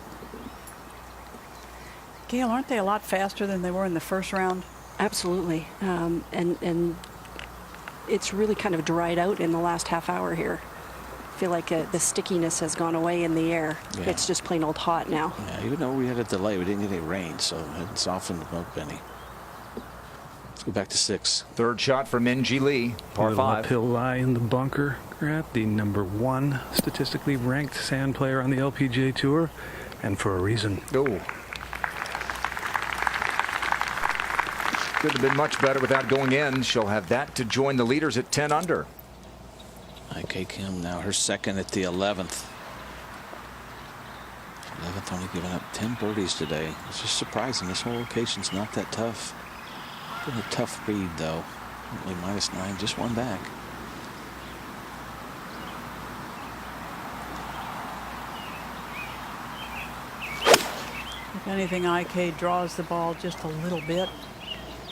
Gail, aren't they a lot faster than they were in the first round? Absolutely. And it's really kind of dried out in the last half hour here. I feel like the stickiness has gone away in the air. Yeah. It's just plain old hot now. Yeah, even though we had a delay, we didn't get any rain, so it hadn't softened the boat any. Let's go back to 6. Third shot for Minjee Lee, par 5. Uphill lie in the bunker. Grant, the #1 statistically ranked sand player on the LPGA Tour, and for a reason. Oh. Could have been much better without going in. She'll have that to join the leaders at 10 under. IK Kim now her second at the 11th. 11th, only giving up 10 birdies today. It's just surprising. This whole location's not that tough. Been a tough read though. Only -9, just one back. If anything, IK draws the ball just a little bit.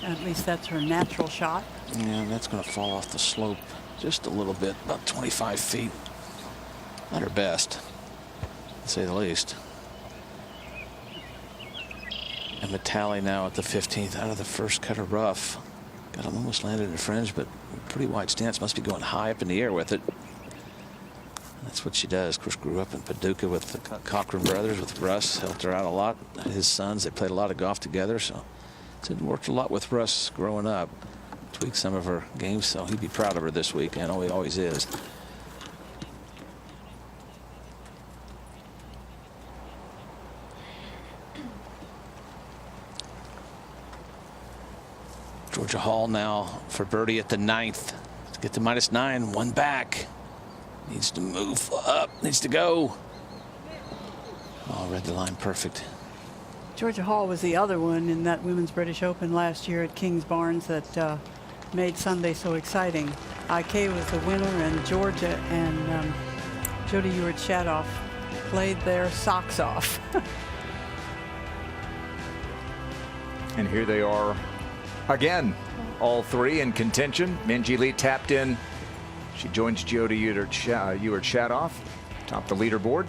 At least that's her natural shot. Yeah, that's going to fall off the slope just a little bit, about 25 feet. Not her best, to say the least. And Matali now at the 15th out of the first cut of rough. Got him almost landed in the fringe, but pretty wide stance. Must be going high up in the air with it. That's what she does. Of course, grew up in Paducah with the Cochran brothers, with Russ. Helped her out a lot. His sons, they played a lot of golf together, so it worked a lot with Russ growing up. Tweaked some of her games, so he'd be proud of her this week, and he always is. Georgia Hall now for birdie at the 9th. To get to -9, one back. Needs to move up, needs to go. Oh, read the line perfect. Georgia Hall was the other one in that Women's British Open last year at Kings Barnes that made Sunday so exciting. IK was the winner, and Georgia and Jody Ewart-Shadoff played their socks off. And here they are again, all three in contention. Minjee Lee tapped in. She joins Jody Ewart-Shadoff, top the leaderboard.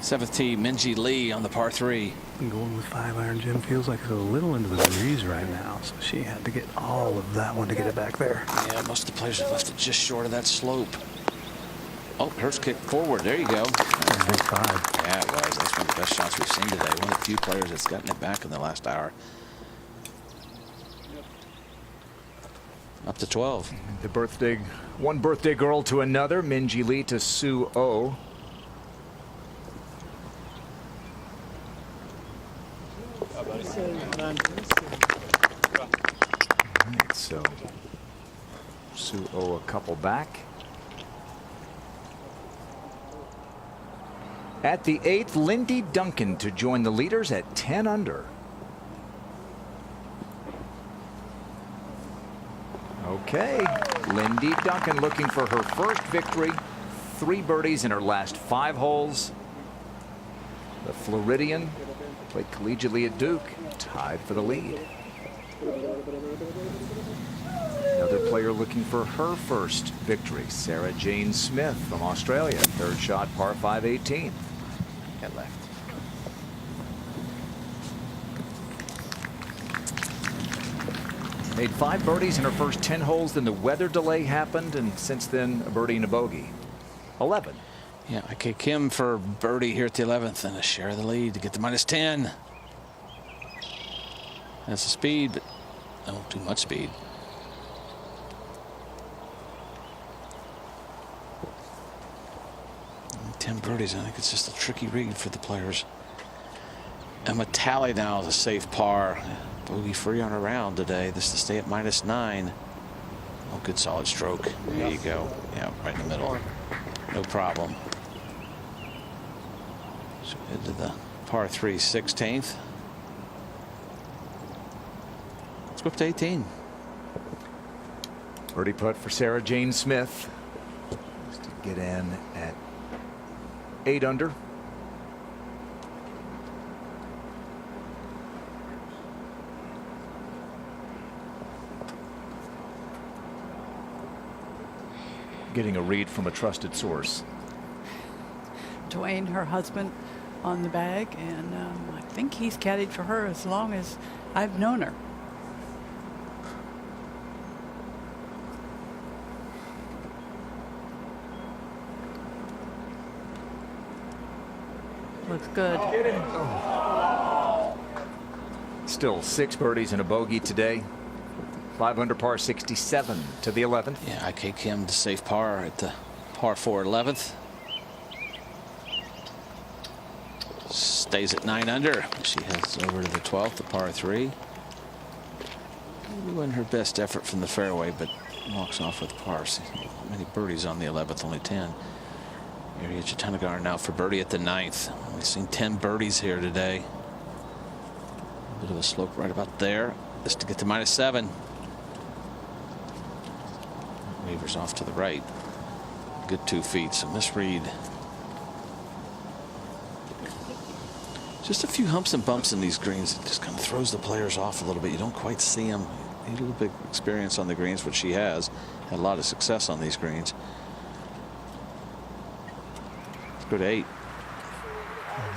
7th tee, Minji Lee on the par 3. Going with 5-iron, Jim, feels like it's a little into the breeze right now, so she had to get all of that one to get it back there. Yeah, most of the players have left it just short of that slope. Oh, hers kicked forward. There you go. Big 5. Yeah, it was. That's one of the best shots we've seen today. One of the few players that's gotten it back in the last hour. Up to 12. One birthday girl to another, Minji Lee to Sue Oh. Right, so Sue Oh a couple back. At the 8th, Lindy Duncan to join the leaders at 10 under. Okay, Lindy Duncan looking for her first victory. 3 birdies in her last 5 holes. The Floridian played collegiately at Duke, tied for the lead. Another player looking for her first victory, Sarah Jane Smith from Australia. 3rd shot, par 5, 18th. At left. Made 5 birdies in her first 10 holes, then the weather delay happened, and since then a birdie and a bogey. 11. Yeah, IK Kim for birdie here at the 11th and a share of the lead to get the -10. That's the speed, but no, too much speed. And 10 birdies, I think it's just a tricky read for the players. Emma Talley now is a safe par. Bogey free on her round today. This to stay at -9. Oh, good solid stroke. There you go. Yeah, right in the middle. No problem. So head to the par 3, 16th. Let's go up to 18. Birdie putt for Sarah Jane Smith. Just to get in at 8 under. Getting a read from a trusted source. Dwayne, her husband, on the bag, and I think he's caddied for her as long as I've known her. Looks good. Still 6 birdies and a bogey today. 5 under par 67 to the 11th. Yeah, IK Kim to safe par at the par 4, 11th. Stays at 9 under. She heads over to the 12th, the par 3. Maybe wasn't her best effort from the fairway, but walks off with pars. Many birdies on the 11th, only 10. Maria Chatanagar now for birdie at the 9th. We've seen 10 birdies here today. A bit of a slope right about there. This to get to -7. Weaver's off to the right. Good 2 feet, so misread. Just a few humps and bumps in these greens. It just kind of throws the players off a little bit. You don't quite see them. Need a little bit of experience on the greens, which she has. Had a lot of success on these greens. Let's go to 8.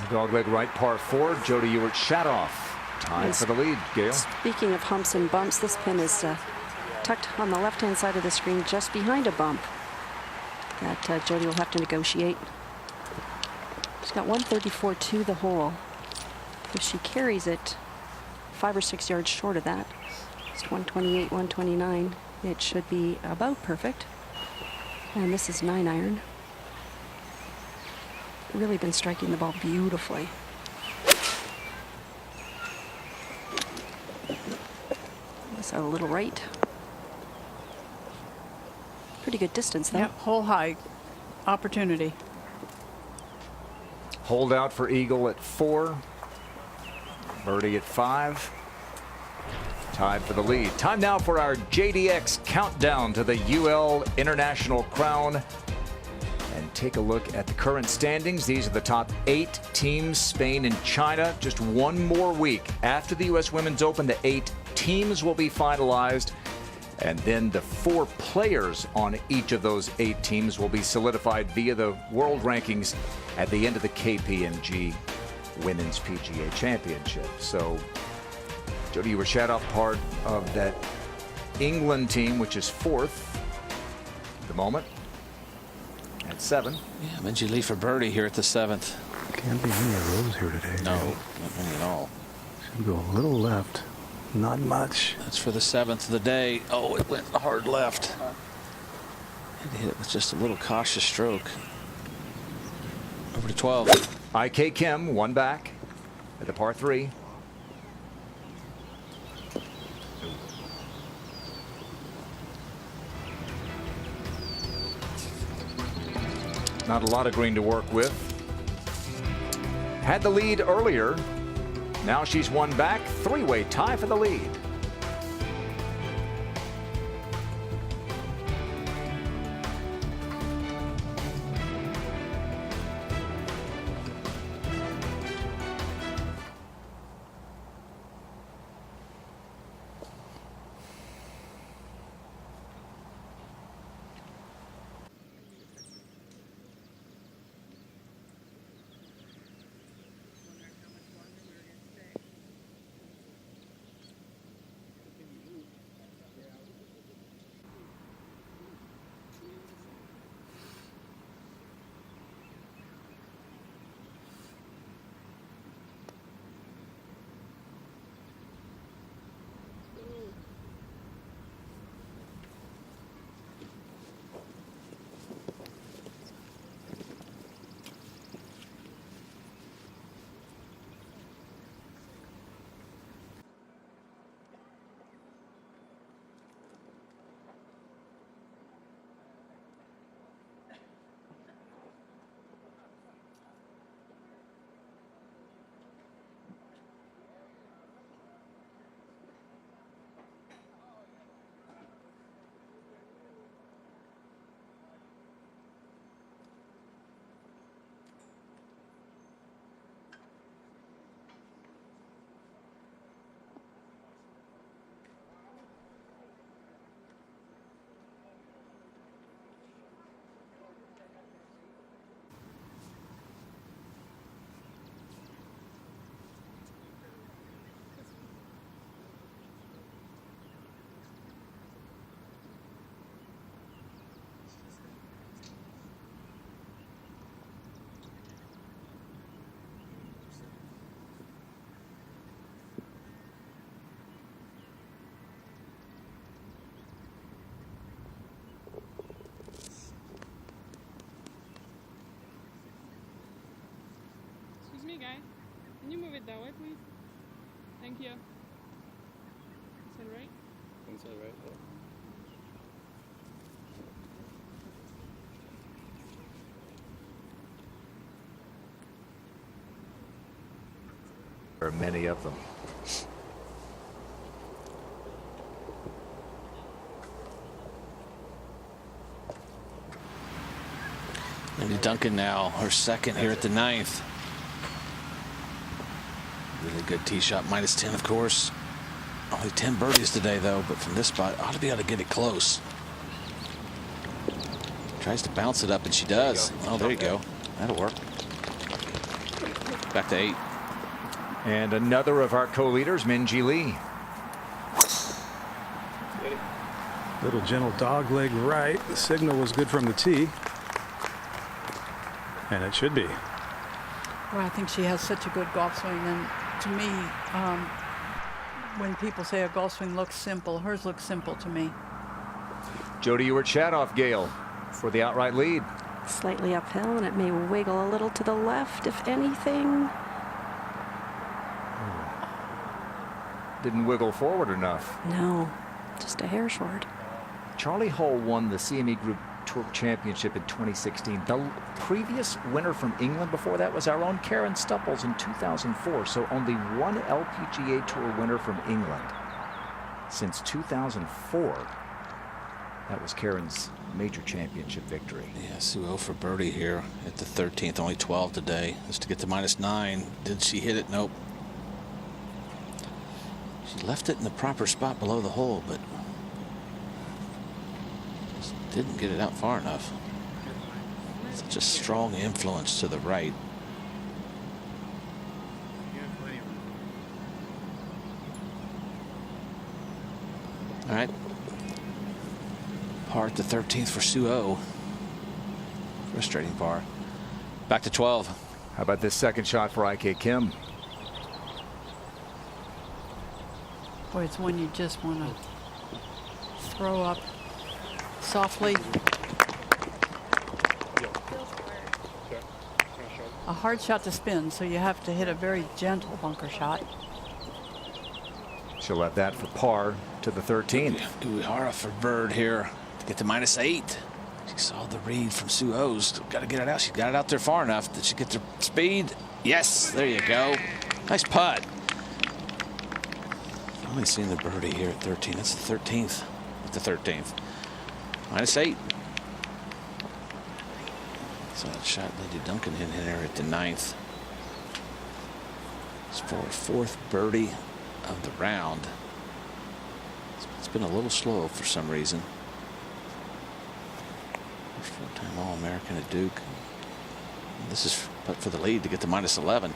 Dogleg right, par 4. Jody Ewart Shadoff tied for the lead. Gail. Speaking of humps and bumps, this pin is tucked on the left-hand side of the screen, just behind a bump that Jody will have to negotiate. She's got 134 to the hole. If she carries it 5 or 6 yards short of that, it's 128, 129. It should be about perfect. And this is 9-iron. Really been striking the ball beautifully. So a little right. Pretty good distance there. Yep, hole high opportunity. Hold out for Eagle at 4. Birdie at 5. Tied for the lead. Time now for our JDX countdown to the UL International Crown. And take a look at the current standings. These are the top 8 teams, Spain and China. Just one more week after the U.S. Women's Open, the 8 teams will be finalized. And then the 4 players on each of those 8 teams will be solidified via the world rankings at the end of the KPMG Women's PGA Championship. So, Jody, you were Shadoff part of that England team, which is 4th at the moment at 7. Yeah, Minjee Lee for birdie here at the 7th. Can't be many of those here today. No, not many at all. Should go a little left. Not much. That's for the 7th of the day. Oh, it went hard left. And hit it with just a little cautious stroke. Over to 12. IK Kim, 1 back at the par 3. Not a lot of green to work with. Had the lead earlier. Now she's 1 back. 3-way tie for the lead. Excuse me, guy. Can you move it that way, please? Thank you. Is that right? Inside right, yeah. There are many of them. Lindy Duncan now, her 2nd here at the 9th. Really good tee shot, -10, of course. Only 10 birdies today, though, but from this spot, ought to be able to get it close. Tries to bounce it up, and she does. Oh, there you go. That'll work. Back to 8. And another of our co-leaders, Minjee Lee. Little gentle dog leg right. The signal was good from the tee. And it should be. Well, I think she has such a good golf swing, and to me, when people say a golf swing looks simple, hers looks simple to me. Jody Ewart-Shadoff, Gale, for the outright lead. Slightly uphill, and it may wiggle a little to the left, if anything. Didn't wiggle forward enough. No, just a hair short. Charlie Hull won the CME Group Tour Championship in 2016. The previous winner from England before that was our own Karen Stupples in 2004. So only one LPGA Tour winner from England since 2004. That was Karen's major championship victory. Yeah, Sue for birdie here at the 13th, only 12 today. Just to get to -9. Did she hit it? Nope. She left it in the proper spot below the hole, but Didn't get it out far enough. Such a strong influence to the right. All right. Par at the 13th for Suo. Frustrating par. Back to 12. How about this second shot for IK Kim? Boy, it's one you just want to throw up softly. A hard shot to spin, so you have to hit a very gentle bunker shot. She'll have that for par to the 13th. Uehara for bird here to get to -8. She saw the read from Suo's. Got to get it out. She got it out there far enough. Did she get the speed? Yes, there you go. Nice putt. Only seen the birdie here at 13. That's the 13th. At the 13th. -8. So that shot Lindy Duncan hit in there at the 9th. It's for her 4th birdie of the round. It's been a little slow for some reason. First full-time All-American at Duke. This is but for the lead to get to -11.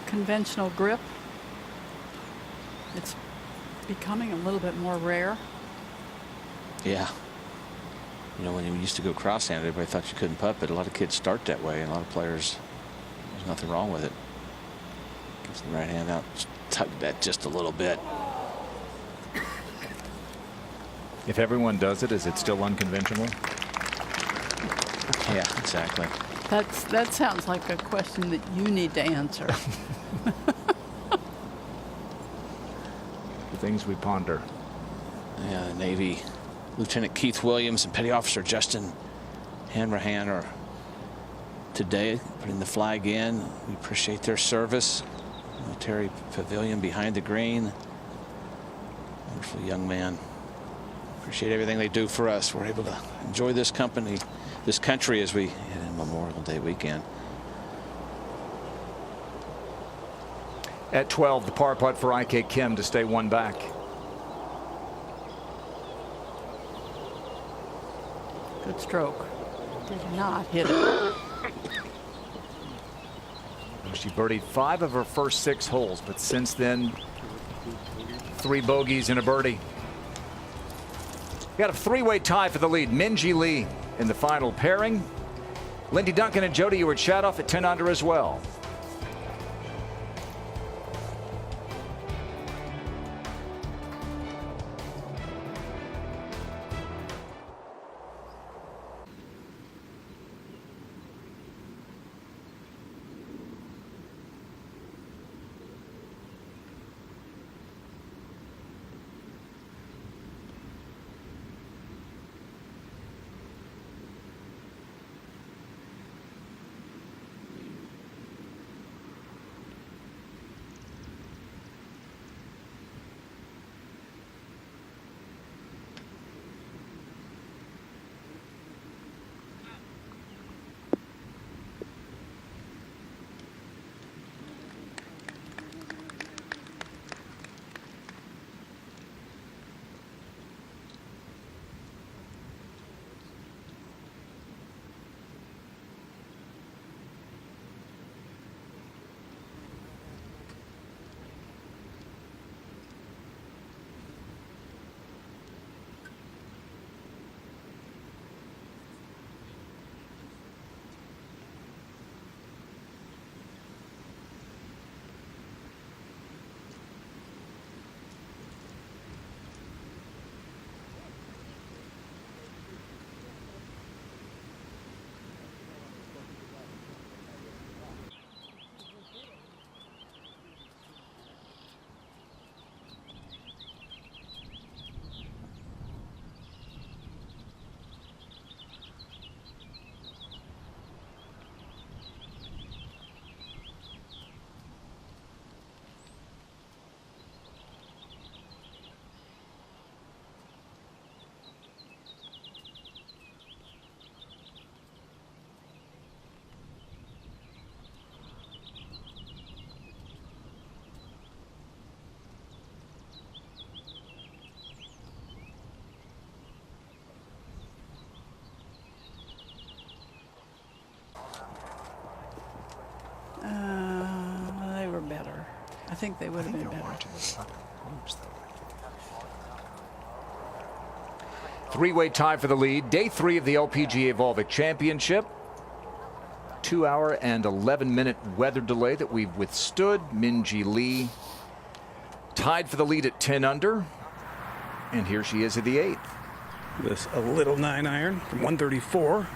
Conventional grip. It's becoming a little bit more rare. Yeah. You know, when you used to go cross-handed, everybody thought you couldn't putt, but a lot of kids start that way, and a lot of players, there's nothing wrong with it. Gives the right hand out, tug that just a little bit. If everyone does it, is it still unconventional? Yeah, exactly. That sounds like a question that you need to answer. The things we ponder. Yeah, the Navy Lieutenant Keith Williams and Petty Officer Justin Hanrahan are today putting the flag in. We appreciate their service. Military Pavilion behind the green. Wonderful young man. Appreciate everything they do for us. We're able to enjoy this country as we head in Memorial Day weekend. At 12, the par putt for IK Kim to stay one back. Good stroke. Did not hit it. She birdied 5 of her first 6 holes, but since then, 3 bogeys and a birdie. We got a 3-way tie for the lead. Minjee Lee in the final pairing. Lindy Duncan and Jody Ewart-Shadoff at 10 under as well. think they would have been better. Three-way tie for the lead. Day 3 of the LPGA Volvic Championship. 2-hour and 11-minute weather delay that we've withstood. Min-Ji Lee tied for the lead at 10 under. And here she is at the 8th. This a little 9-iron from 134.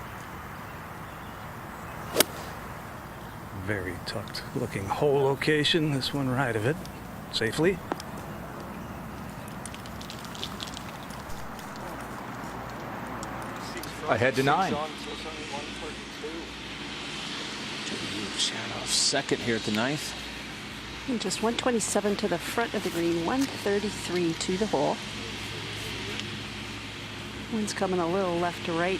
Very tucked looking hole location. This one right of it. Safely. Ahead to 9. Shadow second here at the 9th. And just 127 to the front of the green, 133 to the hole. Wind's coming a little left to right.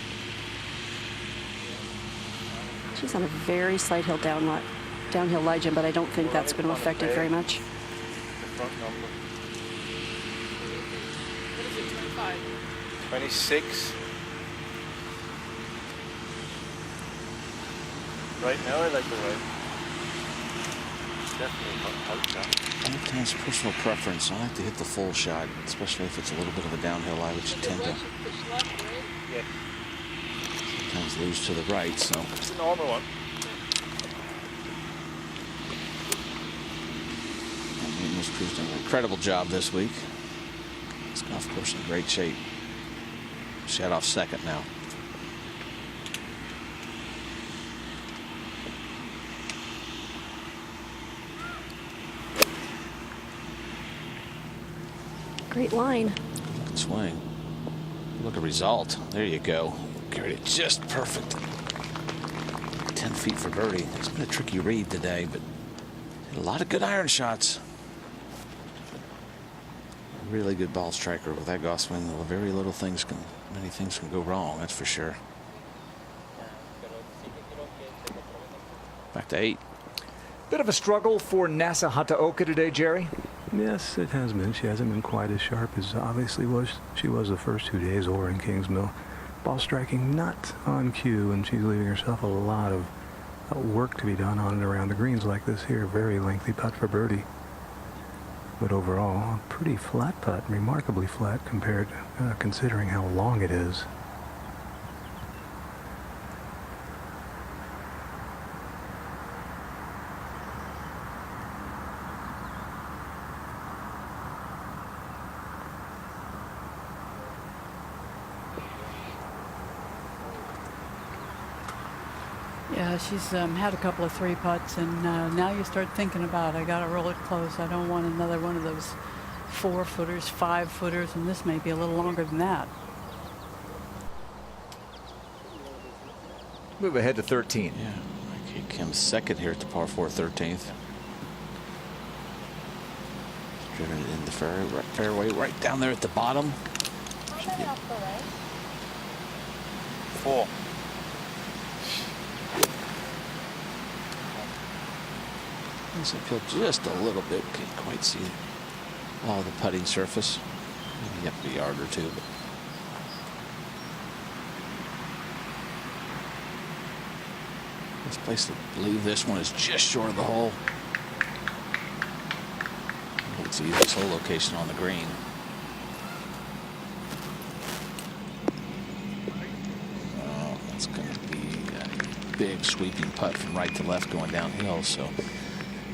She's on a very slight hill downhill lie, Jim, but I don't think that's going to affect it very much. The front number. 25. 26. Right now, I like the right. Definitely out shot. Sometimes personal preference. I like to hit the full shot, especially if it's a little bit of a downhill lie, which you tend to sometimes lose to the right. So It's a normal one. This crew's done an incredible job this week. This golf course in great shape. Shadow second now. Great line. Good swing. Look at result. There you go. Carried it just perfect. 10 feet for birdie. It's been a tricky read today, but a lot of good iron shots. Really good ball striker with that golf swing. Very little things can, many things can go wrong. That's for sure. Back to 8. Bit of a struggle for Nasa Hataoka today, Jerry. Yes, it has been. She hasn't been quite as sharp as obviously she was the first 2 days or in Kingsmill. Ball striking not on cue, and she's leaving herself a lot of work to be done on and around the greens like this here. Very lengthy putt for birdie. But overall, a pretty flat putt, remarkably flat compared, considering how long it is. Yeah, she's had a couple of 3 putts, and now you start thinking about, I got to roll it close. I don't want another one of those 4-footers, 5-footers, and this may be a little longer than that. Move ahead to 13. Yeah, Kate Kim's second here at the par 4 13th. Driven it in the fairway right down there at the bottom. 4. This uphill just a little bit. Can't quite see all the putting surface. Maybe up a yard or two. But this place, I believe this one is just short of the hole. Let's see this hole location on the green. Oh, that's going to be a big sweeping putt from right to left going downhill. So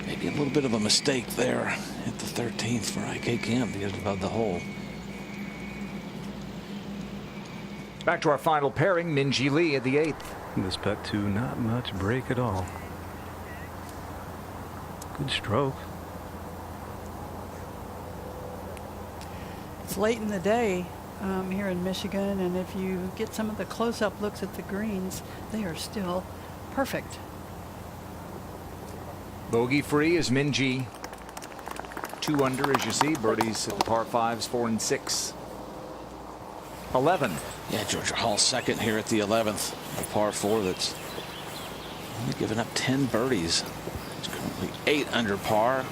maybe a little bit of a mistake there at the 13th for IK Kim to get it above the hole. Back to our final pairing, Min-Ji Lee at the 8th. This putt too, not much break at all. Good stroke. It's late in the day here in Michigan, and if you get some of the close-up looks at the greens, they are still perfect. Bogey free is Min-Ji. 2 under, as you see. Birdies at the par 5s, 4 and 6. 11. Yeah, Georgia Hall second here at the 11th. A par 4 that's only given up 10 birdies. It's currently 8 under par.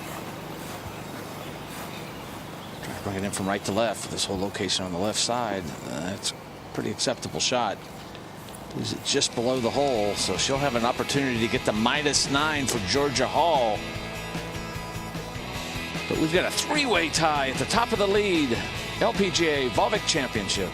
Try to bring it in from right to left. This whole location on the left side. That's a pretty acceptable shot. Is it just below the hole, so she'll have an opportunity to get the -9 for Georgia Hall. But we've got a three-way tie at the top of the lead. LPGA Volvic Championship.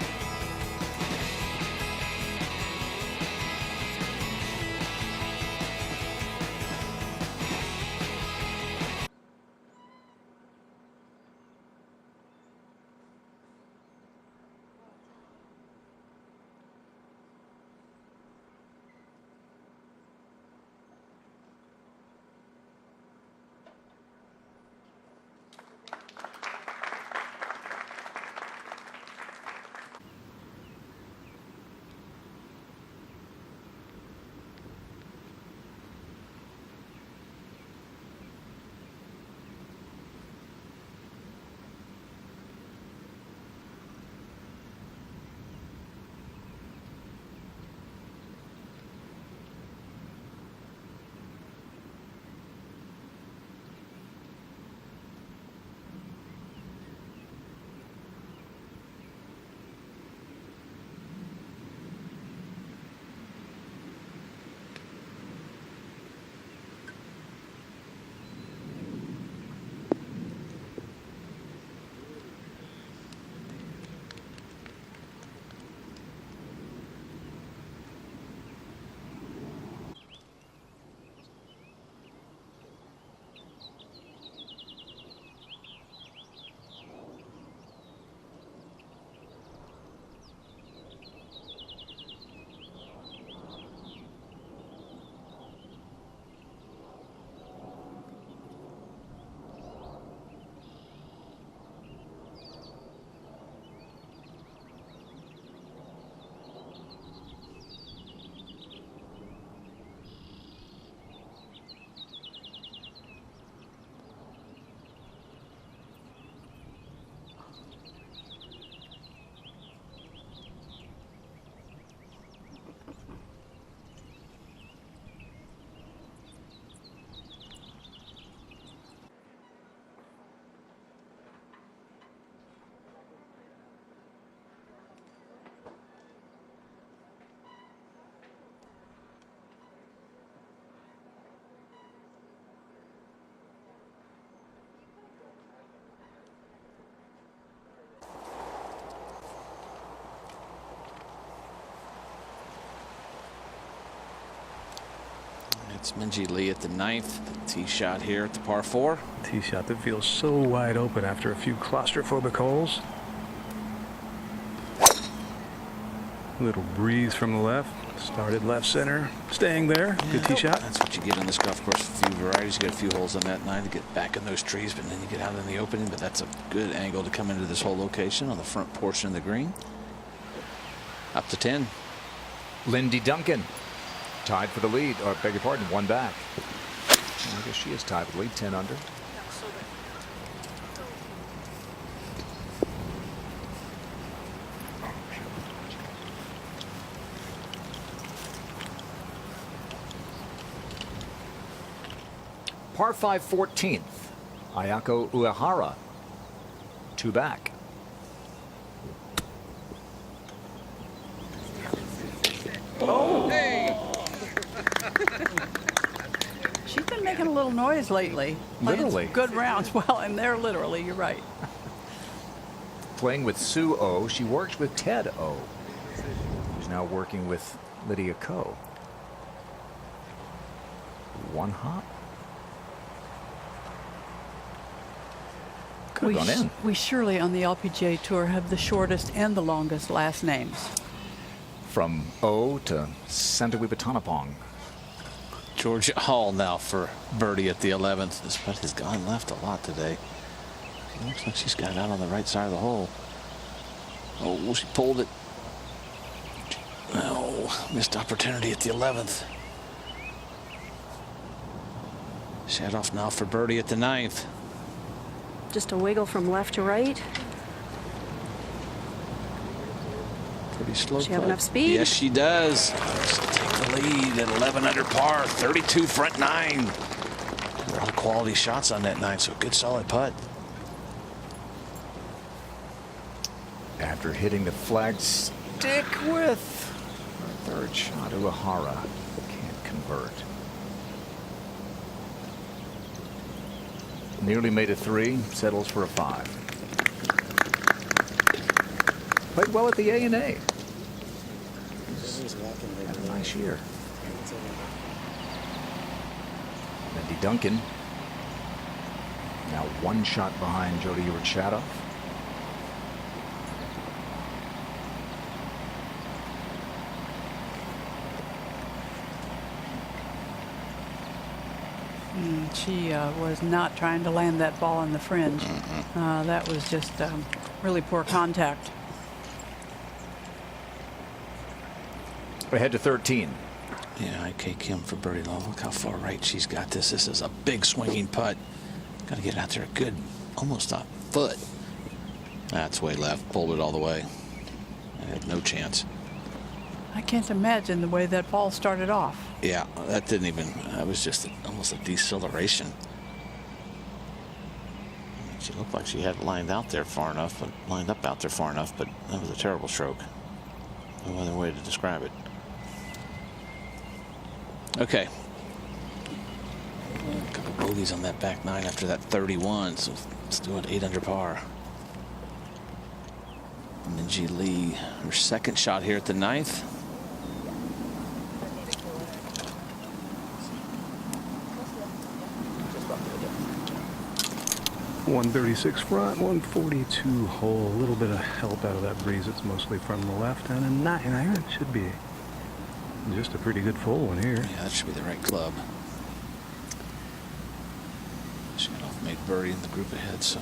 It's Minjee Lee at the ninth. Tee shot here at the par 4. Tee shot that feels so wide open after a few claustrophobic holes. Little breeze from the left. Started left center. Staying there. Good tee shot. That's what you get on this golf course. A few varieties. You get a few holes on that 9 to get back in those trees, but then you get out in the opening. But that's a good angle to come into this whole location on the front portion of the green. Up to 10. Lindy Duncan tied for the lead, or beg your pardon, one back. I guess she is tied with the lead, 10 under. Par 5 14th, Ayako Uehara, 2 back. Oh! Hey. She's been making a little noise lately. Literally. Good rounds. Well, and they're literally, you're right. Playing with Sue O. She works with Ted O. Who's now working with Lydia Ko. One hop. Could have gone in. We surely on the LPGA Tour have the shortest and the longest last names. From O to Santawipatanapong. Georgia Hall now for birdie at the 11th. This putt has gone left a lot today. It looks like she's got it out on the right side of the hole. Oh, she pulled it. Oh, missed opportunity at the 11th. Shadoff now for birdie at the 9th. Just a wiggle from left to right. Pretty slow. Does she have enough speed? Yes, she does. She'll take the lead at 11 under par, 32 front 9. There are a lot of quality shots on that 9, so good solid putt. After hitting the flag, stick with our third shot. Uehara can't convert. Nearly made a 3, settles for a 5. Played well at the A&A. Had a nice year. Lindy Duncan now 1 shot behind Jody Ewart-Shadoff. She was not trying to land that ball on the fringe. That was just really poor contact. Ahead to 13. Yeah, IK Kim for birdie. Look how far right she's got this. This is a big swinging putt. Got to get out there a good, almost a foot. That's way left. Pulled it all the way. I had no chance. I can't imagine the way that ball started off. Yeah, that didn't even, that was just almost a deceleration. She looked like she had it lined out there far enough, but lined up out there far enough, but that was a terrible stroke. No other way to describe it. Okay. A couple bogeys on that back 9 after that 31, so let's do an 8 under par. Minjee Lee, her second shot here at the 9th. 136 front, 142 hole. A little bit of help out of that breeze. It's mostly from the left, and a 9 iron should be just a pretty good full one here. Yeah, that should be the right club. Shadoff made birdie in the group ahead, so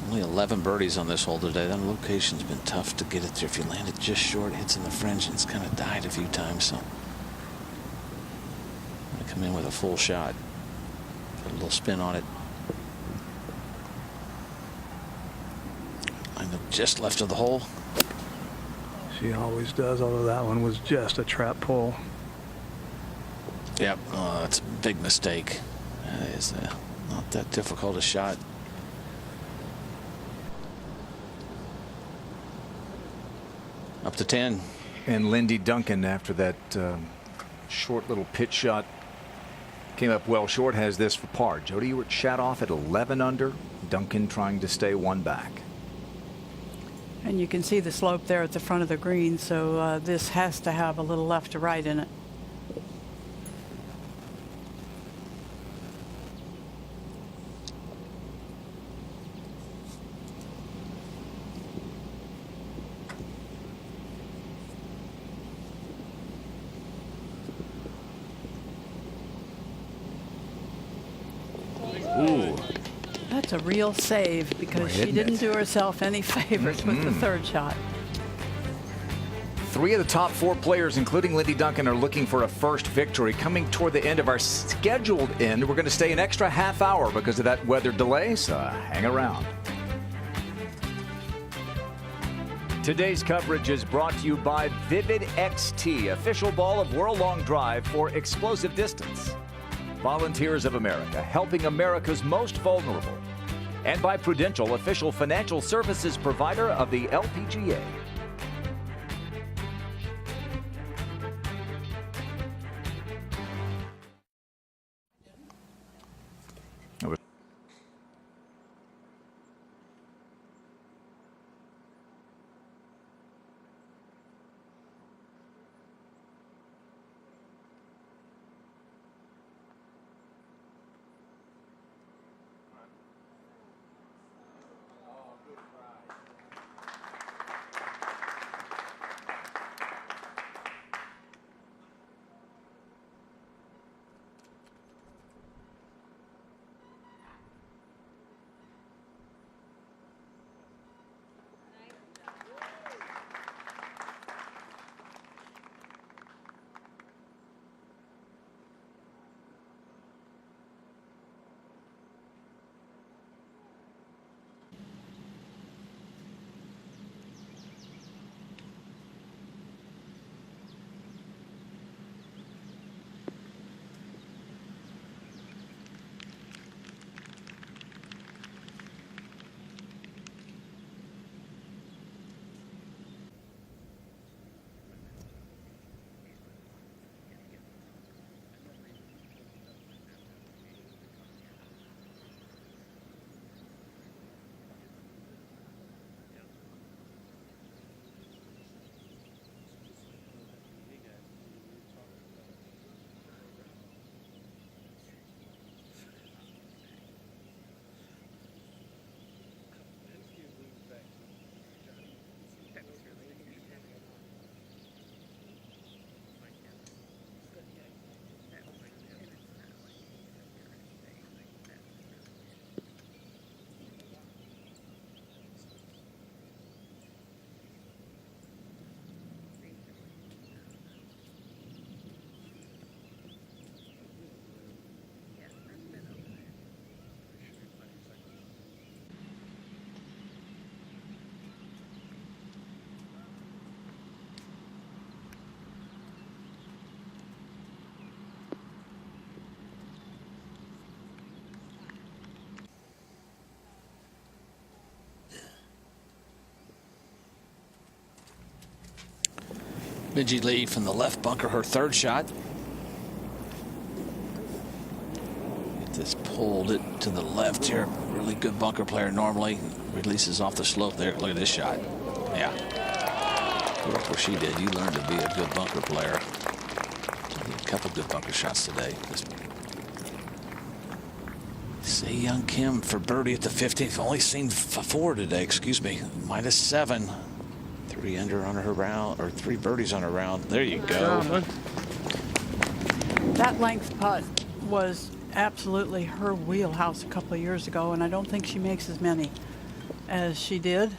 only 11 birdies on this hole today. That location's been tough to get it there. If you land it just short, it hits in the fringe, and it's kind of died a few times. So I'm gonna come in with a full shot. Put a little spin on it. Lined up just left of the hole. She always does, although that one was just a trap pull. Yep, that's a big mistake. That is not that difficult a shot. Up to 10. And Lindy Duncan, after that short little pitch shot, came up well short, has this for par. Jody Ewart-Shadoff at 11 under. Duncan trying to stay 1 back. And you can see the slope there at the front of the green, so this has to have a little left to right in it. Ooh. That's a real save because she didn't do herself any favors with the 3rd shot. 3 of the top 4 players, including Lindy Duncan, are looking for a first victory. Coming toward the end of our scheduled end, we're going to stay an extra half hour because of that weather delay, so hang around. Today's coverage is brought to you by Vivid XT, official ball of World Long Drive for explosive distance. Volunteers of America, helping America's most vulnerable. And by Prudential, official financial services provider of the LPGA. Minjee Lee from the left bunker, her third shot. Get this pulled it to the left here. Really good bunker player normally. Releases off the slope there. Look at this shot. Yeah. Look what she did. You learned to be a good bunker player. A couple good bunker shots today. Say Young Kim for birdie at the 15th. Only seen 4 today, excuse me. -7. 3 under on her round, or 3 birdies on her round. There you go. That length putt was absolutely her wheelhouse a couple of years ago, and I don't think she makes as many as she did.